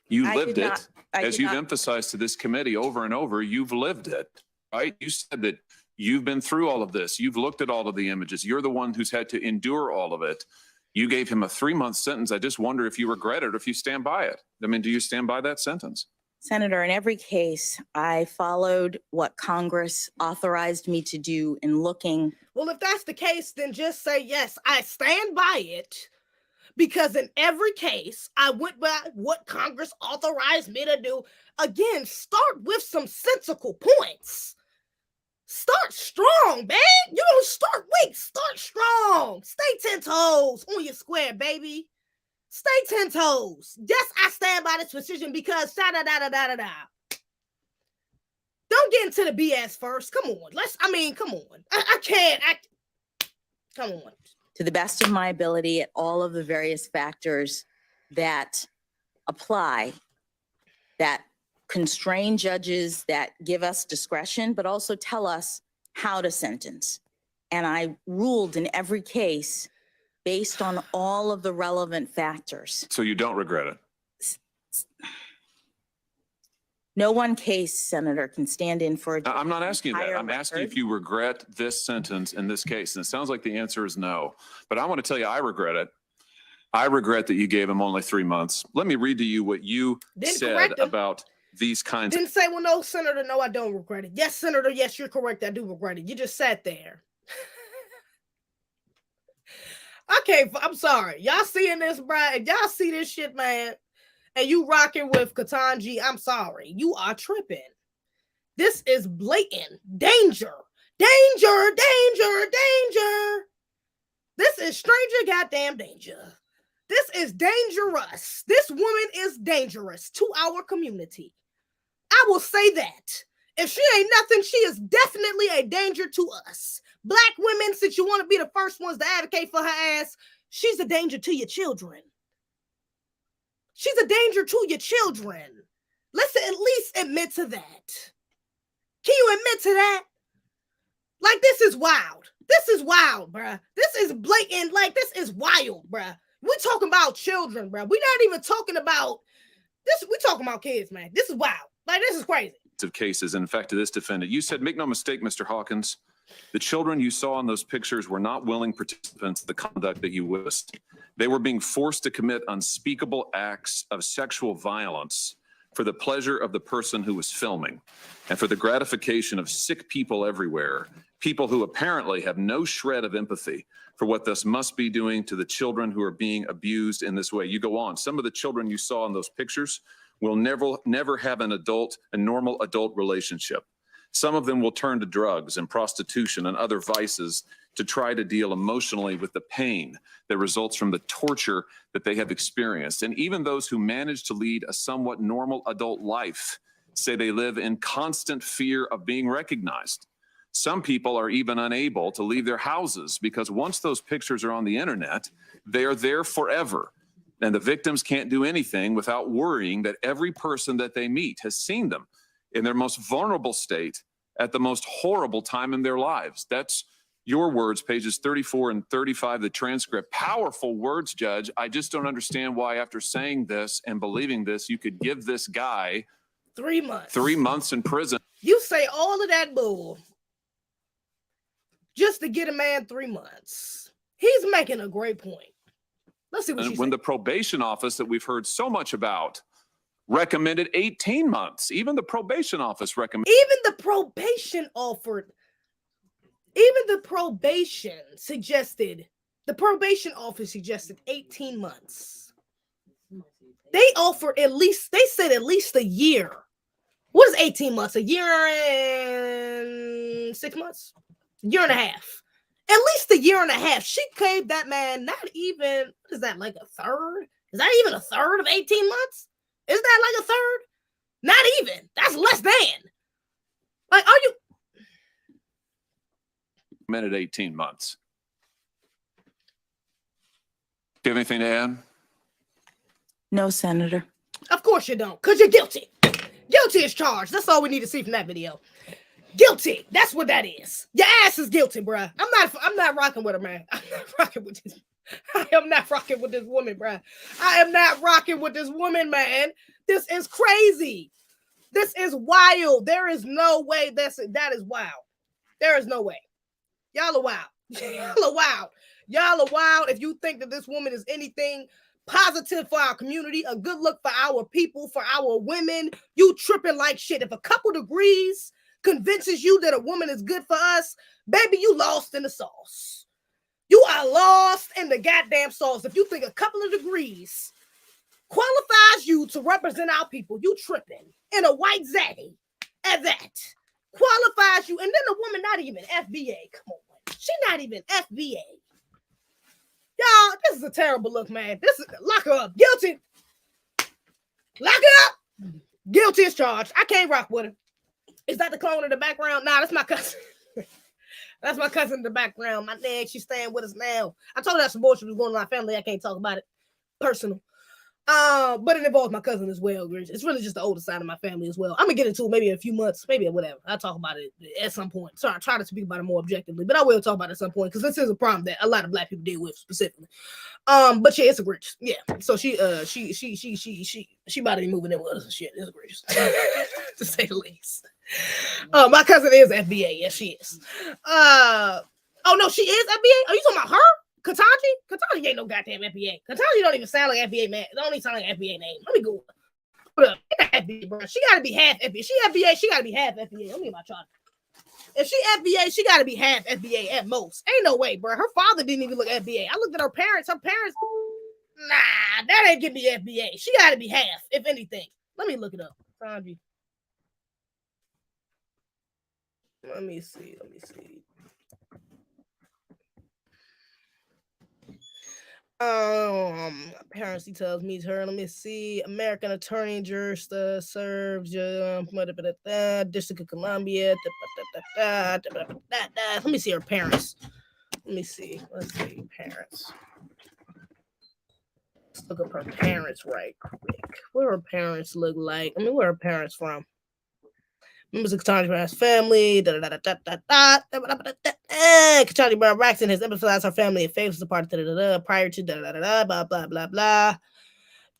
You lived it. As you've emphasized to this committee over and over, you've lived it, right? You said that you've been through all of this. You've looked at all of the images. You're the one who's had to endure all of it. You gave him a 3-month sentence. I just wonder if you regret it or if you stand by it. I mean, do you stand by that sentence? Senator, in every case, I followed what Congress authorized me to do in looking. Well, if that's the case, then just say, yes, I stand by it. Because in every case, I went by what Congress authorized me to do. Again, start with some sensical points. Start strong, babe. You don't start weak. Start strong. Stay 10 toes on your square, baby. Stay 10 toes. Yes, I stand by this decision because da-da-da-da-da-da-da. Don't get into the BS first. Come on. Come on. I can't. Come on. To the best of my ability at all of the various factors that apply, that constrain judges, that give us discretion, but also tell us how to sentence. And I ruled in every case based on all of the relevant factors. So you don't regret it? No one case, Senator, can stand in for a I'm not asking you that. I'm asking record. if you regret this sentence in this case. And it sounds like the answer is no. But I want to tell you, I regret it. I regret that you gave him only 3 months. Let me read to you what you said about these kinds Didn't say, well, no, Senator, no, I don't regret it. Yes, Senator, yes, you're correct. I do regret it. You just sat there. I'm sorry. Y'all seeing this, Brian? Y'all see this shit, man? And you rocking with Ketanji, I'm sorry. You are tripping. This is blatant danger. Danger, danger, danger. This is stranger goddamn danger. This is dangerous. This woman is dangerous to our community. I will say that. If she ain't nothing, she is definitely a danger to us. Black women, since you want to be the first ones to advocate for her ass, she's a danger to your children. She's a danger to your children. Let's at least admit to that. Can you admit to that? Like, this is wild. This is wild, bruh. This is blatant. Like, this is wild, bruh. We're talking about children, bruh. We're not even talking about this. We're talking about kids, man. This is wild. Like, this is crazy. Of cases. And in fact, to this defendant, you said, make no mistake, Mr. Hawkins, the children you saw in those pictures were not willing participants in the conduct that you witnessed. They were being forced to commit unspeakable acts of sexual violence for the pleasure of the person who was filming and for the gratification of sick people everywhere, people who apparently have no shred of empathy for what this must be doing to the children who are being abused in this way. You go on. Some of the children you saw in those pictures will never have a normal adult relationship. Some of them will turn to drugs and prostitution and other vices to try to deal emotionally with the pain that results from the torture that they have experienced. And even those who manage to lead a somewhat normal adult life say they live in constant fear of being recognized. Some people are even unable to leave their houses because once those pictures are on the internet, they are there forever. And the victims can't do anything without worrying that every person that they meet has seen them in their most vulnerable state at the most horrible time in their lives. That's your words, pages 34 and 35 of the transcript. Powerful words, Judge. I just don't understand why after saying this and believing this, you could give this guy 3 months. 3 months in prison. You say all of that bull just to get a man 3 months. He's making a great point. Let's see what when the probation office that we've heard so much about recommended 18 months. Even the probation office recommended. Even the probation offered. Even the probation suggested. The probation office suggested 18 months. They offered at least. They said at least a year. What is 18 months? A year and 6 months? A year and a half. At least a year and a half. She gave that man not even, what is that, like a third? Is that even a third of 18 months? Is that like a third? Not even. That's less than. Like, are you? Minute 18 months. Do you have anything to add? No, Senator. Of course you don't, because you're guilty. Guilty is charged. That's all we need to see from that video. Guilty. That's what that is. Your ass is guilty, bruh. I'm not rocking with her, man. I'm not rocking with this. I am not rocking with this woman, bruh. I am not rocking with this woman, man. This is crazy. This is wild. There is no way that is wild. There is no way. Y'all are wild. Y'all are wild. Y'all are wild if you think that this woman is anything positive for our community, a good look for our people, for our women. You tripping like shit. If a couple degrees convinces you that a woman is good for us, baby, you lost in the sauce. You are lost in the goddamn sauce. If you think a couple of degrees qualifies you to represent our people, you tripping. In a white zaddy at that. Qualifies you. And then the woman not even FBA. Come on. She not even FBA. Y'all, this is a terrible look, man. This is lock her up. Guilty. Lock her up. Guilty is charged. I can't rock with her. Is that the clone in the background? Nah, that's my cousin. That's my cousin in the background. My nag, she's staying with us now. I told her that some bullshit was going on in our family. I can't talk about it. Personal. But it involves my cousin as well. It's really just the older side of my family as well. I'm gonna get into it maybe in a few months, maybe whatever. I'll talk about it at some point. Sorry, I try to speak about it more objectively, but I will talk about it at some point because this is a problem that a lot of Black people deal with specifically. But yeah, it's egregious. Yeah. So she about to be moving in with us and shit. It's egregious, to say the least. My cousin is FBA. Yes, she is. Oh no, she is FBA. Are you talking about her? Ketanji ain't no goddamn FBA. Ketanji don't even sound like FBA, man. It don't even sound like FBA name. Let me go. Hold up. FBA, bro. She gotta be half FBA. She FBA, she gotta be half FBA. Let me get my chart. If she FBA, she gotta be half FBA at most. Ain't no way, bro. Her father didn't even look FBA. I looked at her parents. Her parents, nah, that ain't give me FBA. She gotta be half, if anything. Let me look it up. Ketanji. Let me see. Parents details meets her. Let me see. American attorney, jurist, serves District of Columbia. Let me see her parents. Let's see parents. Let's look up her parents right quick. What her parents look like? I mean, where her parents from? Members of Ketanji Brown's family. Ketanji Brown Braxton has emphasized her family and faith as a part of prior to blah blah blah blah.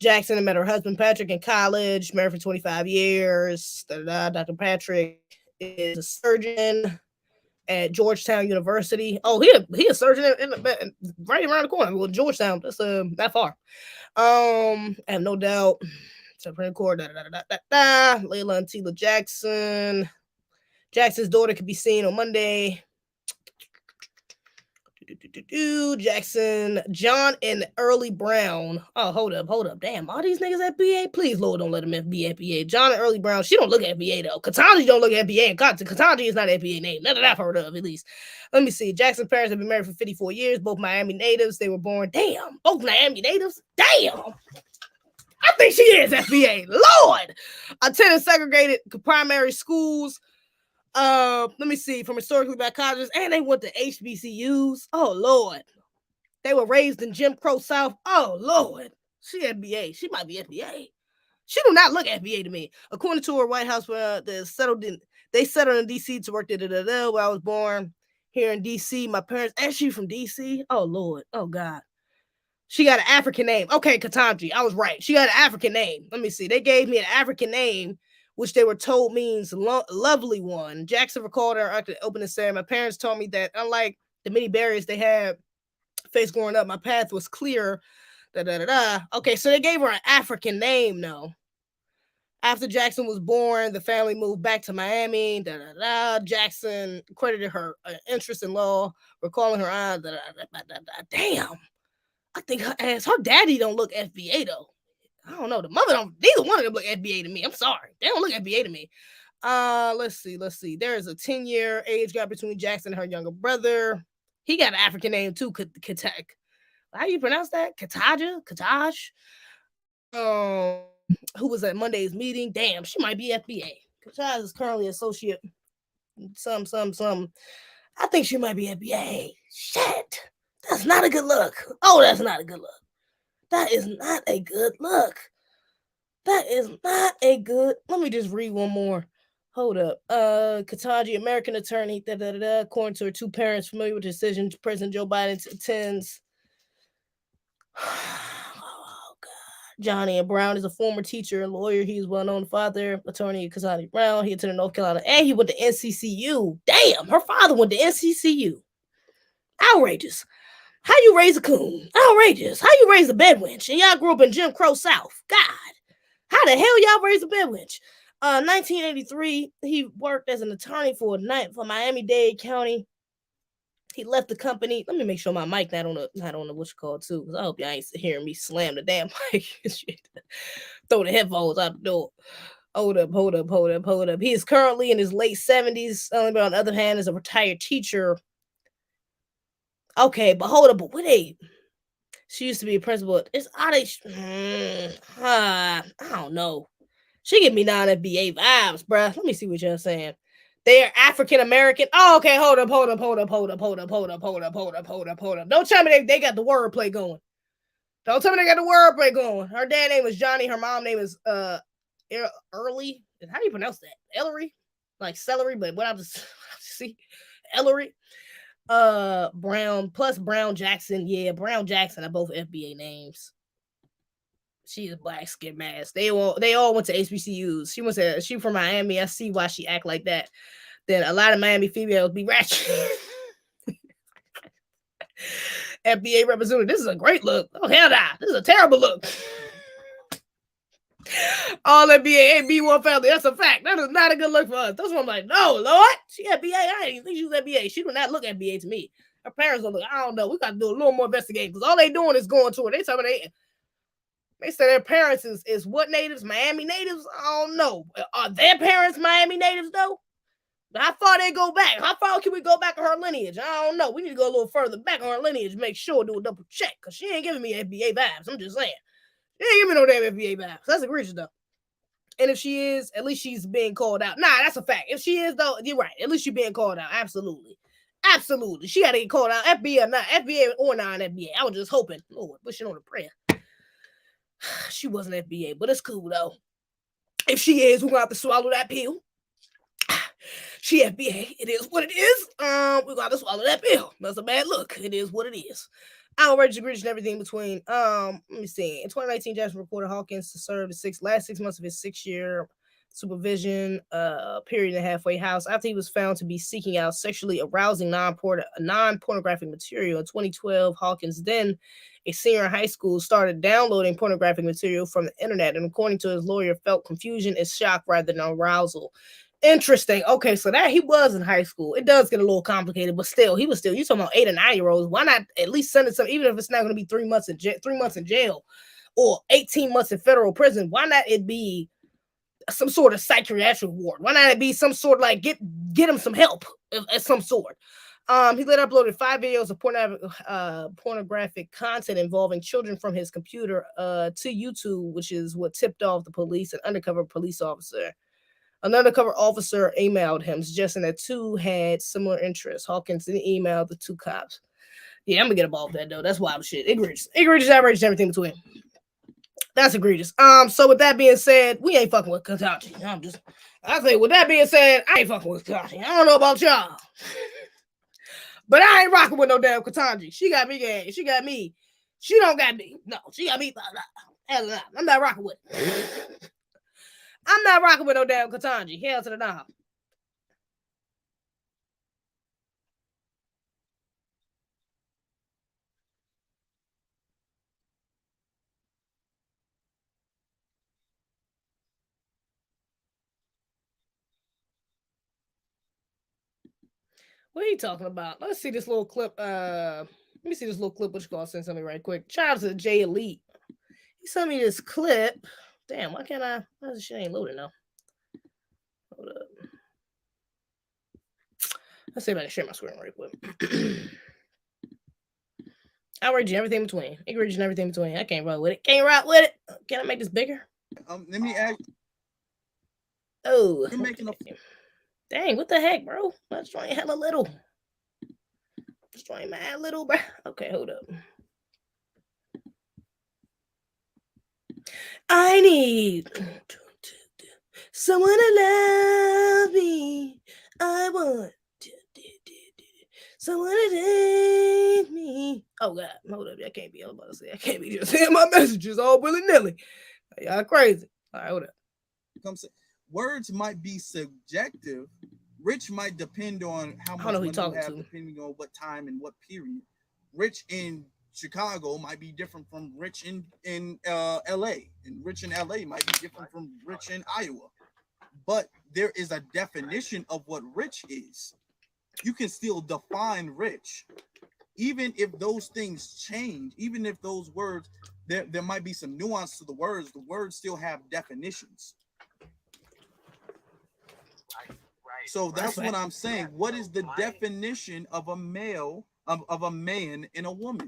Jackson met her husband Patrick in college, married for 25 years. Dr. Patrick is a surgeon at Georgetown University. Oh, he a surgeon right around the corner. Well, Georgetown, that's that far. I have no doubt. Supreme Court, Layla and Tila Jackson. Jackson's daughter could be seen on Monday. Jackson, John and Early Brown. Oh, hold up. Damn, all these niggas FBA? Please, Lord, don't let them be FBA. John and Early Brown, she don't look FBA, though. Ketanji don't look FBA. Ketanji is not an FBA name. None that I've heard of, at least. Let me see. Jackson's parents have been married for 54 years, both Miami natives. They were born, damn, both Miami natives? Damn! I think she is FBA. Lord! Attended segregated primary schools. Let me see, from historically black colleges, and they went to HBCUs. Oh, Lord. They were raised in Jim Crow South. Oh, Lord. She FBA. She might be FBA. She do not look FBA to me. According to her White House, they settled in D.C. to work where I was born here in D.C. My parents, actually from D.C. Oh, Lord. Oh, God. She got an African name. Okay, Ketanji, I was right. She got an African name. Let me see. They gave me an African name, which they were told means lovely one. Jackson recalled her after the opening ceremony. My parents told me that unlike the many barriers they had faced growing up, my path was clear. Okay, so they gave her an African name, though. After Jackson was born, the family moved back to Miami. Jackson credited her interest in law, recalling her eyes. Damn. I think her daddy don't look FBA, though. I don't know. The mother don't. Neither one of them look FBA to me. I'm sorry. They don't look FBA to me. Let's see. There is a 10-year age gap between Jackson and her younger brother. He got an African name too. How do you pronounce that? Ketaj. Who was at Monday's meeting? Damn, she might be FBA. Ketaj is currently associate. Some. I think she might be FBA. Shit. That's not a good look. Oh, that's not a good look. That is not a good look. That is not a good. Let me just read one more. Hold up. Ketanji, American attorney, according to her two parents familiar with the decision, President Joe Biden attends. Oh, God. Johnny and Brown is a former teacher and lawyer. He is well-known father, attorney Ketanji Brown. He attended North Carolina, and he went to NCCU. Damn, her father went to NCCU. Outrageous. How you raise a coon? Outrageous. How you raise a bedwench? And y'all grew up in Jim Crow South. God. How the hell y'all raise a bedwench? 1983, he worked as an attorney for Miami-Dade County. He left the company. Let me make sure my mic not on the what's called too, because I hope y'all ain't hearing me slam the damn mic. Throw the headphones out the door. Hold up. He is currently in his late 70s. But on the other hand, is a retired teacher. Okay, but hold up, but what she used to be a principal. It's I don't know. She give me non-FBA vibes, bruh. Let me see what you're saying. They are African American. Oh, okay. Hold up. Don't tell me they got the wordplay going. Don't tell me they got the wordplay going. Her dad name was Johnny. Her mom name is Early. How do you pronounce that? Ellery, like celery, but what I'm just see, Ellery. Brown plus Brown Jackson. Yeah, Brown Jackson are both FBA names. She is black skin mask. They all went to HBCUs. She from Miami. I see why she act like that. Then a lot of Miami females be ratchet. FBA representative. This is a great look. Oh hell nah. This is a terrible look. All FBA ain't B1 family. That's a fact. That is not a good look for us. That's what I'm like, no, Lord. She FBA. I didn't even think she was FBA. She do not look FBA to me. Her parents don't look. I don't know. We got to do a little more investigating because all they doing is going to her. They say their parents is what natives? Miami natives? I don't know. Are their parents Miami natives though? How far they go back? How far can we go back on her lineage? I don't know. We need to go a little further back on her lineage to make sure, do a double check, because she ain't giving me FBA vibes. I'm just saying. She ain't giving me no damn FBA vibes. That's egregious though. And if she is, at least she's being called out. Nah, that's a fact. If she is though, you're right. At least she's being called out. Absolutely. She got to get called out. FBA or not, FBA or non-FBA. I was just hoping. Lord, wishing on a prayer. She wasn't FBA, but it's cool though. If she is, we're gonna have to swallow that pill. She FBA. It is what it is. We're gonna have to swallow that pill. That's a bad look. It is what it is. Outrage, egregious, and everything between. Let me see. In 2019, Jackson reported Hawkins to serve the last 6 months of his 6-year supervision period in a halfway house after he was found to be seeking out sexually arousing non-pornographic material. In 2012, Hawkins, then a senior in high school, started downloading pornographic material from the internet, and according to his lawyer, felt confusion and shock rather than arousal. Interesting. Okay, so that he was in high school. It does get a little complicated, but still, you talking about 8 or 9-year-olds. Why not at least send it some, even if it's not going to be 3 months in 3 months in jail or 18 months in federal prison? Why not it be some sort of psychiatric ward? Why not it be some sort of like get him some help of some sort? He later uploaded 5 videos of pornographic content involving children from his computer to YouTube, which is what tipped off the police. An undercover police officer. An undercover officer emailed him, suggesting that two had similar interests. Hawkins then emailed the 2 cops. Yeah, I'm gonna get involved with that though. That's wild shit. Egregious, outrageous, everything between. That's egregious. So with that being said, we ain't fucking with Ketanji. I say with that being said, I ain't fucking with Ketanji. I don't know about y'all. But I ain't rocking with no damn Ketanji. She got me gay. She got me. She don't got me. No, she got me. Hell no. I'm not rocking with it. I'm not rocking with no damn Ketanji. Hell to the no. What are you talking about? Let's see this little clip. Let me see this little clip. What you gonna send something right quick? Shout out to J Elite. He sent me this clip. Damn, why can't I? Why this shit ain't loading now? Hold up. Let's see if I can share my screen right quick. Outrage and everything between. Egregious and everything between. I can't rock with it. Can't rock with it. Can I make this bigger? Let me ask. Oh, You're making dang, what the heck, bro? Let's try hella little. Let's try mad little, bro. Okay, hold up. I need someone to love me. I want someone to take me. Oh God, hold up. I can't be. I was about to say I can't be just saying my messages all willy-nilly. Y'all crazy. All right, hold up. Words might be subjective. Rich might depend on how much know who money you you talking have, to. depending on what time and what period. Rich in Chicago might be different from rich in LA, and rich in LA might be different from rich in Iowa. But there is a definition of what rich is. You can still define rich, even if those things change, even if those words, there might be some nuance to the words still have definitions. So that's what I'm saying. What is the definition of a male, of a man and a woman?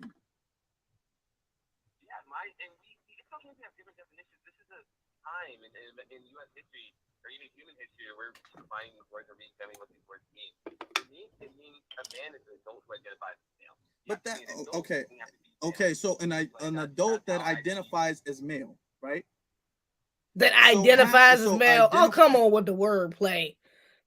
Yeah, and we sometimes have different definitions. This is a time in U.S. history or even human history where we're defining these words or reexamining what these words mean. To me, it means a man is an adult who identifies as male. But that okay. So an adult that identifies as male, right? That identifies as male. Oh, come on with the wordplay.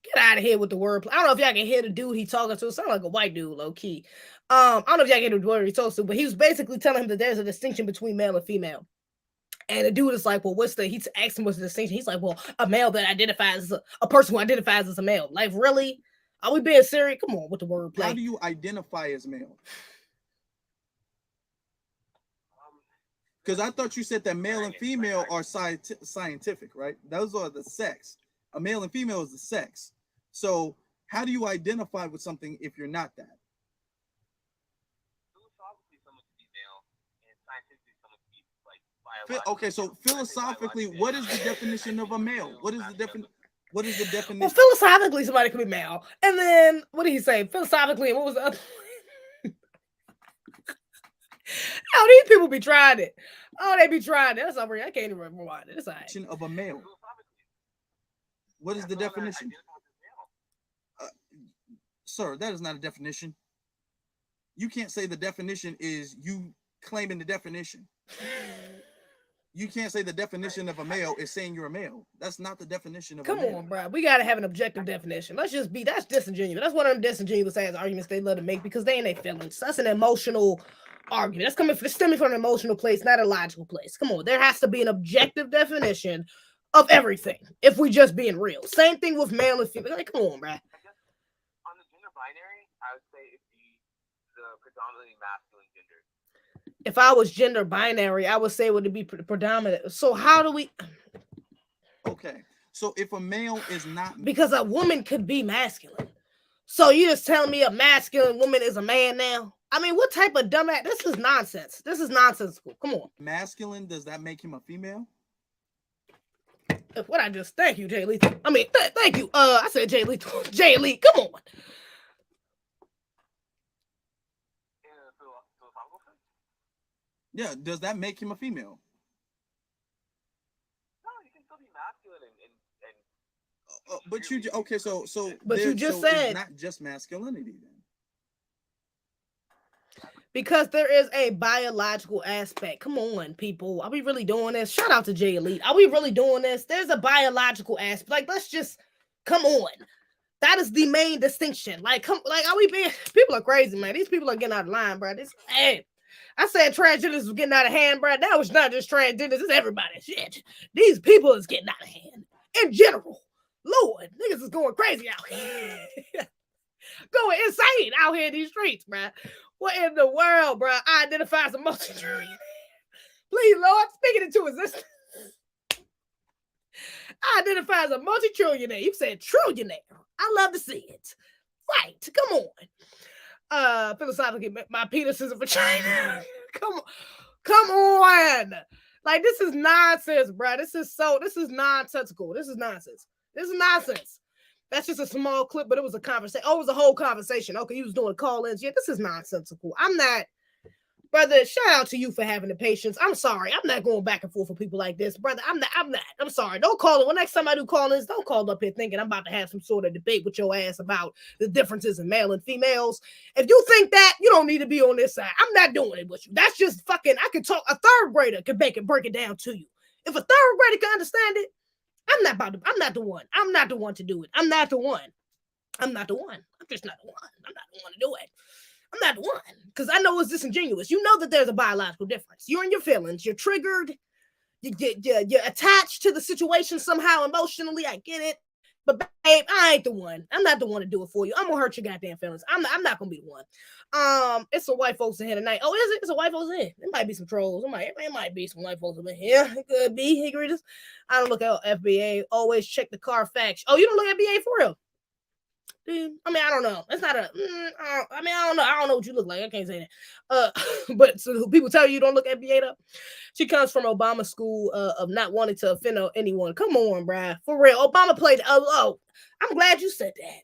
Get out of here with the wordplay. I don't know if y'all can hear the dude he talking to. It sounds like a white dude, low key. I don't know if y'all can hear the word he talks to, but he was basically telling him that there's a distinction between male and female. And the dude is like, well, he's asking what's the distinction. He's like, well, a male that identifies as a person who identifies as a male. Like, really? Are we being serious? Come on with the wordplay. How do you identify as male? Because I thought you said that male and female are scientific, right? Those are the sex. A male and female is the sex. So how do you identify with something if you're not that? Philosophically, someone could be male, and scientifically, someone could be like biologically. Okay, so philosophically, what is the definition of a male? What is the definition? Well, philosophically, somebody could be male. And then, what did he say? Philosophically, and what was the other one? Oh, these people be trying it. Oh, they be trying it. That's all right. I can't even rewind it. It's all right. Of a male. What is the definition? Sir, that is not a definition. You can't say the definition is you claiming the definition. You can't say the definition of a male is saying you're a male. That's not the definition of a male. Come on, bro. We got to have an objective definition. That's disingenuous. That's one of them disingenuous ass arguments they love to make because they ain't their feelings. That's an emotional argument. That's stemming from an emotional place, not a logical place. Come on. There has to be an objective definition of everything if we just being real. Same thing with male and female. Like, come on, bro. On the gender binary, I would say it'd be the predominantly masculine gender. If I was gender binary, I would say it would be predominant. So how do we? Okay. So if a male is not, because a woman could be masculine. So you just telling me a masculine woman is a man now? I mean, what type of dumbass? This is nonsense. This is nonsensical. Come on. Masculine, does that make him a female? What I just thank you, Jay Lee. I mean, thank you. I said Jay Lee. Jay Lee, come on. Yeah, does that make him a female? No, you can still be masculine and but you okay? So but you just said it's not just masculinity then. Because there is a biological aspect. Come on, people. Are we really doing this? Shout out to Jay Elite. Are we really doing this? There's a biological aspect. Like, let's just come on. That is the main distinction. Like, are we being? People are crazy, man. These people are getting out of line, bro. I said transgenders was getting out of hand, bro. Now it's not just transgenders, it's everybody. Shit. These people is getting out of hand. In general. Lord, niggas is going crazy out here. Going insane out here in these streets, bro. What in the world, bro? I identify as a multi-trillionaire. Please, Lord, speak it into existence. I identify as a multi-trillionaire. You said trillionaire. I love to see it. Right. Come on. Philosophically, my penis is a vagina. Come on. Like, this is nonsense, bro. This is nonsensical. This is nonsense. That's just a small clip, but it was a conversation. Oh, it was a whole conversation. Okay, he was doing call-ins. Yeah, this is nonsensical. I'm not, brother, shout out to you for having the patience. I'm sorry. I'm not going back and forth with people like this, brother. I'm not. I'm sorry. Don't call it. When next time I do call-ins, don't call up here thinking I'm about to have some sort of debate with your ass about the differences in male and females. If you think that, you don't need to be on this side. I'm not doing it with you. That's just fucking, I could talk, a third grader could break it down to you. If a third grader can understand it, I'm not the one. I'm not the one to do it. I'm not the one. I'm just not the one. I'm not the one to do it. I'm not the one. Because I know it's disingenuous. You know that there's a biological difference. You're in your feelings. You're triggered. You're attached to the situation somehow emotionally. I get it. But babe, I ain't the one. I'm not the one to do it for you. I'm gonna hurt your goddamn feelings. I'm not gonna be the one. It's some white folks in here tonight. Oh, is it? It's a white folks in here. It might be some trolls. It might be some white folks in here. It could be. Egregious. I don't look at FBA. Always check the Carfax. Oh, you don't look at FBA for real? Dude, I mean, I don't know. It's not a. I don't know. I don't know what you look like. I can't say that. But so people tell you don't look at FBA though. She comes from Obama school of not wanting to offend anyone. Come on, bruh. For real. Obama played. Oh, I'm glad you said that.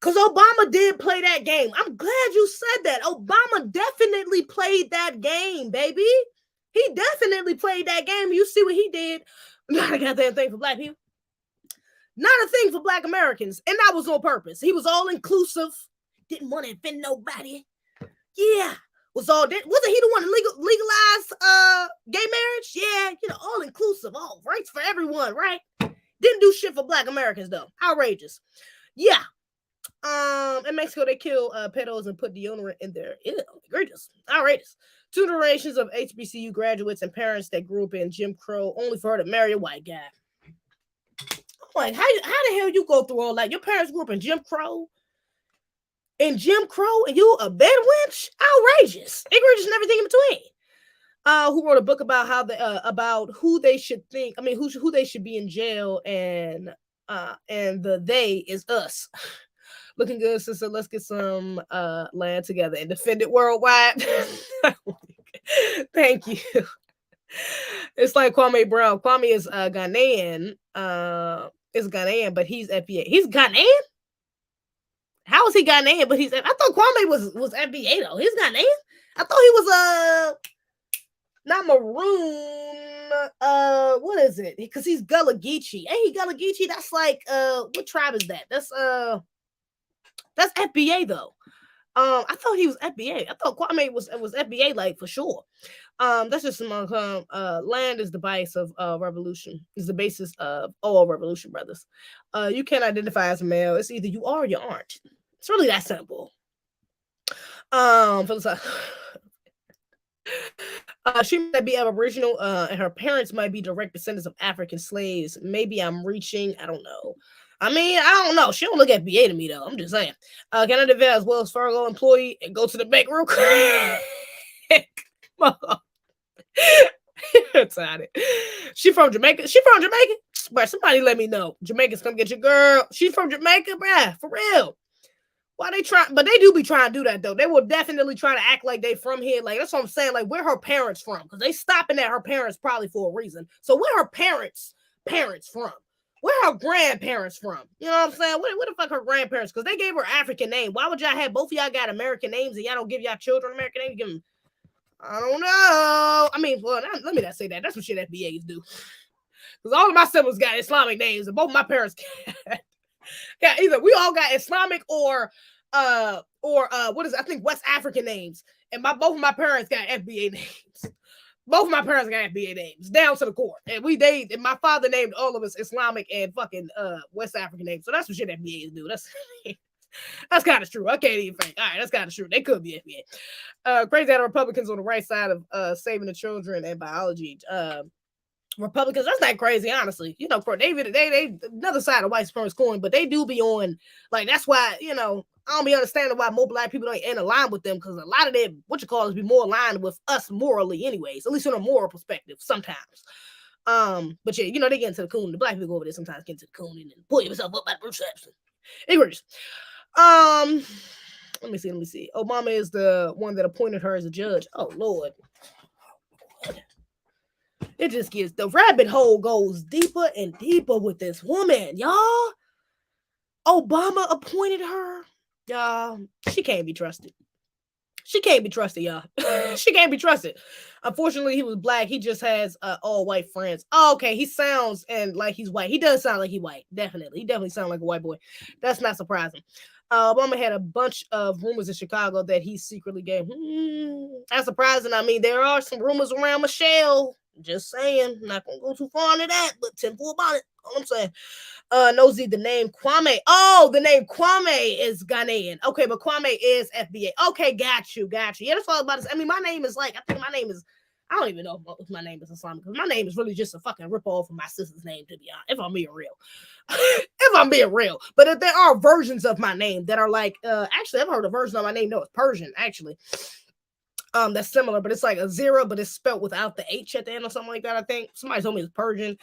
Because Obama did play that game. I'm glad you said that. Obama definitely played that game, baby. He definitely played that game. You see what he did. Not a goddamn thing for black people. Not a thing for black Americans. And that was on purpose. He was all inclusive. Didn't want to offend nobody. Yeah. Wasn't he the one to legalize gay marriage? Yeah, all inclusive, all rights for everyone, right? Didn't do shit for black Americans though. Outrageous. Yeah. In Mexico, they kill pedos and put deodorant in there. Ew, outrageous. 2 generations of HBCU graduates and parents that grew up in Jim Crow only for her to marry a white guy. Like, how the hell you go through all that? Your parents grew up in Jim Crow? And you a bed wench? Outrageous. Ignorance and everything in between. Who wrote a book about how about who they should think, who they should be in jail, and the they is us. Looking good, sister. Let's get some land together and defend it worldwide. Thank you. It's like Kwame Brown. Kwame is Ghanaian. Is Ghanaian, but he's FBA. He's Ghanaian? How is he Ghanaian? But I thought Kwame was FBA though. He's Ghanaian? I thought he was not maroon. What is it? Because he's Gullah Geechee. Ain't he Gullah Geechee? That's like what tribe is that? That's FBA though. I thought he was FBA. I thought Kwame was FBA, like, for sure. That's just among land is the basis of revolution. Is the basis of all revolution, brothers. You can't identify as a male. It's either you are or you aren't. It's really that simple. She might be Aboriginal, and her parents might be direct descendants of African slaves. Maybe I'm reaching. I don't know. I don't know. She don't look at BA to me, though. I'm just saying. Can I develop as Wells Fargo employee and go to the bank real quick? Excited. She from Jamaica? But somebody let me know. Jamaicans, come get your girl. She's from Jamaica, bruh. For real. Why they try? But they do be trying to do that, though. They will definitely try to act like they from here. Like, that's what I'm saying. Like, where her parents from? Because they stopping at her parents probably for a reason. So where her parents from? Where her grandparents from? You know what I'm saying? Where the fuck her grandparents? Because they gave her African name. Why would y'all have both of y'all got American names and y'all don't give y'all children American names? Give them, I don't know. Let me not say that. That's what shit FBAs do. Because all of my siblings got Islamic names, and both of my parents got either we all got Islamic or what is it? I think West African names. And both of my parents got FBA names. Both of my parents got FBA names down to the core. And my father named all of us Islamic and fucking West African names. So that's what shit FBAs do. That's kind of true. I can't even think. All right, that's kind of true. They could be FBA. Crazy that Republicans on the right side of saving the children and biology. Republicans, that's not crazy, honestly. You know, they another side of white supremacist coin, but they do be on, like, that's why, I don't be understanding why more black people ain't aligned with them, because a lot of them, be more aligned with us morally anyways, at least from a moral perspective, sometimes. But yeah, they get into the coon. The black people over there sometimes get into the coon and pull yourself up by the perception. Ignorance. Let me see. Obama is the one that appointed her as a judge. Oh, Lord. It just gets, the rabbit hole goes deeper and deeper with this woman, y'all. Obama appointed her. Y'all, she can't be trusted. She can't be trusted, y'all. She can't be trusted. Unfortunately, he was black. He just has all white friends. Oh, okay, he sounds like he's white. He does sound like he's white. Definitely. He definitely sounds like a white boy. That's not surprising. Obama had a bunch of rumors in Chicago that he secretly gave. That's surprising. There are some rumors around Michelle. Just saying. Not gonna go too far into that, but temple about it. All I'm saying. Nosy, the name Kwame. Oh, the name Kwame is Ghanaian. Okay, but Kwame is FBA. Okay, got you. Yeah, that's all about this. I mean, my name is like, I think my name is, I don't even know if my name is Islamic, because my name is really just a fucking ripoff of my sister's name, to be honest, if I'm being real. If I'm being real. But if there are versions of my name that are like, actually, I've heard a version of my name, no, it's Persian, actually. That's similar, but it's like a zero, but it's spelled without the H at the end or something like that, I think. Somebody told me it's Persian.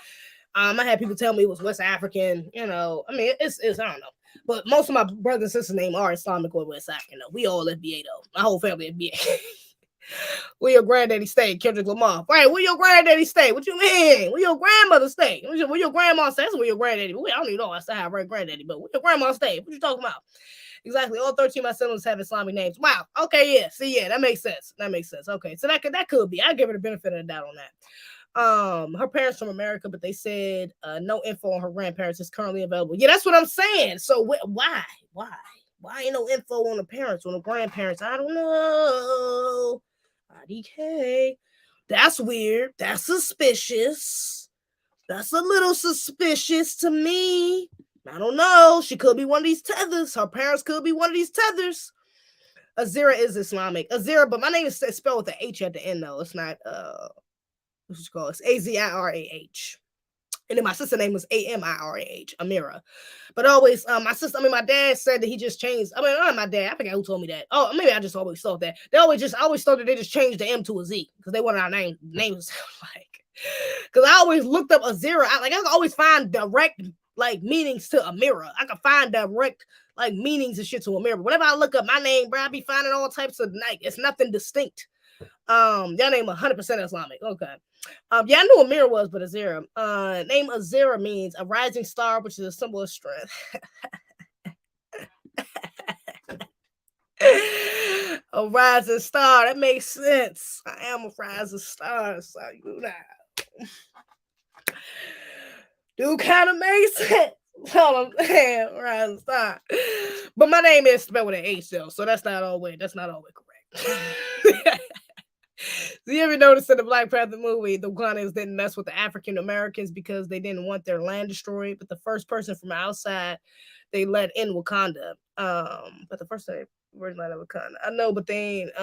I had people tell me it was West African, you know. I mean, it's I don't know. But most of my brothers and sisters' names are Islamic or West African, though. We all FBA, though. My whole family FBA. Where your granddaddy stay? Kendrick Lamar. Right, where your granddaddy stay? What you mean? Where your grandmother stay? Where your grandma stay? That's where your granddaddy. I don't even know. I still have a granddaddy, but where your grandma stay? What you talking about? Exactly. All 13 of my siblings have Islamic names. Wow. Okay, yeah. See, yeah, that makes sense. Okay, so that could be. I give her the benefit of the doubt on that. Her parents from America, but they said no info on her grandparents is currently available. Yeah, that's what I'm saying. So why ain't no info on the parents, on the grandparents? I don't know. IDK. That's weird. That's suspicious. That's a little suspicious to me. I don't know. She could be one of these tethers. Her parents could be one of these tethers. Azira is Islamic. Azira, but my name is spelled with an H at the end, though. It's not what's it called? It's Azirah. And then my sister's name was Amirah, Amira. But always, my dad said that he just changed. I mean, not my dad. I forgot who told me that. Oh, maybe I just always thought that. I always thought that they just changed the M to a Z because they wanted our names like. Because I always looked up Azira. I can always find direct like meanings to Amira. I can find direct like meanings and shit to Amira. But whenever I look up my name, bro, I be finding all types of like it's nothing distinct. Your name 100% Islamic. Okay. Yeah, I knew Amira was, but Azira. Name Azira means a rising star, which is a symbol of strength. A rising star. That makes sense. I am a rising star, so you know. Do kind of make sense. All I'm saying, rising star. But my name is spelled with an H though, so that's not always correct. So you ever notice in the Black Panther movie, the Wakandans didn't mess with the African Americans because they didn't want their land destroyed, but the first person from outside they let in Wakanda. But the first time where's my Wakanda? I know, but they ain't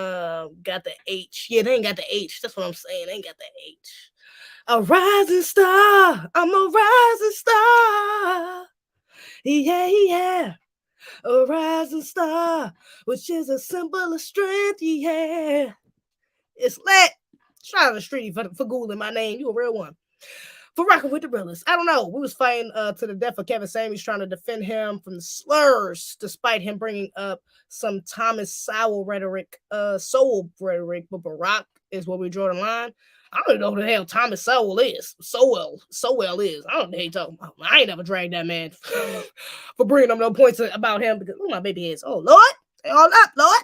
got the H. Yeah, they ain't got the H. That's what I'm saying. They ain't got the H. A rising star. I'm a rising star. Yeah. A rising star, which is a symbol of strength. Yeah. It's lit. Shout out to Streety for Googling my name. You a real one. For rocking with the realest. I don't know. We was fighting to the death of Kevin Samuels, trying to defend him from the slurs, despite him bringing up some Thomas Sowell rhetoric, Sowell rhetoric. But Barack is where we draw the line. I don't even know who the hell Thomas Sowell is. Sowell is. I don't know who you talking about. I ain't never dragged that man for bringing up no points about him because my baby is. Oh Lord, say all up, Lord.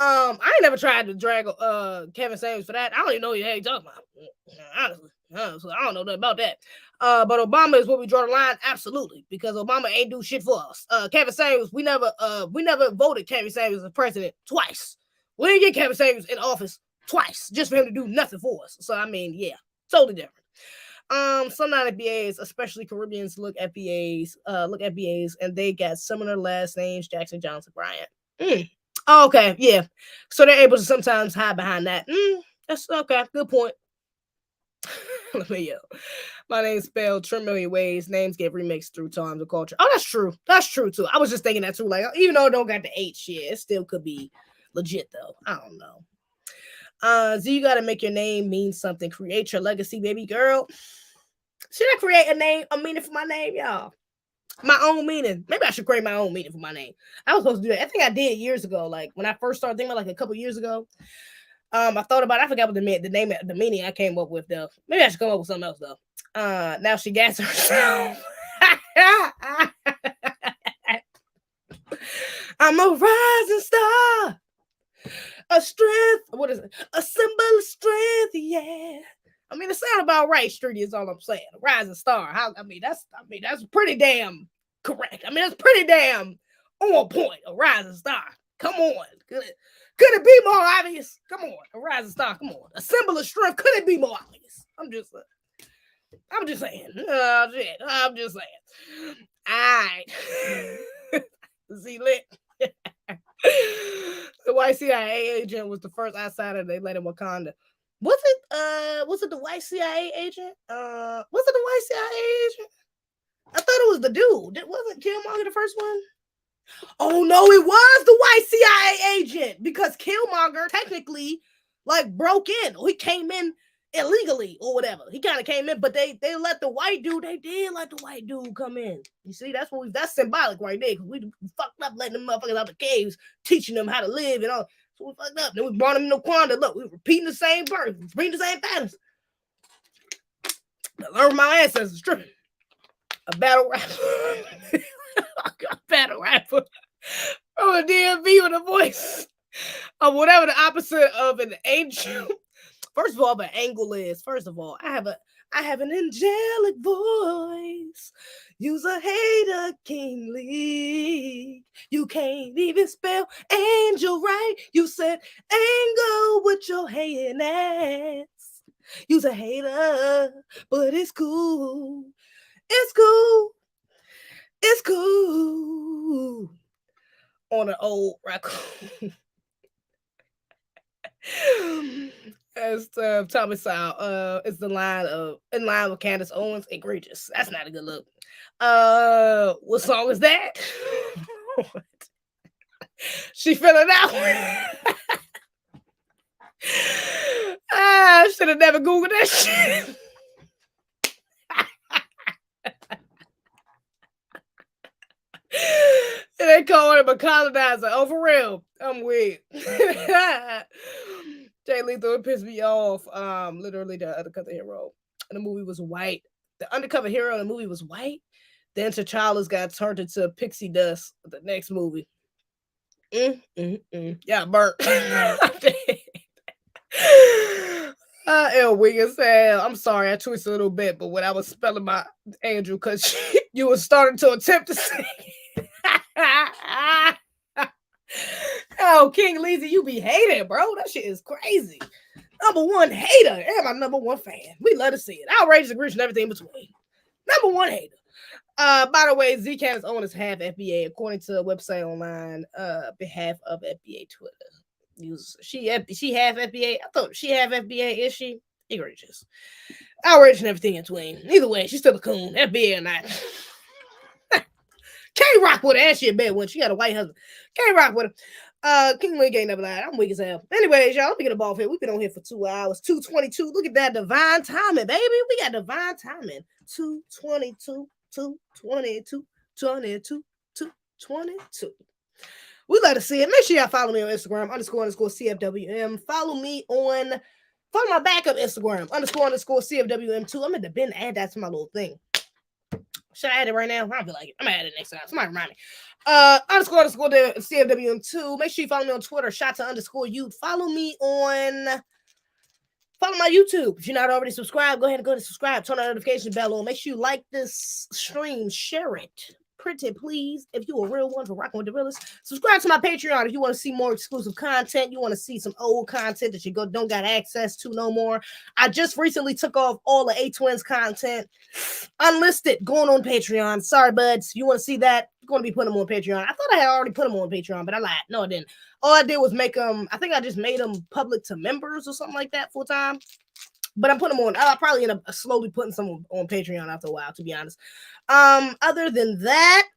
I ain't never tried to drag Kevin Samuels for that. I don't even know who the hell you talking about. Honestly, I don't know nothing about that. But Obama is where we draw the line, absolutely, because Obama ain't do shit for us. Kevin Samuels, we never voted Kevin Samuels as president twice. We didn't get Kevin Samuels in office twice just for him to do nothing for us. So I mean, yeah, totally different. Some non-FBAs, especially Caribbeans, look at BAs, and they got similar last names: Jackson, Johnson, Bryant. Oh, okay, yeah. So they're able to sometimes hide behind that. That's okay. Good point. Let me my name's spelled 10 million ways. Names get remixed through times and culture. Oh, that's true. That's true too. I was just thinking that too. Like, even though it don't got the H, yeah, it still could be legit though. I don't know. So you got to make your name mean something. Create your legacy, baby girl. Should I create a meaning for my name, y'all? My own meaning. Maybe I should create my own meaning for my name. I was supposed to do that. I think I did years ago. Like when I first started thinking about like a couple years ago. I thought about it. I forgot what the meaning I came up with though. Maybe I should come up with something else though. Now she gets herself. I'm a rising star. A strength. What is it? A symbol of strength. Yeah. I mean, it sounds about right, Streety, is all I'm saying. A rising star. That's pretty damn correct. I mean, that's pretty damn on point. A rising star. Come on. Could it be more obvious? Come on, a rising star. Come on, a symbol of strength. Could it be more obvious? I'm just saying. Shit. I'm just saying. All right. Z lit. The white CIA agent was the first outsider they let in Wakanda. Was it the white CIA agent? Was it the white CIA agent? I thought it was the dude. Wasn't Killmonger the first one? Oh no, it was the white CIA agent because Killmonger technically like broke in or he came in illegally or whatever. He kind of came in, but they let the white dude, they did let the white dude come in. You see, that's symbolic right there because we fucked up letting them motherfuckers out the caves, teaching them how to live and all. So we fucked up. Then we brought them into Wakanda. Look, we were repeating the same birth, repeating the same patterns. I learned my ancestors tripping. A battle rapper. A battle rapper. From a DMV with a voice of whatever the opposite of an angel. First of all, the angle is, first of all, I have an angelic voice. You's a hater, King Lee. You can't even spell angel right. You said angle with your hating ass. You's a hater, but it's cool. It's cool. It's cool. On an old record. As Tommy Sile, it's the line of in line with Candace Owens, egregious. That's not a good look. What song is that? She feeling that one. I should have never Googled that shit. They call him a colonizer. Oh, for real. I'm weird. Jay Lethal, it pissed me off. Literally the undercover hero. And the movie was white. The undercover hero in the movie was white. Then T'Challa's got turned into pixie dust with the next movie. Yeah, burnt. Weak as hell. I'm sorry, I twisted a little bit, but when I was spelling my angel, because you were starting to attempt to say oh, King Leezy, you be hating, bro. That shit is crazy. Number one hater and my number one fan. We love to see it. Outrageous, egregious, and everything in between. Number one hater. By the way, Z-Can's owner is half FBA, according to a website online, behalf of FBA Twitter. She half FBA. I thought she half FBA. Is she? Egregious. Outrageous and everything in between. Either way, she's still a coon. FBA or not. Can't rock with her. And she a bad one. She got a white husband. Can't rock with her. King League ain't never lied. I'm weak as hell. Anyways, y'all, let me get a ball here. We've been on here for 2 hours. 2:22. Look at that divine timing, baby. We got divine timing. 2:22. 2:22. 2:22. 2:22. We let us see it. Make sure y'all follow me on Instagram, __CFWM. Follow my backup Instagram, __CFWM2. I'm at the bin to add that to my little thing. Should I add it right now? I don't feel like it. I'm gonna add it next time. Somebody remind me. __CFWM2. Make sure you follow me on Twitter, Shata_youth. Follow my YouTube. If you're not already subscribed, go ahead and go to subscribe. Turn on the notification bell on. Make sure you like this stream. Share it. Pretty please. If you're a real one for rocking with the realest, subscribe to my Patreon if you want to see more exclusive content. You want to see some old content that you don't got access to no more. I just recently took off all the A-Twins content unlisted going on Patreon. Sorry, buds. If you want to see that, you're going to be putting them on Patreon. I thought I had already put them on Patreon, but I lied. No, I didn't. All I did was make them, I think I just made them public to members or something like that full time. But I'm putting them on. I'll probably end up slowly putting some on Patreon after a while, to be honest. Other than that,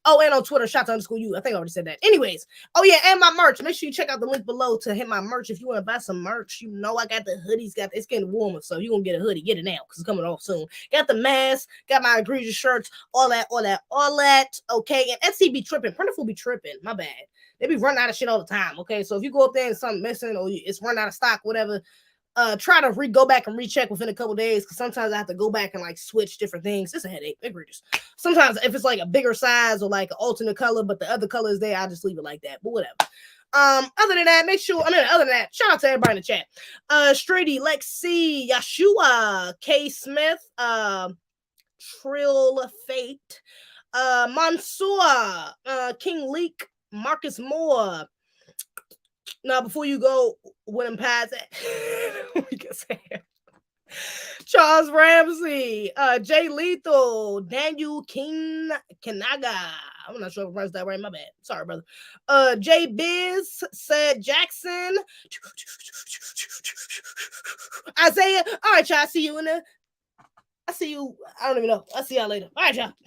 and on Twitter, Shata_you. I think I already said that. Anyways, and my merch. Make sure you check out the link below to hit my merch if you want to buy some merch. You know, I got the hoodies. It's getting warmer, so you're gonna get a hoodie. Get it now because it's coming off soon. Got the mask. Got my egregious shirts. All that. Okay, and Etsy be tripping. Printerful be tripping. My bad. They be running out of shit all the time. Okay, so if you go up there and something missing or it's run out of stock, whatever. Try to go back and recheck within a couple days because sometimes I have to go back and like switch different things. It's a headache. Egregious. Sometimes if it's like a bigger size or like an alternate color, but the other color is there, I just leave it like that. But whatever. Other than that, shout out to everybody in the chat. Strady, Lexi, Yashua, K Smith, Trill Fate, Mansoor, King Leak, Marcus Moore, Now, before you go, when I'm past that, we can say Charles Ramsey, Jay Lethal, Daniel Kinaga. I'm not sure if I pronounced that right. My bad. Sorry, brother. Jay Biz said Jackson. Isaiah. All right, y'all. I see you in there. I see you. I don't even know. I'll see y'all later. All right, y'all.